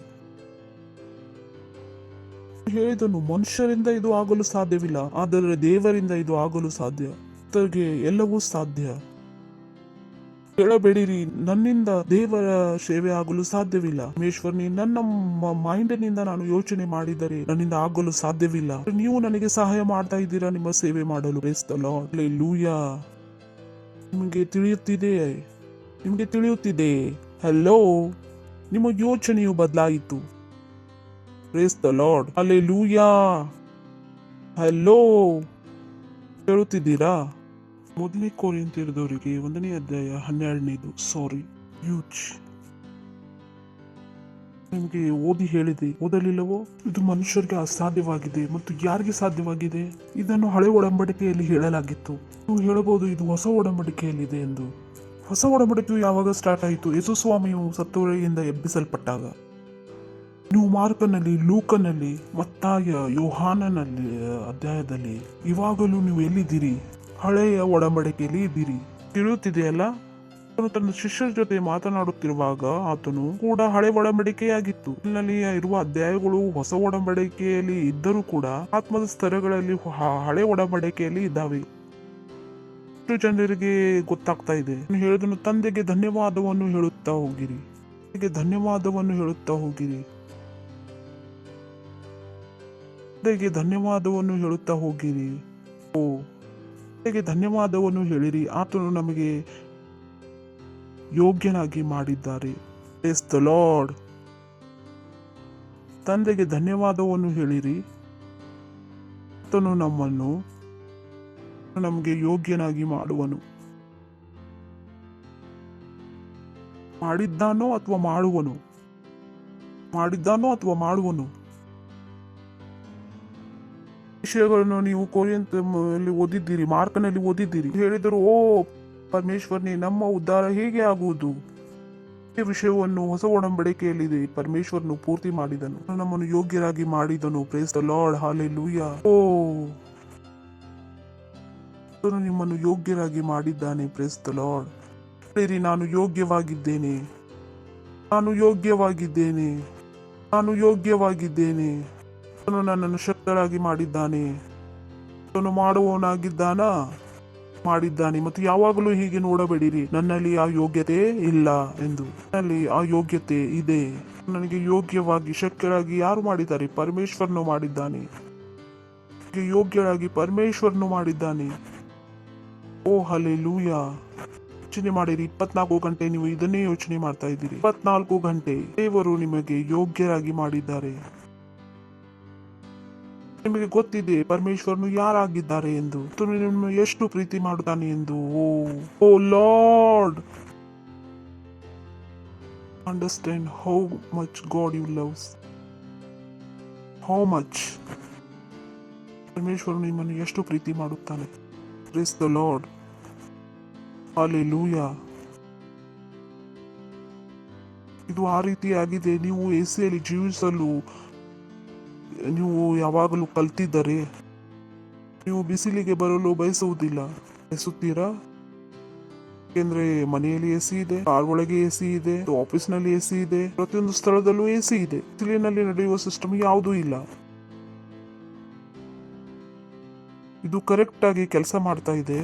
ಹೇಳಿದನು, ಮನುಷ್ಯರಿಂದ ಇದು ಆಗಲು ಸಾಧ್ಯವಿಲ್ಲ, ಆದರೆ ದೇವರಿಂದ ಇದು ಆಗಲು ಸಾಧ್ಯ. ಎಲ್ಲವೂ ಸಾಧ್ಯ. ಹೇಳಬೇಡಿರಿ, ನನ್ನಿಂದ ದೇವರ ಸೇವೆ ಆಗಲು ಸಾಧ್ಯವಿಲ್ಲ. ಪರಮೇಶ್ವರನೇ, ನನ್ನ ಮೈಂಡಿನಿಂದ ನಾನು ಯೋಚನೆ ಮಾಡಿದರೆ ನನ್ನಿಂದ ಆಗಲು ಸಾಧ್ಯವಿಲ್ಲ. ನೀವು ನನಗೆ ಸಹಾಯ ಮಾಡ್ತಾ ಇದ್ದೀರಾ ನಿಮ್ಮ ಸೇವೆ ಮಾಡಲು. Praise the lord. ಹಲ್ಲೆಲೂಯಾ. ನಿಮಗೆ ತಿಳಿಯುತ್ತಿದೆ. ಹಲೋ, ನಿಮ್ಮ ಯೋಚನೆಯು ಬದಲಾಯಿತು. Praise the lord. Hallelujah. Hello, ಹೇಳುತ್ತಿದ್ದೀರಾ? ಮೊದಲನೇ ಕೊರಿಂಥಿಯದವರಿಗೆ 1ನೇ ಅಧ್ಯಾಯ 12ನೇದು. ಸಾರಿ, ನಿಮಗೆ ಓದಿ ಹೇಳಿದೆ, ಓದಲಿಲ್ಲವೋ? ಇದು ಮನುಷ್ಯರಿಗೆ ಅಸಾಧ್ಯವಾಗಿದೆ ಮತ್ತು ಯಾರಿಗೆ ಸಾಧ್ಯವಾಗಿದೆ? ಇದನ್ನು ಹಳೆ ಒಡಂಬಡಿಕೆಯಲ್ಲಿ ಹೇಳಲಾಗಿತ್ತು. ನೀವು ಹೇಳಬಹುದು ಇದು ಹೊಸ ಒಡಂಬಡಿಕೆಯಲ್ಲಿದೆ ಎಂದು. ಹೊಸ ಒಡಂಬಡಿಕೆಯು ಯಾವಾಗ ಸ್ಟಾರ್ಟ್ ಆಯಿತು? ಯೇಸು ಸ್ವಾಮಿಯು ಸತ್ತವರಿಂದ ಎಬ್ಬಿಸಲ್ಪಟ್ಟಾಗ. ನೀವು ಮಾರ್ಕನಲ್ಲಿ, ಲೂಕನಲ್ಲಿ, ಮತ್ತಾಯ, ಯೋಹಾನನಲ್ಲಿ ಅಧ್ಯಾಯದಲ್ಲಿ ಇವಾಗಲೂ ನೀವು ಎಲ್ಲಿದ್ದೀರಿ? ಹಳೆಯ ಒಡಂಬಡಿಕೆಯಲ್ಲಿ ಇದ್ದೀರಿ. ತಿಳಿಯುತ್ತಿದೆಯಲ್ಲ? ಆತನು ತನ್ನ ಶಿಷ್ಯರ ಜೊತೆ ಮಾತನಾಡುತ್ತಿರುವಾಗ ಆತನು ಕೂಡ ಹಳೆ ಒಡಂಬಡಿಕೆಯಾಗಿತ್ತು. ಇಲ್ಲಿನಲ್ಲಿ ಇರುವ ಅಧ್ಯಾಯಗಳು ಹೊಸ ಒಡಂಬಡಿಕೆಯಲ್ಲಿ ಇದ್ದರೂ ಕೂಡ ಆತ್ಮದ ಸ್ತರಗಳಲ್ಲಿ ಹಳೆ ಒಡಂಬಡಿಕೆಯಲ್ಲಿ ಇದ್ದಾವೆ. ಎಷ್ಟು ಜನರಿಗೆ ಗೊತ್ತಾಗ್ತಾ ಇದೆ? ಹೇಳಿದನು, ತಂದೆಗೆ ಧನ್ಯವಾದವನ್ನು ಹೇಳುತ್ತಾ ಹೋಗಿರಿ, ಧನ್ಯವಾದವನ್ನು ಹೇಳುತ್ತಾ ಹೋಗಿರಿ, ತಂದೆಗೆ ಧನ್ಯವಾದವನ್ನು ಹೇಳುತ್ತಾ ಹೋಗಿರಿ. ಓ, ತಂದೆಗೆ ಧನ್ಯವಾದವನ್ನು ಹೇಳಿರಿ, ಆತನು ನಮಗೆ ಯೋಗ್ಯನಾಗಿ ಮಾಡಿದ್ದಾರೆ. Praise the lord. ತಂದೆಗೆ ಧನ್ಯವಾದವನ್ನು ಹೇಳಿರಿ, ಆತನು ನಮಗೆ ಯೋಗ್ಯನಾಗಿ ಮಾಡುವನು. ಮಾಡಿದ್ದಾನೋ ಅಥವಾ ಮಾಡುವನು? ಮಾಡಿದ್ದಾನೋ ಅಥವಾ ಮಾಡುವನು? ವಿಷಯಗಳನ್ನು ನೀವು ಕೊರಿಂಥದಲ್ಲಿ ಓದಿದ್ದೀರಿ, ಮಾರ್ಕನಲ್ಲಿ ಓದಿದ್ದೀರಿ. ಹೇಳಿದರು, ಓ ಪರಮೇಶ್ವರನೇ, ನಮ್ಮ ಉದ್ಧಾರ ಹೇಗೆ ಆಗುವುದು? ಈ ವಿಷಯವನ್ನು ಹೊಸ ಒಡಂಬಡಿಕೆಯಲ್ಲಿದೆ. ಪರಮೇಶ್ವರನು ಪೂರ್ತಿ ಮಾಡಿದನು, ನಮ್ಮನ್ನು ಯೋಗ್ಯರಾಗಿ ಮಾಡಿದನು. Praise the lord. ಹಲ್ಲೆಲೂಯಾ. ಓ, ನಿಮ್ಮನ್ನು ಯೋಗ್ಯರಾಗಿ ಮಾಡಿದ್ದಾನೆ. Praise the lord. ಹೇಳಿರಿ, ನಾನು ಯೋಗ್ಯವಾಗಿದ್ದೇನೆ, ನಾನು ಯೋಗ್ಯವಾಗಿದ್ದೇನೆ, ನಾನು ಯೋಗ್ಯವಾಗಿದ್ದೇನೆ. ಅವನು ನನ್ನನ್ನು ಶಕ್ತರಾಗಿ ಮಾಡಿದ್ದಾನೆ. ಅವನು ಮಾಡುವವನಾಗಿದ್ದಾನ, ಮಾಡಿದ್ದಾನೆ. ಮತ್ತು ಯಾವಾಗಲೂ ಹೀಗೆ ನೋಡಬೇಡಿರಿ, ನನ್ನಲ್ಲಿ ಆ ಯೋಗ್ಯತೆ ಇಲ್ಲ ಎಂದು. ನನ್ನಲ್ಲಿ ಆ ಯೋಗ್ಯತೆ ಇದೆ. ನನಗೆ ಯೋಗ್ಯವಾಗಿ ಶಕ್ತರಾಗಿ ಯಾರು ಮಾಡಿದ್ದಾರೆ? ಪರಮೇಶ್ವರನು ಮಾಡಿದ್ದಾನೆ. ಯೋಗ್ಯರಾಗಿ ಪರಮೇಶ್ವರನು ಮಾಡಿದ್ದಾನೆ. ಓ ಹಲ್ಲೆಲೂಯಾ. ಯೋಚನೆ ಮಾಡಿರಿ, 24 ಗಂಟೆ ನೀವು ಇದನ್ನೇ ಯೋಚನೆ ಮಾಡ್ತಾ ಇದ್ದೀರಿ. 24 ಗಂಟೆ ದೇವರು ನಿಮಗೆ ಯೋಗ್ಯರಾಗಿ ಮಾಡಿದ್ದಾರೆ. ನಿಮಗೆ ಗೊತ್ತಿದೆ ಪರಮೇಶ್ವರನು ಯಾರಾಗಿದ್ದಾರೆ ಎಂದು, ನಿಮ್ಮನ್ನು ಎಷ್ಟು ಪ್ರೀತಿ ಮಾಡುತ್ತಾನೆ ಎಂದು. O Lord, understand how much God you loves, how much ಪರಮೇಶ್ವರನು ನಿಮ್ಮನ್ನು ಎಷ್ಟು ಪ್ರೀತಿ ಮಾಡುತ್ತಾನೆ. Praise the lord. ಹಲ್ಲೆಲೂಯಾ. ಇದು ಆ ರೀತಿಯಾಗಿದೆ. ನೀವು ಯೇಸುವಿನಲ್ಲಿ ಜೀವಿಸಲು ನೀವು ಯಾವಾಗಲೂ ಕಲ್ತಿದ್ದರೆ ನೀವು ಬಿಸಿಲಿಗೆ ಬರಲು ಬಯಸುತ್ತೀರಾ? ಯಾಕೆಂದ್ರೆ ಮನೆಯಲ್ಲಿ ಎಸಿ ಇದೆ, ಕಾರ್ ಒಳಗೆ ಎಸಿ ಇದೆ, ಆಫೀಸ್ನಲ್ಲಿ ಎಸಿ ಇದೆ, ಪ್ರತಿಯೊಂದು ಸ್ಥಳದಲ್ಲೂ ಎಸಿ ಇದೆ. ಬಿಸಿಲಿನಲ್ಲಿ ನಡೆಯುವ ಸಿಸ್ಟಮ್ ಯಾವುದೂ ಇಲ್ಲ. ಇದು ಕರೆಕ್ಟ್ ಆಗಿ ಕೆಲಸ ಮಾಡ್ತಾ ಇದೆ.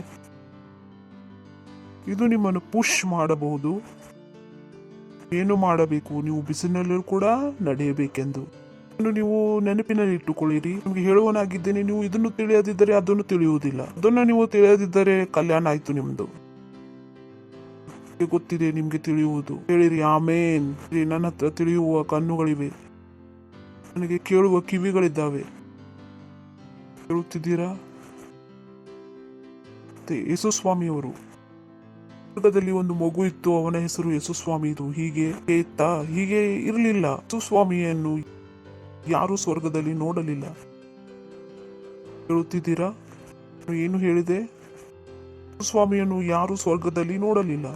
ಇದು ನಿಮ್ಮನ್ನು ಪುಷ್ ಮಾಡಬಹುದು. ಏನು ಮಾಡಬೇಕು? ನೀವು ಬಿಸಿಲಿನಲ್ಲೂ ಕೂಡ ನಡೆಯಬೇಕೆಂದು ನೀವು ನೆನಪಿನಲ್ಲಿ ಇಟ್ಟುಕೊಳ್ಳಿರಿ. ನಿಮಗೆ ಹೇಳುವನಾಗಿದ್ದೇನೆ, ನೀವು ಇದನ್ನು ತಿಳಿಯದಿದ್ದರೆ ಅದನ್ನು ತಿಳಿಯುವುದಿಲ್ಲ, ಅದನ್ನು ನೀವು ತಿಳಿಯದಿದ್ದರೆ ಕಲ್ಯಾಣ ಆಯ್ತು ನಿಮ್ದು. ಗೊತ್ತಿದೆ ನಿಮ್ಗೆ ತಿಳಿಯುವುದು. ಹೇಳಿರಿ ಆಮೇನ್. ನನ್ನ ಹತ್ರ ತಿಳಿಯುವ ಕಣ್ಣುಗಳಿವೆ, ನನಗೆ ಕೇಳುವ ಕಿವಿಗಳಿದ್ದಾವೆ. ಕೇಳುತ್ತಿದ್ದೀರಾ? ಯೇಸು ಸ್ವಾಮಿಯವರು, ಸ್ವರ್ಗದಲ್ಲಿ ಒಂದು ಮಗು ಇತ್ತು, ಅವನ ಹೆಸರು ಯೇಸು ಸ್ವಾಮಿ. ಇದು ಹೀಗೆ ಇರಲಿಲ್ಲ. ಯೇಸು ಸ್ವಾಮಿಯನ್ನು ಯಾರು ಸ್ವರ್ಗದಲ್ಲಿ ನೋಡಲಿಲ್ಲ. ಹೇಳುತ್ತಿದ್ದೀರಾ? ಏನು ಹೇಳಿದೆ? ಸ್ವಾಮಿಯನ್ನು ಯಾರು ಸ್ವರ್ಗದಲ್ಲಿ ನೋಡಲಿಲ್ಲ.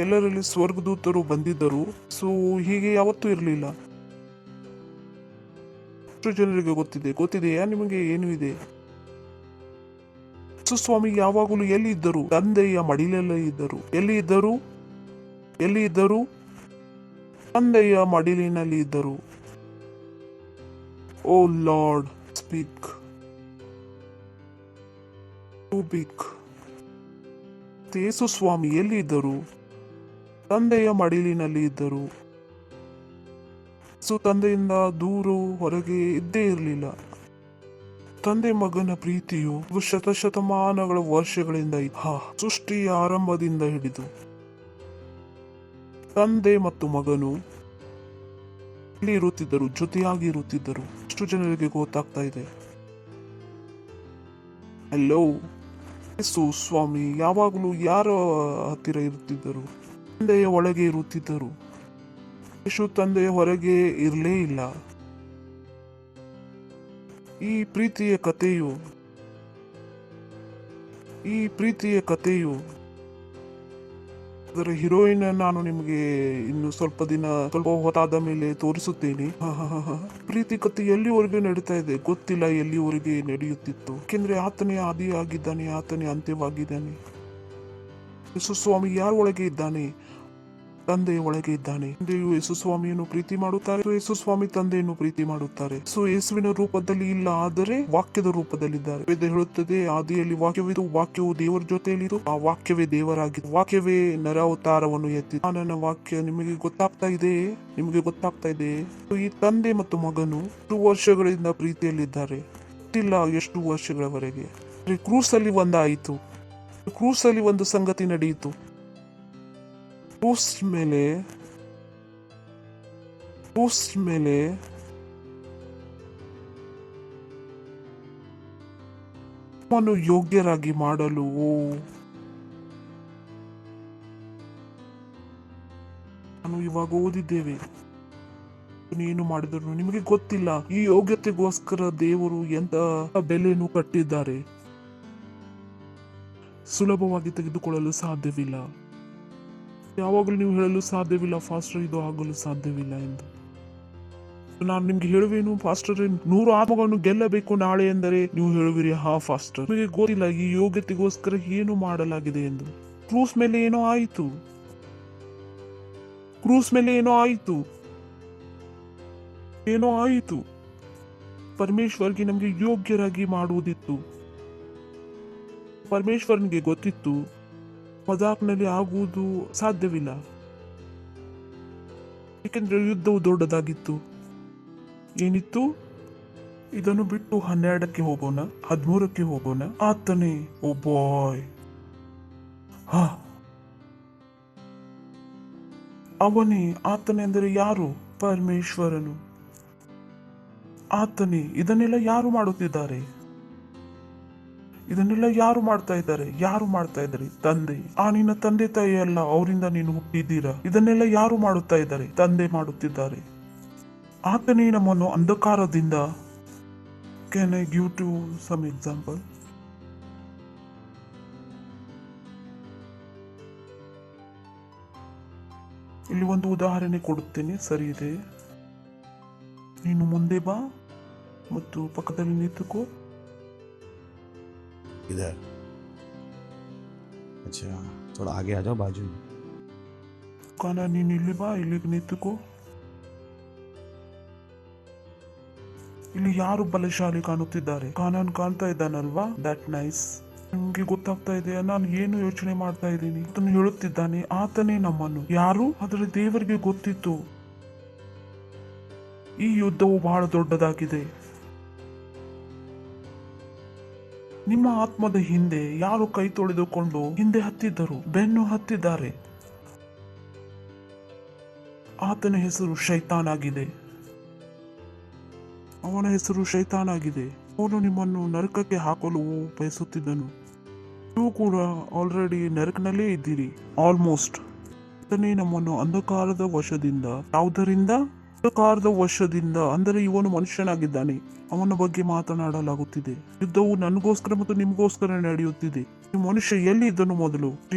ಎಲ್ಲರಲ್ಲಿ ಸ್ವರ್ಗದೂತರು ಬಂದಿದ್ದರು. ಸೊ ಹೀಗೆ ಯಾವತ್ತೂ ಇರಲಿಲ್ಲ. ಎಷ್ಟು ಜನರಿಗೆ ಗೊತ್ತಿದೆಯಾ ನಿಮಗೆ? ಏನು ಇದೆ? ಸ್ವಾಮಿ ಯಾವಾಗಲೂ ಎಲ್ಲಿ ಇದ್ದರು? ತಂದೆಯ ಮಡಿಲಲ್ಲೇ ಇದ್ದರು. ಎಲ್ಲಿ ಇದ್ದರು? ತಂದೆಯ ಮಡಿಲಿನಲ್ಲಿ ಇದ್ದರು. ಓ ಲಾರ್ಡ್, ಸ್ಪೀಕ್. ಯೇಸು ಸ್ವಾಮಿ ಎಲ್ಲಿ ಇದ್ದರು? ತಂದೆಯ ಮಡಿಲಿನಲ್ಲಿ ಇದ್ದರು. ತಂದೆಯಿಂದ ದೂರ ಹೊರಗೆ ಇದ್ದೇ ಇರಲಿಲ್ಲ. ತಂದೆ ಮಗನ ಪ್ರೀತಿಯು ಶತಶತಮಾನಗಳ ವರ್ಷಗಳಿಂದ ಸೃಷ್ಟಿಯ ಆರಂಭದಿಂದ ಹಿಡಿದು ತಂದೆ ಮತ್ತು ಮಗನು ಇಲ್ಲಿ ಇರುತ್ತಿದ್ದರು, ಜೊತೆಯಾಗಿ ಇರುತ್ತಿದ್ದರು. ಎಷ್ಟು ಜನರಿಗೆ ಗೊತ್ತಾಗ್ತಾ ಇದೆ? ಹಲೋ. ಯೇಸು ಸ್ವಾಮಿ ಯಾವಾಗಲೂ ಯಾರ ಹತ್ತಿರ ಇರುತ್ತಿದ್ದರು? ತಂದೆಯ ಒಳಗೆ ಇರುತ್ತಿದ್ದರು. ಯೇಸು ತಂದೆ ಹೊರಗೆ ಇರಲೇ ಇಲ್ಲ. ಈ ಪ್ರೀತಿಯ ಕಥೆಯು ಅದರ ಹೀರೋಯಿನ್ ನಾನು ನಿಮಗೆ ಇನ್ನು ಸ್ವಲ್ಪ ಹೊತ್ತಾದ ಮೇಲೆ ತೋರಿಸುತ್ತೇನೆ. ಪ್ರೀತಿ ಕಥೆ ಎಲ್ಲಿವರೆಗೆ ನಡೀತಾ ಇದೆ ಗೊತ್ತಿಲ್ಲ, ಎಲ್ಲಿವರೆಗೆ ನಡೆಯುತ್ತಿತ್ತು. ಯಾಕೆಂದ್ರೆ ಆತನೇ ಆದಿಯಾಗಿದ್ದಾನೆ, ಆತನೇ ಅಂತ್ಯವಾಗಿದ್ದಾನೆ. ಯೇಸು ಸ್ವಾಮಿ ಯಾರ ಒಳಗೆ ಇದ್ದಾನೆ? ತಂದೆಯ ಒಳಗೆ ಇದ್ದಾನೆ. ತಂದೆಯು ಯೇಸು ಸ್ವಾಮಿಯನ್ನು ಪ್ರೀತಿ ಮಾಡುತ್ತಾರೆ, ಯೇಸು ಸ್ವಾಮಿ ತಂದೆಯನ್ನು ಪ್ರೀತಿ ಮಾಡುತ್ತಾರೆ. ಯೇಸುವಿನ ರೂಪದಲ್ಲಿ ಇಲ್ಲ, ಆದರೆ ವಾಕ್ಯದ ರೂಪದಲ್ಲಿದ್ದಾರೆ. ವೇದ ಹೇಳುತ್ತದೆ, ಆದಿಯಲ್ಲಿ ವಾಕ್ಯವಿದು, ವಾಕ್ಯವು ದೇವರ ಜೊತೆಯಲ್ಲಿದ್ದು, ಆ ವಾಕ್ಯವೇ ದೇವರಾಗಿತ್ತು, ವಾಕ್ಯವೇ ನರಾವತಾರವನ್ನು ಎತ್ತಿತು. ನನ್ನ ವಾಕ್ಯ ನಿಮಗೆ ಗೊತ್ತಾಗ್ತಾ ಇದೆ. ಈ ತಂದೆ ಮತ್ತು ಮಗನು 2 ವರ್ಷಗಳಿಂದ ಪ್ರೀತಿಯಲ್ಲಿದ್ದಾರೆ. ಗೊತ್ತಿಲ್ಲ ಎಷ್ಟು ವರ್ಷಗಳವರೆಗೆ. ಕ್ರೂಸಲ್ಲಿ ಒಂದಾಯಿತು. ಕ್ರೂಸಲ್ಲಿ ಒಂದು ಸಂಗತಿ ನಡೆಯಿತು. ಕ್ರೂಸ್ ಮೇಲೆ ನಮ್ಮನ್ನು ಯೋಗ್ಯರಾಗಿ ಮಾಡಲು ನಾನು ಇವಾಗ ಓದಿದ್ದೇವೆ. ಏನು ಮಾಡಿದ್ರು ನಿಮಗೆ ಗೊತ್ತಿಲ್ಲ. ಈ ಯೋಗ್ಯತೆಗೋಸ್ಕರ ದೇವರು ಎಂತ ಬೆಲೆಯನ್ನು ಕಟ್ಟಿದ್ದಾರೆ. ಸುಲಭವಾಗಿ ತೆಗೆದುಕೊಳ್ಳಲು ಸಾಧ್ಯವಿಲ್ಲ. ಯಾವಾಗಲೂ ನೀವು ಹೇಳಲು ಸಾಧ್ಯವಿಲ್ಲ, ಫಾಸ್ಟರ್ ಇದು ಆಗಲು ಸಾಧ್ಯವಿಲ್ಲ ಎಂದು. ನಾನು ನಿಮ್ಗೆ ಹೇಳುವೇನು, ಫಾಸ್ಟರ್ 100 ಆತ್ಮಗಳನ್ನು ಗೆಲ್ಲಬೇಕು ನಾಳೆ ಎಂದರೆ ನೀವು ಹೇಳುವಿರಿ, ಹಾ ಫಾಸ್ಟರ್ ನಿಮಗೆ ಗೊತ್ತಿಲ್ಲ ಈ ಯೋಗ್ಯತೆಗೋಸ್ಕರ ಏನು ಮಾಡಲಾಗಿದೆ ಎಂದು. ಕ್ರೂಸ್ ಮೇಲೆ ಏನೋ ಆಯಿತು. ಪರಮೇಶ್ವರ್ಗೆ ನಮಗೆ ಯೋಗ್ಯರಾಗಿ ಮಾಡುವುದಿತ್ತು. ಪರಮೇಶ್ವರನಿಗೆ ಗೊತ್ತಿತ್ತು ಮಜಾಕ್ನಲ್ಲಿ ಆಗುವುದು ಸಾಧ್ಯವಿಲ್ಲ. ಏಕೆಂದ್ರೆ ಯುದ್ಧವು ದೊಡ್ಡದಾಗಿತ್ತು. ಏನಿತ್ತು? ಇದನ್ನು ಬಿಟ್ಟು 12ಕ್ಕೆ ಹೋಗೋಣ, 13ಕ್ಕೆ ಹೋಗೋಣ. ಆತನೇ ಓ ಬಾಯ್, ಅವನೇ. ಆತನೇ ಅಂದರೆ ಯಾರು? ಪರಮೇಶ್ವರನು. ಆತನೇ. ಇದನ್ನೆಲ್ಲ ಯಾರು ಮಾಡುತ್ತಿದ್ದಾರೆ? ಯಾರು ಮಾಡ್ತಾ ಇದ್ದಾರೆ? ತಂದೆ. ನಿನ್ನ ತಂದೆ ತಾಯಿ ಅಲ್ಲ, ಅವರಿಂದ ನೀನು ಹುಟ್ಟಿದ್ದೀರಾ. ಇದನ್ನೆಲ್ಲ ಯಾರು ಮಾಡುತ್ತಾ ಇದ್ದಾರೆ? ತಂದೆ ಮಾಡುತ್ತಿದ್ದಾರೆ. ಆತನೇ ನಮ್ಮನ್ನು ಅಂಧಕಾರದಿಂದ. Can I give to some example? ಇಲ್ಲಿ ಒಂದು ಉದಾಹರಣೆ ಕೊಡುತ್ತೇನೆ, ಸರಿ ಇದೆ. ನೀನು ಮುಂದೆ ಬಾ ಮತ್ತು ಪಕ್ಕದಲ್ಲಿ ನಿಂತುಕೋ. इधर अच्छा थोड़ा आगे आ जाओ, बाजू में. ಕಾನ ನೀನು ಇಲ್ಲಿ ಬಾ, ಇಲ್ಲಿಗೆ ನಿಂತುಕೋ. ಇಲ್ಲಿ ಯಾರು ಬಲಶಾಲಿ ಕಾಣುತ್ತಿದ್ದಾರೆ? ಕಾನನ್ ಕಾಣ್ತಾ ಇದ್ದಾನಲ್ವಾ? That nice. ನಿಮ್ಗೆ ಗೊತ್ತಾಗ್ತಾ ಇದೆ ನಾನು ಏನು ಯೋಚನೆ ಮಾಡ್ತಾ ಇದ್ದೀನಿ? ಅದನ್ನು ಹೇಳುತ್ತಿದ್ದಾನೆ, ಆತನೇ ನಮ್ಮನ್ನು. ಯಾರು? ಆದರೆ ದೇವರಿಗೆ ಗೊತ್ತಿತ್ತು ಈ ಯುದ್ಧವು ಬಹಳ ದೊಡ್ಡದಾಗಿದೆ. ನಿಮ್ಮ ಆತ್ಮದ ಹಿಂದೆ ಯಾರು ಕೈ ತೊಳೆದುಕೊಂಡು ಹಿಂದೆ ಹತ್ತಿದ್ದರು, ಬೆನ್ನು ಹತ್ತಿದ್ದಾರೆ. ಆತನ ಹೆಸರು ಶೈತಾನಾಗಿದೆ. ಅವನ ಹೆಸರು ಶೈತಾನಾಗಿದೆ. ಅವನು ನಿಮ್ಮನ್ನು ನರಕಕ್ಕೆ ಹಾಕಲು ಬಯಸುತ್ತಿದ್ದನು. ನೀವು ಕೂಡ ಆಲ್ರೆಡಿ ನರಕನಲ್ಲೇ ಇದ್ದೀರಿ, ಆಲ್ಮೋಸ್ಟ್. ಆತನೇ ನಮ್ಮನ್ನು ಅಂಧಕಾರದ ವಶದಿಂದ. ಯಾವುದರಿಂದ? ಅಂಧಕಾರದ ವಶದಿಂದ. ಅಂದರೆ ಇವನು ಮನುಷ್ಯನಾಗಿದ್ದಾನೆ, ಅವನ ಬಗ್ಗೆ ಮಾತನಾಡಲಾಗುತ್ತಿದೆ. ಯುದ್ಧವು ನನಗೋಸ್ಕರ ಮತ್ತು ನಿಮಗೋಸ್ಕರ ನಡೆಯುತ್ತಿದೆ. ಈ ಮನುಷ್ಯ ಎಲ್ಲಿ ಇದ್ದನು ಮೊದಲು?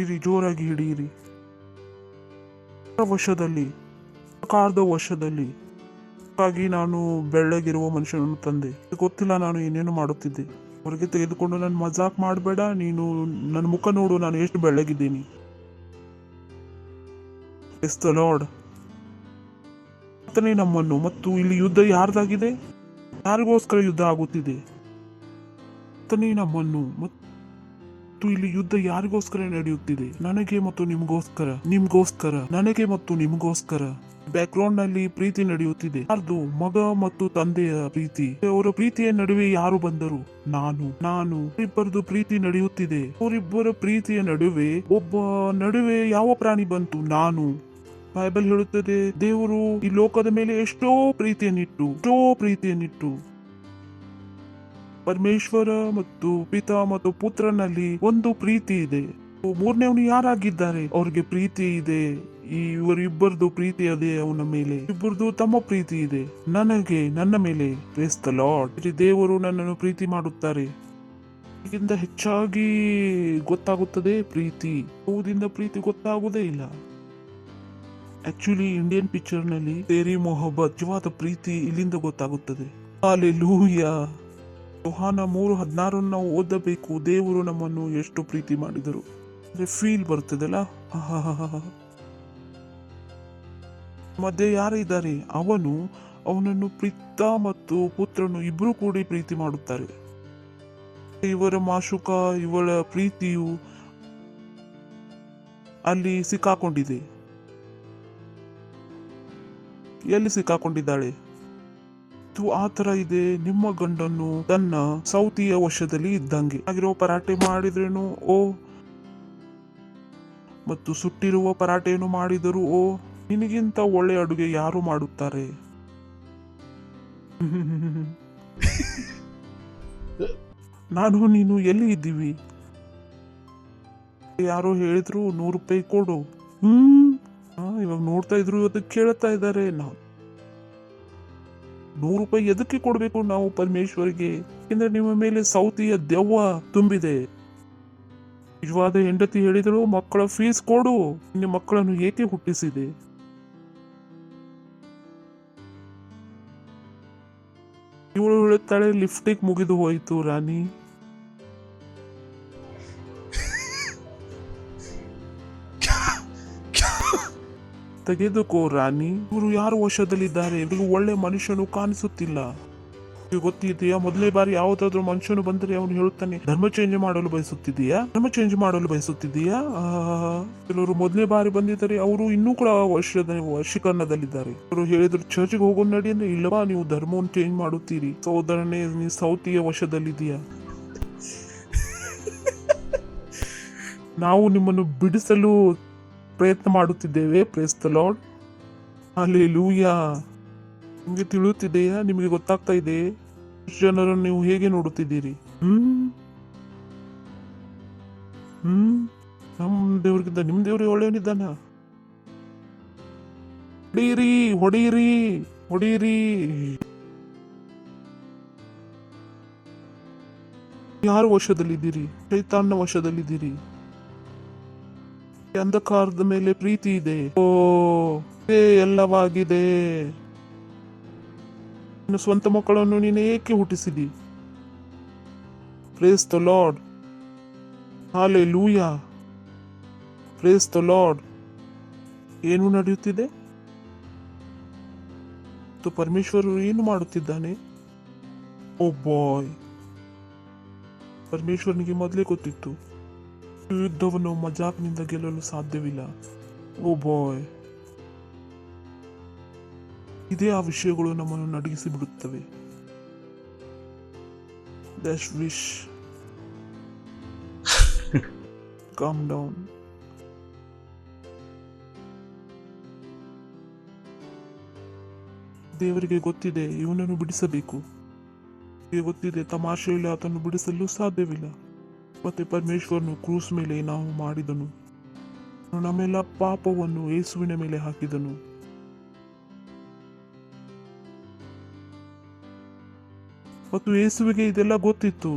ಜೋರಾಗಿ ಹಿಡಿಯಿರಿ. ವಶದಲ್ಲಿ, ಅಂಧಕಾರದ ವಶದಲ್ಲಿ. ಹಾಗಾಗಿ ನಾನು ಬೆಳ್ಳಗಿರುವ ಮನುಷ್ಯನನ್ನು ತಂದೆ. ಗೊತ್ತಿಲ್ಲ ನಾನು ಏನೇನು ಮಾಡುತ್ತಿದ್ದೆ. ಹೊರಗೆ ತೆಗೆದುಕೊಂಡು ನನ್ನ ಮಜಾಕ್ ಮಾಡಬೇಡ. ನೀನು ನನ್ನ ಮುಖ ನೋಡು, ನಾನು ಎಷ್ಟು ಬೆಳ್ಳಗಿದ್ದೀನಿ. S the lord. ಆತನೇ ನಮ್ಮನ್ನು. ಮತ್ತು ಇಲ್ಲಿ ಯುದ್ಧ ಯಾರ್ದಾಗಿದೆ? ಯಾರಿಗೋಸ್ಕರ ಯುದ್ಧ ಆಗುತ್ತಿದೆ? ಆತನೇ ನಮ್ಮನ್ನು. ಮತ್ತು ಇಲ್ಲಿ ಯುದ್ಧ ಯಾರಿಗೋಸ್ಕರ ನಡೆಯುತ್ತಿದೆ? ನನಗೆ ಮತ್ತು ನಿಮ್ಗೋಸ್ಕರ. ನನಗೆ ಮತ್ತು ನಿಮಗೋಸ್ಕರ. ಬ್ಯಾಕ್ ಗ್ರೌಂಡ್ ನಲ್ಲಿ ಪ್ರೀತಿ ನಡೆಯುತ್ತಿದೆ. ಯಾರ್ದು? ಮಗ ಮತ್ತು ತಂದೆಯ ಪ್ರೀತಿ. ಅವರ ಪ್ರೀತಿಯ ನಡುವೆ ಯಾರು ಬಂದರು? ನಾನು. ಇಬ್ಬರದು ಪ್ರೀತಿ ನಡೆಯುತ್ತಿದೆ. ಅವರಿಬ್ಬರ ಪ್ರೀತಿಯ ನಡುವೆ ಯಾವ ಪ್ರಾಣಿ ಬಂತು? ನಾನು. ಬೈಬಲ್ ಹೇಳುತ್ತದೆ, ದೇವರು ಈ ಲೋಕದ ಮೇಲೆ ಎಷ್ಟೋ ಪ್ರೀತಿಯನ್ನಿಟ್ಟು ಪರಮೇಶ್ವರ ಮತ್ತು ಪಿತಾ ಮತ್ತು ಪುತ್ರನಲ್ಲಿ ಒಂದು ಪ್ರೀತಿ ಇದೆ. ಮೂರನೇವನು ಯಾರಾಗಿದ್ದಾರೆ? ಅವ್ರಿಗೆ ಪ್ರೀತಿ ಇದೆ. ಇವರಿಬ್ಬರದು ಪ್ರೀತಿ ಅದೇ ಅವನ ಮೇಲೆ, ಇಬ್ಬರದು ತಮ್ಮ ಪ್ರೀತಿ ಇದೆ ನನಗೆ, ನನ್ನ ಮೇಲೆ. Praise the lord. ದೇವರು ನನ್ನನ್ನು ಪ್ರೀತಿ ಮಾಡುತ್ತಾರೆ. ಇದಕ್ಕಿಂತ ಹೆಚ್ಚಾಗಿ ಗೊತ್ತಾಗುತ್ತದೆ ಪ್ರೀತಿ. ಹೌದಿಂದ ಪ್ರೀತಿ ಗೊತ್ತಾಗುವುದೇ ಇಲ್ಲ. ಆಕ್ಚುಲಿ ಇಂಡಿಯನ್ ಪಿಕ್ಚರ್ ನಲ್ಲಿ ತೇರಿ ಮೊಹಬ್ಬತ್, ನಿಜವಾದ ಪ್ರೀತಿ ಇಲ್ಲಿಂದ ಗೊತ್ತಾಗುತ್ತದೆ. ಹಲ್ಲೆಲೂಯಾ. ಯೋಹಾನ 3:16 ನಾವು ಓದಬೇಕು. ದೇವರು ನಮ್ಮನ್ನು ಎಷ್ಟು ಪ್ರೀತಿ ಮಾಡಿದರು ಫೀಲ್ ಬರ್ತದಲ್ಲ. ಮಧ್ಯೆ ಯಾರಿದ್ದಾರೆ? ಅವನನ್ನು ಪಿತ ಮತ್ತು ಪುತ್ರನು ಇಬ್ರು ಕೂಡಿ ಪ್ರೀತಿ ಮಾಡುತ್ತಾರೆ. ಇವರ ಮಾಶುಕ, ಇವಳ ಪ್ರೀತಿಯು ಅಲ್ಲಿ ಸಿಕ್ಕಾಕೊಂಡಿದೆ. ಎಲ್ಲಿ ಸಿಕ್ಕಾಕೊಂಡಿದ್ದಾಳೆ? ಆ ತರ ಇದೆ. ನಿಮ್ಮ ಗಂಡನ್ನು ತನ್ನ ಸೌತಿಯ ವಶದಲ್ಲಿ ಇದ್ದಂಗೆ ಆಗಿರೋ ಪರಾಟೆ ಮಾಡಿದ್ರೇನು ಓ, ಮತ್ತು ಸುಟ್ಟಿರುವ ಪರಾಟೆಯನ್ನು ಮಾಡಿದರು ಓ. ನಿನಗಿಂತ ಒಳ್ಳೆ ಅಡುಗೆ ಯಾರು ಮಾಡುತ್ತಾರೆ? ನಾನು ನೀನು ಎಲ್ಲಿ ಇದ್ದೀವಿ? ಯಾರೋ ಹೇಳಿದ್ರು 100 ರೂಪಾಯಿ ಕೊಡು. ಇವಾಗ ನೋಡ್ತಾ ಇದ್ರು, ಅದಕ್ಕೆ ಕೇಳ್ತಾ ಇದ್ದಾರೆ. ನಾವು 100 ರೂಪಾಯಿ ಎದಕ್ಕೆ ಕೊಡ್ಬೇಕು ನಾವು ಪರಮೇಶ್ವರಿಗೆ? ಯಾಕಂದ್ರೆ ನಿಮ್ಮ ಮೇಲೆ ಸೌತಿಯ ದೆವ್ವ ತುಂಬಿದೆ. ನಿಜವಾದ ಹೆಂಡತಿ ಹೇಳಿದಳು, ಮಕ್ಕಳ ಫೀಸ್ ಕೊಡು. ನಿನ್ನ ಮಕ್ಕಳನ್ನು ಏಕೆ ಹುಟ್ಟಿಸಿದೆ? ಇವಳು ಹೇಳುತ್ತಾಳೆ, ಲಿಫ್ಟಿಗೆ ಮುಗಿದು ಹೋಯಿತು ರಾಣಿ. ತೆಗೆದುಕೋ ರಾಣಿ. ಇವರು ಯಾರು ವಶದಲ್ಲಿದ್ದಾರೆ? ಇವರಿಗೆ ಒಳ್ಳೆ ಮನುಷ್ಯನು ಕಾಣಿಸುತ್ತಿಲ್ಲ. ಗೊತ್ತಿದೆಯಾ? ಮೊದಲನೇ ಬಾರಿ ಯಾವುದಾದ್ರೂ ಮನುಷ್ಯನು ಬಂದರೆ ಅವನು ಹೇಳುತ್ತಾನೆ, ಧರ್ಮ ಚೇಂಜ್ ಮಾಡಲು ಬಯಸುತ್ತಿದೀಯಾ? ಕೆಲವರು ಮೊದಲನೇ ಬಾರಿ ಬಂದಿದ್ದಾರೆ, ಅವರು ಇನ್ನೂ ಕೂಡ ವಶೀಕರಣದಲ್ಲಿದ್ದಾರೆ. ಅವರು ಹೇಳಿದ್ರು ಚರ್ಚ್ಗೆ ಹೋಗೋದು ನಡಿ ಅಂದ್ರೆ, ಇಲ್ಲವಾ ನೀವು ಧರ್ಮವನ್ನು ಚೇಂಜ್ ಮಾಡುತ್ತೀರಿ. ಸಹೋದರನೇ, ನೀವು ಸೌತಿಯ ವಶದಲ್ಲಿದೆಯಾ? ನಾವು ನಿಮ್ಮನ್ನು ಬಿಡಿಸಲು ಪ್ರಯತ್ನ ಮಾಡುತ್ತಿದ್ದೇವೆ. Praise the lord. ಹಲ್ಲೆಲೂಯಾ. ನಿಮಗೆ ತಿಳಿಯುತ್ತಿದೆಯಾ? ನಿಮಗೆ ಗೊತ್ತಾಗ್ತಾ ಇದೆ ಜನರನ್ನು ನೀವು ಹೇಗೆ ನೋಡುತ್ತಿದ್ದೀರಿ? ನಮ್ಮ ದೇವ್ರಿಗಿಂತ ನಿಮ್ ದೇವ್ರಿಗೆ ಒಳ್ಳೆಯವನಿದ್ದಾನ? ಹೊಡೀರಿ. ಯಾರು ವಶದಲ್ಲಿದ್ದೀರಿ? ಶೈತಾನ್ನ ವಶದಲ್ಲಿದ್ದೀರಿ. ಅಂಧಕಾರದ ಮೇಲೆ ಪ್ರೀತಿ ಇದೆ. ಓ, ಎಲ್ಲವಾಗಿದೆ. ನಿನ್ನ ಸ್ವಂತ ಮಕ್ಕಳನ್ನು ನೀನು ಏಕೆ ಹುಟ್ಟಿಸಿದಿ? Praise the lord. Hallelujah. Praise the Lord. ಏನು ನಡೆಯುತ್ತಿದೆ? ಪರಮೇಶ್ವರರು ಏನು ಮಾಡುತ್ತಿದ್ದಾನೆ? ಓ ಬಾಯ್. ಪರಮೇಶ್ವರನಿಗೆ ಮೊದಲೇ ಗೊತ್ತಿತ್ತು ಯುದ್ಧವನ್ನು ಮಜಾಕ್ನಿಂದ ಗೆಲ್ಲಲು ಸಾಧ್ಯವಿಲ್ಲ. ಓ ಬಾಯ್. ಇದೇ ಆ ವಿಷಯಗಳು ನಮ್ಮನ್ನು ನಡಗಿಸಿ ಬಿಡುತ್ತವೆ. ಡ್ಯಾಶ್ ವಿಶ್. Calm down. ದೇವರಿಗೆ ಗೊತ್ತಿದೆ ಇವನನ್ನು ಬಿಡಿಸಬೇಕು. ಗೊತ್ತಿದೆ ತಮಾಷೆಯಲ್ಲಿ ಆತನ್ನು ಬಿಡಿಸಲು ಸಾಧ್ಯವಿಲ್ಲ. ಮತ್ತೆ ಪರಮೇಶ್ವರನು ಕ್ರೂಸ್ ಮೇಲೆ ನಾವು ಮಾಡಿದನು. ನಮ್ಮೆಲ್ಲ ಪಾಪವನ್ನು ಯೇಸುವಿನ ಮೇಲೆ ಹಾಕಿದನು. ಮತ್ತು ಯೇಸುವಿಗೆ ಇದೆಲ್ಲ ಗೊತ್ತಿತ್ತು.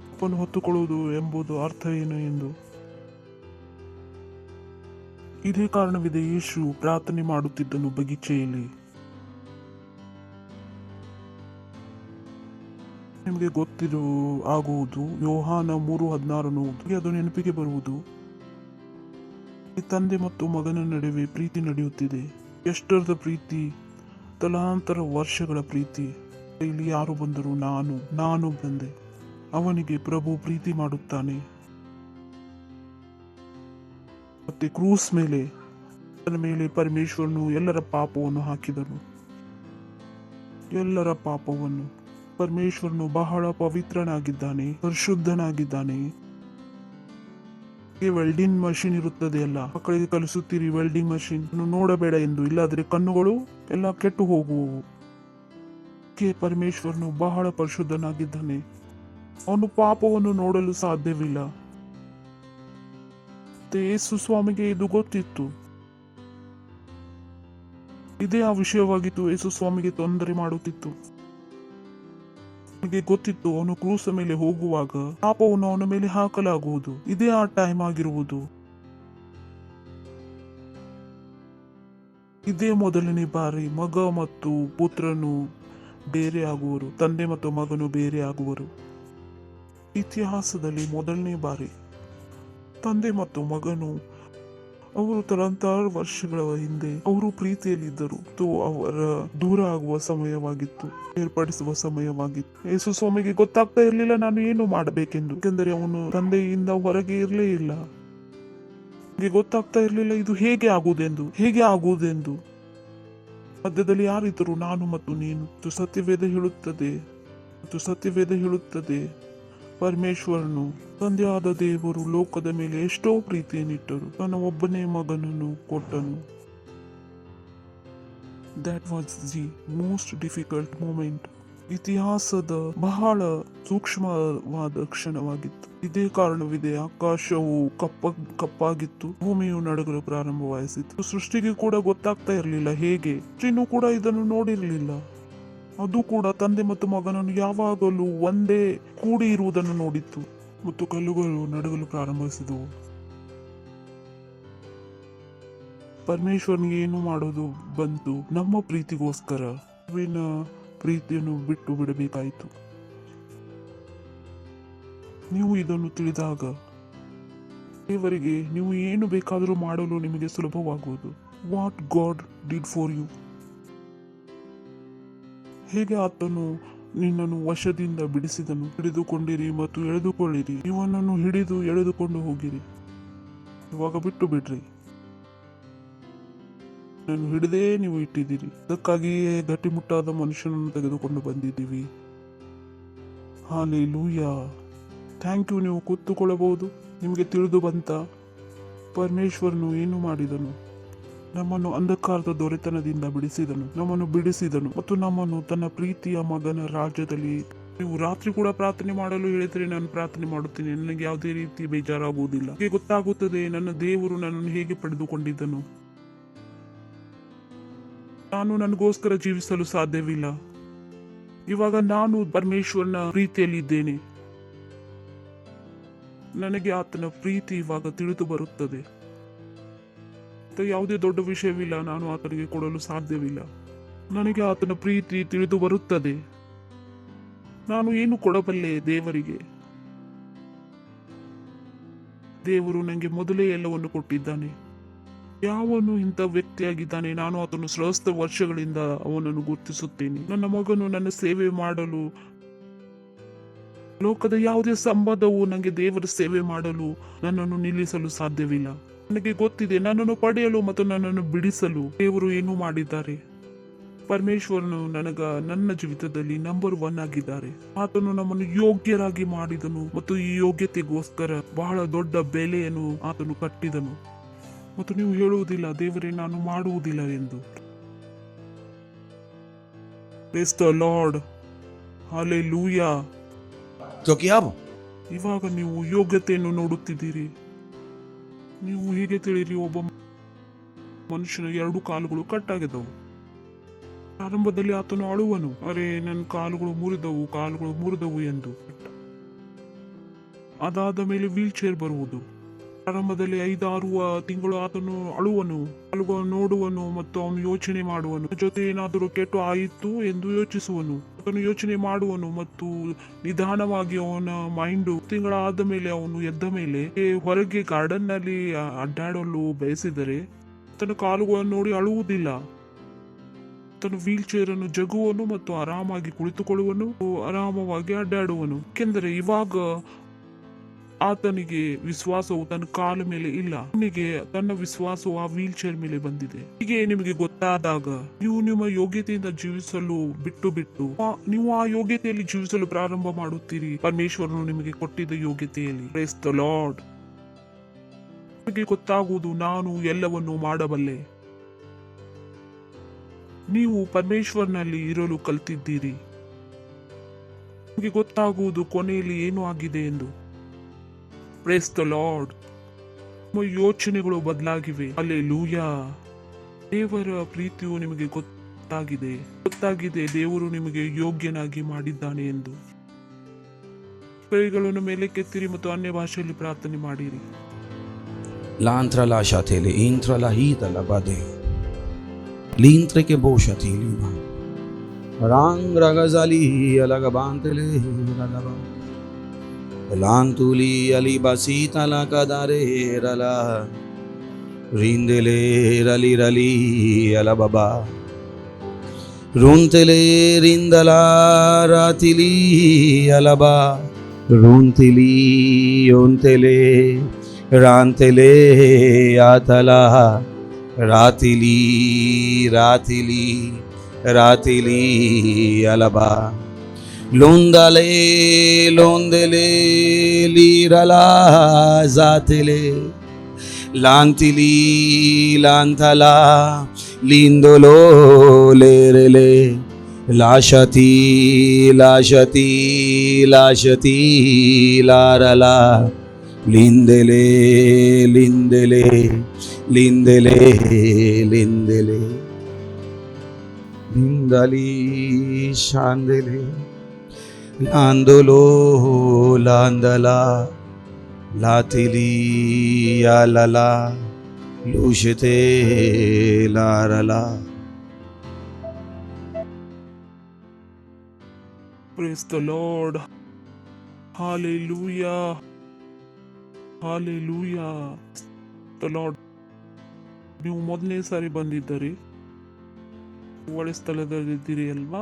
ಪಾಪವನ್ನು ಹೊತ್ತುಕೊಳ್ಳುವುದು ಎಂಬುದು ಅರ್ಥ ಏನು ಎಂದು. ಇದೇ ಕಾರಣವಿದೆ ಯೇಸು ಪ್ರಾರ್ಥನೆ ಮಾಡುತ್ತಿದ್ದನು ಬಗೀಚೆಯಲ್ಲಿ. ನಿಮಗೆ ಗೊತ್ತಿರೋ ಆಗುವುದು ಯೋಹಾನ 3:16 ಅದು ನೆನಪಿಗೆ ಬರುವುದು. ತಂದೆ ಮತ್ತು ಮಗನ ನಡುವೆ ಪ್ರೀತಿ ನಡೆಯುತ್ತಿದೆ. ಎಷ್ಟರದ ಪ್ರೀತಿ? ತಲಾಂತರ ವರ್ಷಗಳ ಪ್ರೀತಿ. ಇಲ್ಲಿ ಯಾರು ಬಂದರು? ನಾನು ಬಂದೆ. ಅವನಿಗೆ ಪ್ರಭು ಪ್ರೀತಿ ಮಾಡುತ್ತಾನೆ. ಮತ್ತೆ ಕ್ರೂಸ್ ಮೇಲೆ ಪರಮೇಶ್ವರನು ಎಲ್ಲರ ಪಾಪವನ್ನು ಹಾಕಿದನು. ಎಲ್ಲರ ಪಾಪವನ್ನು. ಪರಮೇಶ್ವರನು ಬಹಳ ಪವಿತ್ರನಾಗಿದ್ದಾನೆ, ಪರಿಶುದ್ಧನಾಗಿದ್ದಾನೆ. ವೆಲ್ಡಿಂಗ್ ಮಷಿನ್ ಇರುತ್ತದೆ ಅಲ್ಲ, ಮಕ್ಕಳಿಗೆ ಕಲಿಸುತ್ತೀರಿ ವೆಲ್ಡಿಂಗ್ ಮಷಿನ್ ನೋಡಬೇಡ ಎಂದು, ಇಲ್ಲಾದ್ರೆ ಕಣ್ಣುಗಳು ಎಲ್ಲ ಕೆಟ್ಟು ಹೋಗುವವು. ಪರಮೇಶ್ವರನು ಬಹಳ ಪರಿಶುದ್ಧನಾಗಿದ್ದಾನೆ. ಅವನು ಪಾಪವನ್ನು ನೋಡಲು ಸಾಧ್ಯವಿಲ್ಲ. ಯೇಸು ಸ್ವಾಮಿಗೆ ಇದು ಗೊತ್ತಿತ್ತು. ಇದೇ ಆ ವಿಷಯವಾಗಿತ್ತು. ಯೇಸು ಸ್ವಾಮಿಗೆ ತೊಂದರೆ ಮಾಡುತ್ತಿತ್ತು. ಅವನಿಗೆ ಗೊತ್ತಿತ್ತು ಅವನು ಕ್ರೂಸ ಮೇಲೆ ಹೋಗುವಾಗ ಪಾಪವನ್ನು ಅವನ ಮೇಲೆ ಹಾಕಲಾಗುವುದು. ಇದೇ ಆ ಟೈಮ್ ಆಗಿರುವುದು. ಇದೇ ಮೊದಲನೇ ಬಾರಿ ಮಗ ಮತ್ತು ಪುತ್ರನು ಬೇರೆ ಆಗುವರು, ತಂದೆ ಮತ್ತು ಮಗನು ಬೇರೆ ಆಗುವರು. ಇತಿಹಾಸದಲ್ಲಿ ಮೊದಲನೇ ಬಾರಿ ತಂದೆ ಮತ್ತು ಮಗನು ಅವರು ತರಂತಾರು ವರ್ಷಗಳ ಹಿಂದೆ ಅವರು ಪ್ರೀತಿಯಲ್ಲಿದ್ದರು. ಅವರ ದೂರ ಆಗುವ ಸಮಯವಾಗಿತ್ತು, ಏರ್ಪಡಿಸುವ ಸಮಯವಾಗಿತ್ತು. ಯೇಸು ಸ್ವಾಮಿಗೆ ಗೊತ್ತಾಗ್ತಾ ಇರಲಿಲ್ಲ ನಾನು ಏನು ಮಾಡಬೇಕೆಂದು, ಯಾಕೆಂದರೆ ಅವನು ತಂದೆಯಿಂದ ಹೊರಗೆ ಇರಲೇ ಇಲ್ಲ. ಗೊತ್ತಾಗ್ತಾ ಇರಲಿಲ್ಲ ಇದು ಹೇಗೆ ಆಗುವುದೆಂದು. ಮಧ್ಯದಲ್ಲಿ ಯಾರಿದ್ದರು? ನಾನು ಮತ್ತು ನೀನು. ಸತ್ಯವೇದ ಹೇಳುತ್ತದೆ ಪರಮೇಶ್ವರನು ತಂದೆಯಾದ ದೇವರು ಲೋಕದ ಮೇಲೆ ಎಷ್ಟೋ ಪ್ರೀತಿಯನ್ನಿಟ್ಟರು, ತನ್ನ ಒಬ್ಬನೇ ಮಗನನ್ನು ಕೊಟ್ಟನು. That was the most difficult moment. ಇತಿಹಾಸದ ಬಹಳ ಸೂಕ್ಷ್ಮವಾದ ಕ್ಷಣವಾಗಿತ್ತು. ಇದೇ ಕಾರಣವಿದೆ ಆಕಾಶವು ಕಪ್ಪಾಗಿತ್ತು, ಭೂಮಿಯು ನಡುಗಲು ಪ್ರಾರಂಭವಾಯಿಸಿತು. ಸೃಷ್ಟಿಗೆ ಕೂಡ ಗೊತ್ತಾಗ್ತಾ ಇರಲಿಲ್ಲ ಹೇಗೆ, ಸೃಷ್ಟಿನೂ ಕೂಡ ಇದನ್ನು ನೋಡಿರಲಿಲ್ಲ. ಅದು ಕೂಡ ತಂದೆ ಮತ್ತು ಮಗನನ್ನು ಯಾವಾಗಲೂ ಒಂದೇ ಕೂಡಿ ಇರುವುದನ್ನು ನೋಡಿತ್ತು. ಮತ್ತು ಕಲ್ಲುಗಳು ನಡುಗಲು ಪ್ರಾರಂಭಿಸಿದವು. ಪರಮೇಶ್ವರನಿಗೆ ಏನು ಮಾಡೋದು ಬಂತು? ನಮ್ಮ ಪ್ರೀತಿಗೋಸ್ಕರ ಪ್ರೀತಿಯನ್ನು ಬಿಟ್ಟು ಬಿಡಬೇಕಾಯಿತು. ನೀವು ಇದನ್ನು ತಿಳಿದಾಗ ದೇವರಿಗೆ ನೀವು ಏನು ಬೇಕಾದರೂ ಮಾಡಲು ನಿಮಗೆ ಸುಲಭವಾಗುವುದು. What god did for you. ಹೇಗೆ ಆತನು ನಿನ್ನನ್ನು ವಶದಿಂದ ಬಿಡಿಸಿದನು. ಹಿಡಿದುಕೊಂಡಿರಿ ಮತ್ತು ಎಳೆದುಕೊಳ್ಳಿರಿ, ಇವನನ್ನು ಹಿಡಿದು ಎಳೆದುಕೊಂಡು ಹೋಗಿರಿ. ಇವಾಗ ಬಿಟ್ಟು ಬಿಡ್ರಿ. ನಾನು ಹಿಡಿದೇ ನೀವು ಇಟ್ಟಿದ್ದೀರಿ. ಅದಕ್ಕಾಗಿಯೇ ಗಟ್ಟಿಮುಟ್ಟಾದ ಮನುಷ್ಯನನ್ನು ತೆಗೆದುಕೊಂಡು ಬಂದಿದ್ದೀವಿ. ಹಾಲೆಲೂಯಾ. Thank you. ನೀವು ಕೂತುಕೊಳ್ಳಬಹುದು. ನಿಮಗೆ ತಿಳಿದು ಬಂತ ಪರಮೇಶ್ವರನು ಏನು ಮಾಡಿದನು? ನಮ್ಮನ್ನು ಅಂಧಕಾರದ ದೊರೆತನದಿಂದ ನಮ್ಮನ್ನು ಬಿಡಿಸಿದನು ಮತ್ತು ನಮ್ಮನ್ನು ತನ್ನ ಪ್ರೀತಿಯ ಮಗನ ರಾಜ್ಯದಲ್ಲಿ. ನೀವು ರಾತ್ರಿ ಕೂಡ ಪ್ರಾರ್ಥನೆ ಮಾಡಲು ಹೇಳಿದರೆ ನಾನು ಪ್ರಾರ್ಥನೆ ಮಾಡುತ್ತೇನೆ. ನನಗೆ ಯಾವುದೇ ರೀತಿ ಬೇಜಾರಾಗುವುದಿಲ್ಲ. ನನಗೆ ಗೊತ್ತಾಗುತ್ತದೆ ನನ್ನ ದೇವರು ನನ್ನನ್ನು ಹೇಗೆ ಪಡೆದುಕೊಂಡಿದ್ದನು. ನಾನು ನನಗೋಸ್ಕರ ಜೀವಿಸಲು ಸಾಧ್ಯವಿಲ್ಲ. ಇವಾಗ ನಾನು ಪರಮೇಶ್ವರನ ಪ್ರೀತಿಯಲ್ಲಿದ್ದೇನೆ. ನನಗೆ ಆತನ ಪ್ರೀತಿ ಇವಾಗ ತಿಳಿದು ಬರುತ್ತದೆ. ಯಾವುದೇ ದೊಡ್ಡ ವಿಷಯವಿಲ್ಲ ನಾನು ಆತನಿಗೆ ಕೊಡಲು ಸಾಧ್ಯವಿಲ್ಲ. ನನಗೆ ಆತನ ಪ್ರೀತಿ ತಿಳಿದು ಬರುತ್ತದೆ. ನಾನು ಏನು ಕೊಡಬಲ್ಲೆ ದೇವರಿಗೆ? ದೇವರು ನನಗೆ ಮೊದಲೇ ಎಲ್ಲವನ್ನು ಕೊಟ್ಟಿದ್ದಾನೆ. ಯಾವನು ಇಂಥ ವ್ಯಕ್ತಿಯಾಗಿದ್ದಾನೆ? ನಾನು ಆತನು ಸಹಸ್ರ ವರ್ಷಗಳಿಂದ ಅವನನ್ನು ಗುರುತಿಸುತ್ತೇನೆ. ನನ್ನ ಮಗನು ನನ್ನ ಸೇವೆ ಮಾಡಲು ಲೋಕದ ಯಾವುದೇ ಸಂಬಂಧವು ನನಗೆ ದೇವರ ಸೇವೆ ಮಾಡಲು ನನ್ನನ್ನು ನಿಲ್ಲಿಸಲು ಸಾಧ್ಯವಿಲ್ಲ. ನನಗೆ ಗೊತ್ತಿದೆ ನನ್ನನ್ನು ಪಡೆಯಲು ಮತ್ತು ನನ್ನನ್ನು ಬಿಡಿಸಲು ದೇವರು ಏನು ಮಾಡಿದ್ದಾರೆ. ಪರಮೇಶ್ವರನು ನನ್ನ ಜೀವಿತದಲ್ಲಿ ನಂಬರ್ 1 ಆಗಿದ್ದಾರೆ. ಆತನು ನಮ್ಮನ್ನು ಯೋಗ್ಯರಾಗಿ ಮಾಡಿದನು ಮತ್ತು ಈ ಯೋಗ್ಯತೆಗೋಸ್ಕರ ಬಹಳ ದೊಡ್ಡ ಬೆಲೆಯನ್ನು ಆತನು ಕಟ್ಟಿದನು. ಮತ್ತು ನೀವು ಹೇಳುವುದಿಲ್ಲ ದೇವರೇ ನಾನು ಮಾಡುವುದಿಲ್ಲ ಎಂದು. Praise the lord. ಹಾಲೆಲೂಯಾ. ಇವಾಗ ನೀವು ಯೋಗ್ಯತೆಯನ್ನು ನೋಡುತ್ತಿದ್ದೀರಿ. ನೀವು ಹೀಗೆ ತಿಳಿರಿ, ಒಬ್ಬ ಮನುಷ್ಯನ 2 ಕಾಲುಗಳು ಕಟ್ಟಾಗಿದ್ದವು. ಪ್ರಾರಂಭದಲ್ಲಿ ಆತನು ಅಳುವನು, ಅರೆ ನನ್ನ ಕಾಲುಗಳು ಮುರಿದವು ಎಂದು. ಅದಾದ ಮೇಲೆ ವೀಲ್ ಚೇರ್ ಬರುವುದು. ಪ್ರಾರಂಭದಲ್ಲಿ 5-6 ತಿಂಗಳು ಆತನು ಅಳುವನು, ಕಾಲುಗಳನ್ನು ನೋಡುವನು ಮತ್ತು ಅವನು ಯೋಚನೆ ಮಾಡುವನು. ಜೊತೆ ಏನಾದರೂ ಕೆಟ್ಟು ಆಯಿತು ಎಂದು ಯೋಚಿಸುವನು. ಆತನು ಯೋಚನೆ ಮಾಡುವನು ಮತ್ತು ನಿಧಾನವಾಗಿ ಅವನ ಮೈಂಡು ತಿಂಗಳಾದ ಮೇಲೆ ಅವನು ಎದ್ದ ಮೇಲೆ ಹೊರಗೆ ಗಾರ್ಡನ್ ನಲ್ಲಿ ಅಡ್ಡಾಡಲು ಬಯಸಿದರೆ ತನ್ನ ಕಾಲುಗಳನ್ನು ನೋಡಿ ಅಳುವುದಿಲ್ಲ. ತನ್ನ ವೀಲ್ ಚೇರ್ ಅನ್ನು ಜಗುವನು ಮತ್ತು ಆರಾಮಾಗಿ ಕುಳಿತುಕೊಳ್ಳುವನು, ಆರಾಮವಾಗಿ ಅಡ್ಡಾಡುವನು. ಏಕೆಂದರೆ ಇವಾಗ ಆತನಿಗೆ ವಿಶ್ವಾಸವು ತನ್ನ ಕಾಲ ಮೇಲೆ ಇಲ್ಲ. ಅವನಿಗೆ ತನ್ನ ವಿಶ್ವಾಸವು ಆ ವೀಲ್ ಚೇರ್ ಮೇಲೆ ಬಂದಿದೆ. ಹೀಗೆ ನಿಮಗೆ ಗೊತ್ತಾದಾಗ ನೀವು ನಿಮ್ಮ ಯೋಗ್ಯತೆಯಿಂದ ಜೀವಿಸಲು ಬಿಟ್ಟು ನೀವು ಆ ಯೋಗ್ಯತೆಯಲ್ಲಿ ಜೀವಿಸಲು ಪ್ರಾರಂಭ ಮಾಡುತ್ತೀರಿ. ಪರಮೇಶ್ವರನು ನಿಮಗೆ ಕೊಟ್ಟಿದ್ದ ಯೋಗ್ಯತೆಯಲ್ಲಿ. Praise the lord. ನಿಮಗೆ ಗೊತ್ತಾಗುವುದು ನಾನು ಎಲ್ಲವನ್ನು ಮಾಡಬಲ್ಲೆ. ನೀವು ಪರಮೇಶ್ವರನಲ್ಲಿ ಇರಲು ಕಲ್ತಿದ್ದೀರಿ. ನಿಮಗೆ ಗೊತ್ತಾಗುವುದು ಕೊನೆಯಲ್ಲಿ ಏನು ಆಗಿದೆ ಎಂದು. Praise the lord. ನಿಮ್ಮ ಯೋಚನೆಗಳು ಬದಲಾಗಿವೆ. ಹಲ್ಲೆಲೂಯಾ. ದೇವರ ಪ್ರೀತಿಯು ನಿಮಗೆ ಗೊತ್ತಾಗಿದೆ ದೇವರು ನಿಮಗೆ ಯೋಗ್ಯನಾಗಿ ಮಾಡಿದ್ದಾನೆ ಎಂದು. ಕೈಗಳನ್ನು ಮೇಲೆ ಕೆತ್ತಿರಿ ಮತ್ತು ಅನ್ಯ ಭಾಷೆಯಲ್ಲಿ ಪ್ರಾರ್ಥನೆ ಮಾಡಿರಿ. L'antra lasciatele, intra la hita la bade. L'intre che bosciati lima. Rang ragazali alagabantele ragaba. Lantuli alibasita la kadare rala. Rindele rali alababa. Runtele rindala ratili alaba. Runtili ontele Rantele atala ratili alaba. Londele lirala zatele. Lantala lindolo lerele. Lashati larala. Lindele lindali shandele landolo landala latili alala lushete larala. Praise the Lord. Hallelujah. The Lord. ನೀವು ಮೊದಲನೇ ಸಾರಿ ಬಂದಿದ್ದೀರಿ, ಒಳ್ಳೆ ಸ್ಥಳದಲ್ಲಿದ್ದೀರಿ ಅಲ್ವಾ?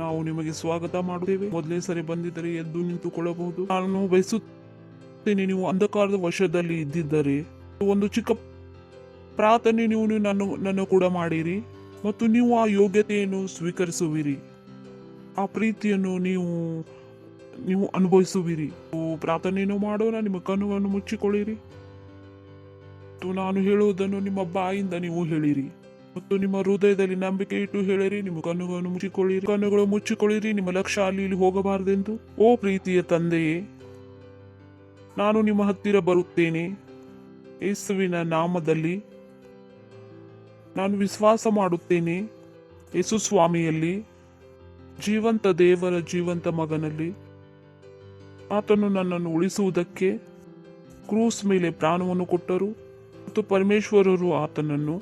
ನಾವು ನಿಮಗೆ ಸ್ವಾಗತ ಮಾಡುತ್ತೇವೆ. ಮೊದಲನೇ ಸಾರಿ ಬಂದಿದ್ದರೆ ಎದ್ದು ನಿಂತುಕೊಳ್ಳಬಹುದು. ನಾನು ಬಯಸುತ್ತೇನೆ, ನೀವು ಅಂಧಕಾರದ ವಶದಲ್ಲಿ ಇದ್ದಿದ್ದರೆ ಒಂದು ಚಿಕ್ಕ ಪ್ರಾರ್ಥನೆ ನೀವು ನನ್ನ ಕೂಡ ಮಾಡಿರಿ ಮತ್ತು ನೀವು ಆ ಯೋಗ್ಯತೆಯನ್ನು ಸ್ವೀಕರಿಸುವಿರಿ. ಆ ಪ್ರೀತಿಯನ್ನು ನೀವು ಅನುಭವಿಸುವಿರಿ. ಪ್ರಾರ್ಥನೆಯನ್ನು ಮಾಡೋಣ. ನಿಮ್ಮ ಕಣ್ಣುಗಳನ್ನು ಮುಚ್ಚಿಕೊಳ್ಳಿರಿ ಮತ್ತು ನಾನು ಹೇಳುವುದನ್ನು ನಿಮ್ಮ ಬಾಯಿಂದ ನೀವು ಹೇಳಿರಿ ಮತ್ತು ನಿಮ್ಮ ಹೃದಯದಲ್ಲಿ ನಂಬಿಕೆ ಇಟ್ಟು ಹೇಳಿರಿ. ನಿಮ್ಮ ಕಣ್ಣುಗಳನ್ನು ಮುಚ್ಚಿಕೊಳ್ಳಿರಿ. ನಿಮ್ಮ ಲಕ್ಷ್ಯ ಅಲ್ಲಿ ಹೋಗಬಾರದೆಂದು. ಓ ಪ್ರೀತಿಯ ತಂದೆಯೇ, ನಾನು ನಿಮ್ಮ ಹತ್ತಿರ ಬರುತ್ತೇನೆ. ಯೇಸುವಿನ ನಾಮದಲ್ಲಿ ನಾನು ವಿಶ್ವಾಸ ಮಾಡುತ್ತೇನೆ. ಯೇಸು ಸ್ವಾಮಿಯಲ್ಲಿ, ಜೀವಂತ ದೇವರ ಜೀವಂತ ಮಗನಲ್ಲಿ, ಆತನು ನನ್ನನ್ನು ಉಳಿಸುವುದಕ್ಕೆ ಕ್ರೂಸ್ ಮೇಲೆ ಪ್ರಾಣವನ್ನು ಕೊಟ್ಟರು ಮತ್ತು ಪರಮೇಶ್ವರರು ಆತನನ್ನು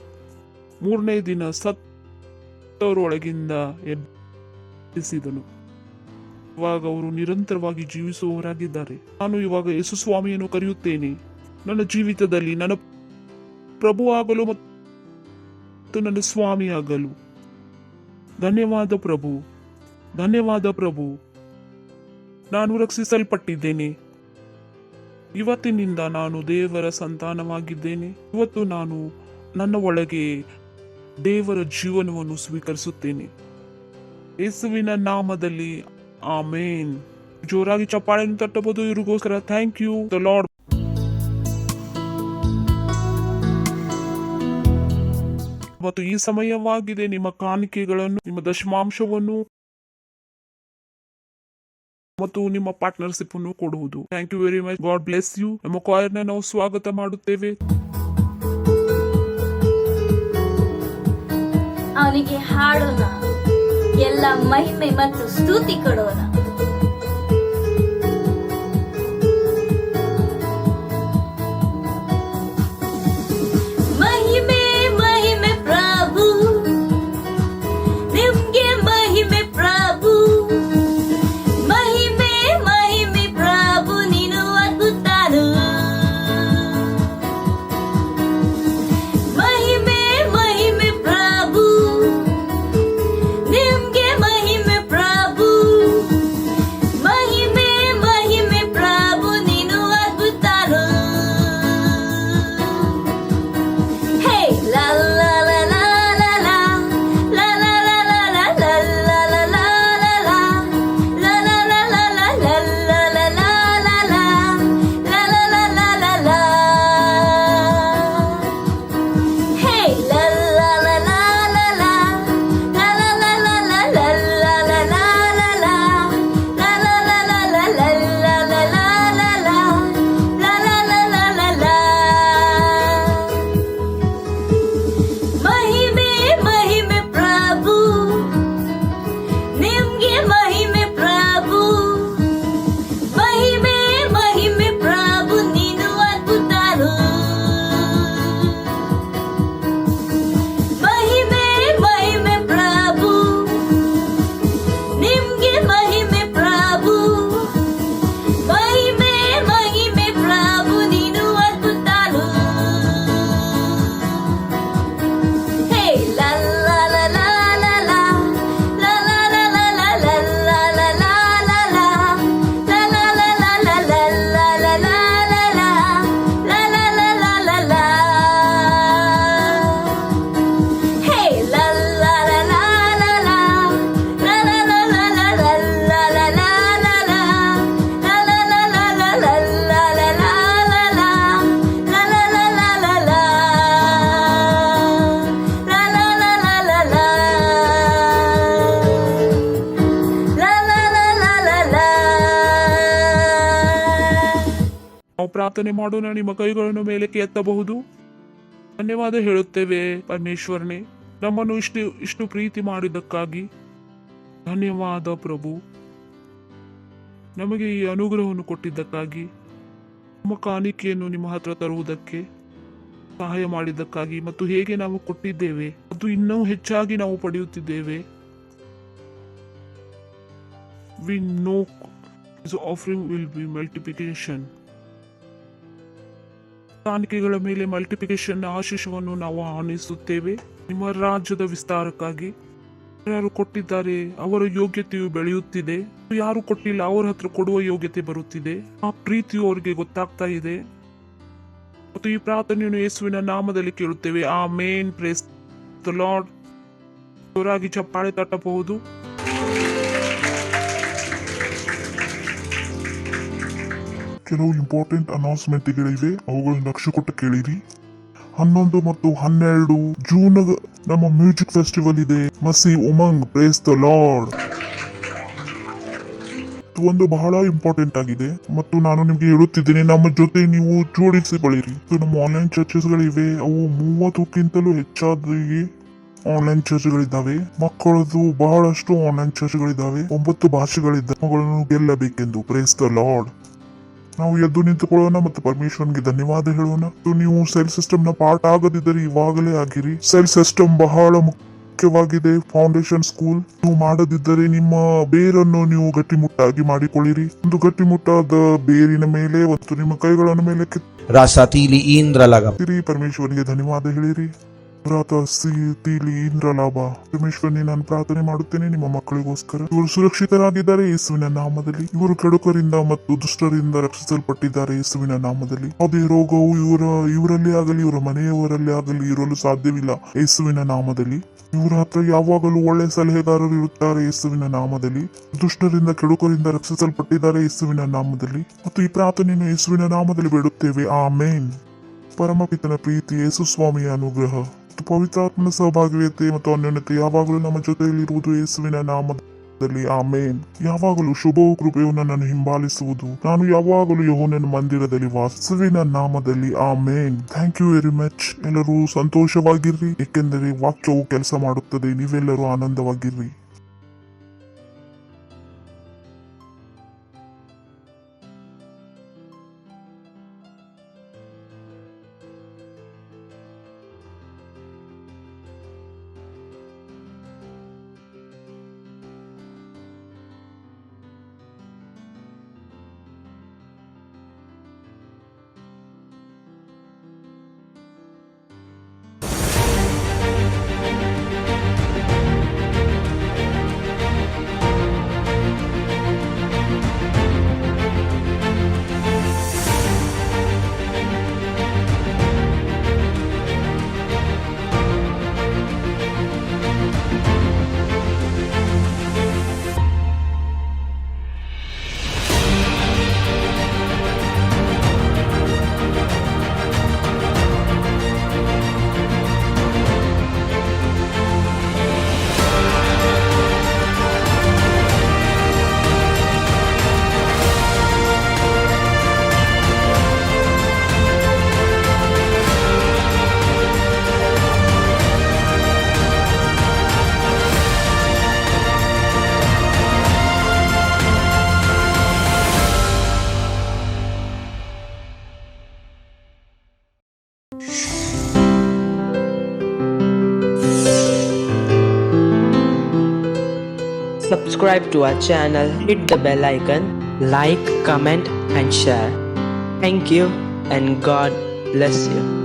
ಮೂರನೇ ದಿನ ಸತ್ತವರೊಳಗಿಂದ ಎಬ್ಬಿಸಿದನು. ಇವಾಗ ಅವರು ನಿರಂತರವಾಗಿ ಜೀವಿಸುವವರಾಗಿದ್ದಾರೆ. ನಾನು ಇವಾಗ ಯೇಸು ಸ್ವಾಮಿಯನ್ನು ಕರೆಯುತ್ತೇನೆ. ನನ್ನ ಜೀವಿತದಲ್ಲಿ ನನ್ನ ಪ್ರಭು ಆಗಲು ಮತ್ತು ನನ್ನ ಸ್ವಾಮಿ ಆಗಲು. ಧನ್ಯವಾದ ಪ್ರಭು, ಧನ್ಯವಾದ ಪ್ರಭು. ನಾನು ರಕ್ಷಿಸಲ್ಪಟ್ಟಿದ್ದೇನೆ. ಇವತ್ತಿನಿಂದ ನಾನು ದೇವರ ಸಂತಾನವಾಗಿದ್ದೇನೆ. ಇವತ್ತು ನಾನು ನನ್ನ ಒಳಗೆ ದೇವರ ಜೀವನವನ್ನು ಸ್ವೀಕರಿಸುತ್ತೇನೆ. ಯೇಸುವಿನ ನಾಮದಲ್ಲಿ ಆಮೇನ್. ಜೋರಾಗಿ ಚಪ್ಪಾಳೆಯನ್ನು ತಟ್ಟಬಹುದು. ಇವ್ರಿಗೋಸ್ಕರ ಥ್ಯಾಂಕ್ ಯು ದ ಲಾರ್ಡ್. ಮತ್ತು ಈ ಸಮಯವಾಗಿದೆ ನಿಮ್ಮ ಕಾಣಿಕೆಗಳನ್ನು, ನಿಮ್ಮ ದಶಮಾಂಶವನ್ನು ಮತ್ತು ನಿಮ್ಮ ಪಾರ್ಟ್ನರ್ಶಿಪ್ ಅನ್ನು ಕೊಡುವುದು. Thank you very much. God bless you. ನಮ್ಮ ಕಾಯರ್ನ ನಾವು ಸ್ವಾಗತ ಮಾಡುತ್ತೇವೆ. ಅವನಿಗೆ ಹಾಡೋಣ, ಎಲ್ಲ ಮಹಿಮೆ ಮತ್ತು ಸ್ತುತಿ ಕೊಡೋಣ. ಮಹಿಮೆ ಮಹಿಮೆ ಪ್ರಭು, ನಿಮ್ಗೆ ಮಹಿಮೆ ಪ್ರಭು. ಮಹಿಮೆ ಮಹಿಮೆ ಪ್ರಭು, ನೀನು ಅದ್ಭುತನು. ಮಹಿಮೆ ಮಹಿಮೆ ಪ್ರಭು, ನಿಮ್ಗೆ ಮಹಿಮೆ ಪ್ರಭು. ನಾವು ಪ್ರಾರ್ಥನೆ ಮಾಡೋಣ. ನಿಮ್ಮ ಕೈಗಳನ್ನು ಮೇಲಕ್ಕೆ ಎತ್ತಬಹುದು. ಧನ್ಯವಾದ ಹೇಳುತ್ತೇವೆ ಪರಮೇಶ್ವರನೇ, ನಮ್ಮನ್ನು ಇಷ್ಟು ಪ್ರೀತಿ ಮಾಡಿದ್ದಕ್ಕಾಗಿ ಧನ್ಯವಾದ ಪ್ರಭು. ನಮಗೆ ಈ ಅನುಗ್ರಹವನ್ನು ಕೊಟ್ಟಿದ್ದಕ್ಕಾಗಿ, ನಮ್ಮ ಕಾಣಿಕೆಯನ್ನು ನಿಮ್ಮ ಹತ್ರ ತರುವುದಕ್ಕೆ ಸಹಾಯ ಮಾಡಿದ್ದಕ್ಕಾಗಿ, ಮತ್ತು ಹೇಗೆ ನಾವು ಕೊಟ್ಟಿದ್ದೇವೆ ಅದು ಇನ್ನೂ ಹೆಚ್ಚಾಗಿ ನಾವು ಪಡೆಯುತ್ತಿದ್ದೇವೆ. We know His offering will be multiplication. ಕಾಣಿಕೆಗಳ ಮೇಲೆ ಮಲ್ಟಿಪ್ಲಿಕೇಶನ್ ಆಶೀಷವನ್ನು ನಾವು ಆಹ್ವಾನಿಸುತ್ತೇವೆ. ನಿಮ್ಮ ರಾಜ್ಯದ ವಿಸ್ತಾರಕ್ಕಾಗಿ ಯಾರು ಕೊಟ್ಟಿದ್ದಾರೆ ಅವರ ಯೋಗ್ಯತೆಯು ಬೆಳೆಯುತ್ತಿದೆ. ಯಾರು ಕೊಟ್ಟಿಲ್ಲ ಅವರ ಹತ್ರ ಕೊಡುವ ಯೋಗ್ಯತೆ ಬರುತ್ತಿದೆ. ಆ ಪ್ರೀತಿಯು ಅವರಿಗೆ ಗೊತ್ತಾಗ್ತಾ ಇದೆ. ಮತ್ತು ಈ ಪ್ರಾರ್ಥನೆಯನ್ನು ಯೇಸುವಿನ ನಾಮದಲ್ಲಿ ಕೇಳುತ್ತೇವೆ. ಆಮೆನ್. Praise the lord. ಜೋರಾಗಿ ಚಪ್ಪಾಳೆ ತಟ್ಟಬಹುದು. ಕೆಲವು ಇಂಪಾರ್ಟೆಂಟ್ ಅನೌನ್ಸ್ಮೆಂಟ್ಗಳಿವೆ, ಅವುಗಳನ್ನು ಲಕ್ಷ್ಯ ಕೊಟ್ಟು ಕೇಳಿರಿ. 11 ಮತ್ತು 12 ಜೂನ್ ನಮ್ಮ ಮ್ಯೂಸಿಕ್ ಫೆಸ್ಟಿವಲ್ ಇದೆ. ಮಸಿ ಉಮಂಗ್. Praise the lord. ಇದು ಒಂದು ಬಹಳ ಇಂಪಾರ್ಟೆಂಟ್ ಆಗಿದೆ ಮತ್ತು ನಾನು ನಿಮ್ಗೆ ಹೇಳುತ್ತಿದ್ದೇನೆ, ನಮ್ಮ ಜೊತೆ ನೀವು ಜೋಡಿಸಿಕೊಳ್ಳಿರಿ. ನಮ್ಮ ಆನ್ಲೈನ್ ಚರ್ಚಸ್ಗಳಿವೆ. ಅವು 30ಕ್ಕಿಂತಲೂ ಹೆಚ್ಚಾಗಿ ಆನ್ಲೈನ್ ಚರ್ಚ್ಗಳಿದ್ದಾವೆ. ಮಕ್ಕಳದು ಬಹಳಷ್ಟು ಆನ್ಲೈನ್ ಚರ್ಚ್ಗಳಿದ್ದಾವೆ. 9 ಭಾಷೆಗಳಿದ್ದಾವೆ. ಅವುಗಳನ್ನು ಗೆಲ್ಲಬೇಕೆಂದು. Praise the lord. ನಾವು ಎದ್ದು ನಿಂತುಕೊಳ್ಳೋಣ ಮತ್ತು ಪರಮೇಶ್ವರನಿಗೆ ಧನ್ಯವಾದ ಹೇಳೋಣ. ನೀವು ಸೆಲ್ ಸಿಸ್ಟಮ್ ನ ಪಾರ್ಟ್ ಆಗದಿದ್ದರೆ ಇವಾಗಲೇ ಆಗಿರಿ. ಸೆಲ್ ಸಿಸ್ಟಮ್ ಬಹಳ ಮುಖ್ಯವಾಗಿದೆ. ಫೌಂಡೇಶನ್ ಸ್ಕೂಲ್ ನೀವು ಮಾಡದಿದ್ದರೆ ನಿಮ್ಮ ಬೇರನ್ನು ನೀವು ಗಟ್ಟಿಮುಟ್ಟಾಗಿ ಮಾಡಿಕೊಳ್ಳಿರಿ. ಒಂದು ಗಟ್ಟಿಮುಟ್ಟಾದ ಬೇರಿನ ಮೇಲೆ ಮತ್ತು ನಿಮ್ಮ ಕೈಗಳನ್ನು ಮೇಲೆ ಪರಮೇಶ್ವರನಿಗೆ ಧನ್ಯವಾದ ಹೇಳಿರಿ. ಇಂದ್ರ ಲಾಭ. ಪರಮೇಶ್ವರನೇ, ನಾನು ಪ್ರಾರ್ಥನೆ ಮಾಡುತ್ತೇನೆ ನಿಮ್ಮ ಮಕ್ಕಳಿಗೋಸ್ಕರ. ಇವರು ಸುರಕ್ಷಿತರಾಗಿದ್ದಾರೆ ಯೇಸುವಿನ ನಾಮದಲ್ಲಿ. ಇವರು ಕೆಡುಕರಿಂದ ಮತ್ತು ದುಷ್ಟರಿಂದ ರಕ್ಷಿಸಲ್ಪಟ್ಟಿದ್ದಾರೆ ಯೇಸುವಿನ ನಾಮದಲ್ಲಿ. ಯಾವುದೇ ರೋಗವು ಇವರಲ್ಲಿ ಆಗಲಿ ಇವರ ಮನೆಯವರಲ್ಲಿ ಆಗಲಿ ಇರಲು ಸಾಧ್ಯವಿಲ್ಲ ಯೇಸುವಿನ ನಾಮದಲ್ಲಿ. ಇವರ ಹತ್ರ ಯಾವಾಗಲೂ ಒಳ್ಳೆ ಸಲಹೆಗಾರರು ಇರುತ್ತಾರೆ ಯೇಸುವಿನ ನಾಮದಲ್ಲಿ. ದುಷ್ಟರಿಂದ ಕೆಡುಕರಿಂದ ರಕ್ಷಿಸಲ್ಪಟ್ಟಿದ್ದಾರೆ ಯೇಸುವಿನ ನಾಮದಲ್ಲಿ. ಮತ್ತು ಈ ಪ್ರಾರ್ಥನೆಯನ್ನು ಯೇಸುವಿನ ನಾಮದಲ್ಲಿ ಬೇಡುತ್ತೇವೆ. ಆಮೇನ್. ಪರಮಪಿತನ ಪ್ರೀತಿ, ಯೇಸು ಸ್ವಾಮಿಯ ಅನುಗ್ರಹ, ಪವಿತ್ರಾತ್ಮನ ಸಹಭಾಗಿತ್ವ ಮತ್ತು ಅನ್ಯೋನ್ಯತೆ ಯಾವಾಗಲೂ ನಮ್ಮ ಜೊತೆಯಲ್ಲಿರುವುದು ಯೇಸುವಿನ ನಾಮದಲ್ಲಿ. ಆಮೇನ್. ಯಾವಾಗಲೂ ಶುಭವು ಕೃಪೆಯು ನನ್ನನ್ನು ಹಿಂಬಾಲಿಸುವುದು. ನಾನು ಯಾವಾಗಲೂ ಯೆಹೋವನ ಮಂದಿರದಲ್ಲಿ ವಾಸಿಸುವಿನ ನಾಮದಲ್ಲಿ. Amen. Thank you very much. ಎಲ್ಲರೂ ಸಂತೋಷವಾಗಿರ್ರಿ, ಏಕೆಂದರೆ ವಾಕ್ಯವು ಕೆಲಸ ಮಾಡುತ್ತದೆ. ನೀವೆಲ್ಲರೂ ಆನಂದವಾಗಿರ್ರಿ. Subscribe to our channel, hit the bell icon, like, comment and share. Thank you and God bless you.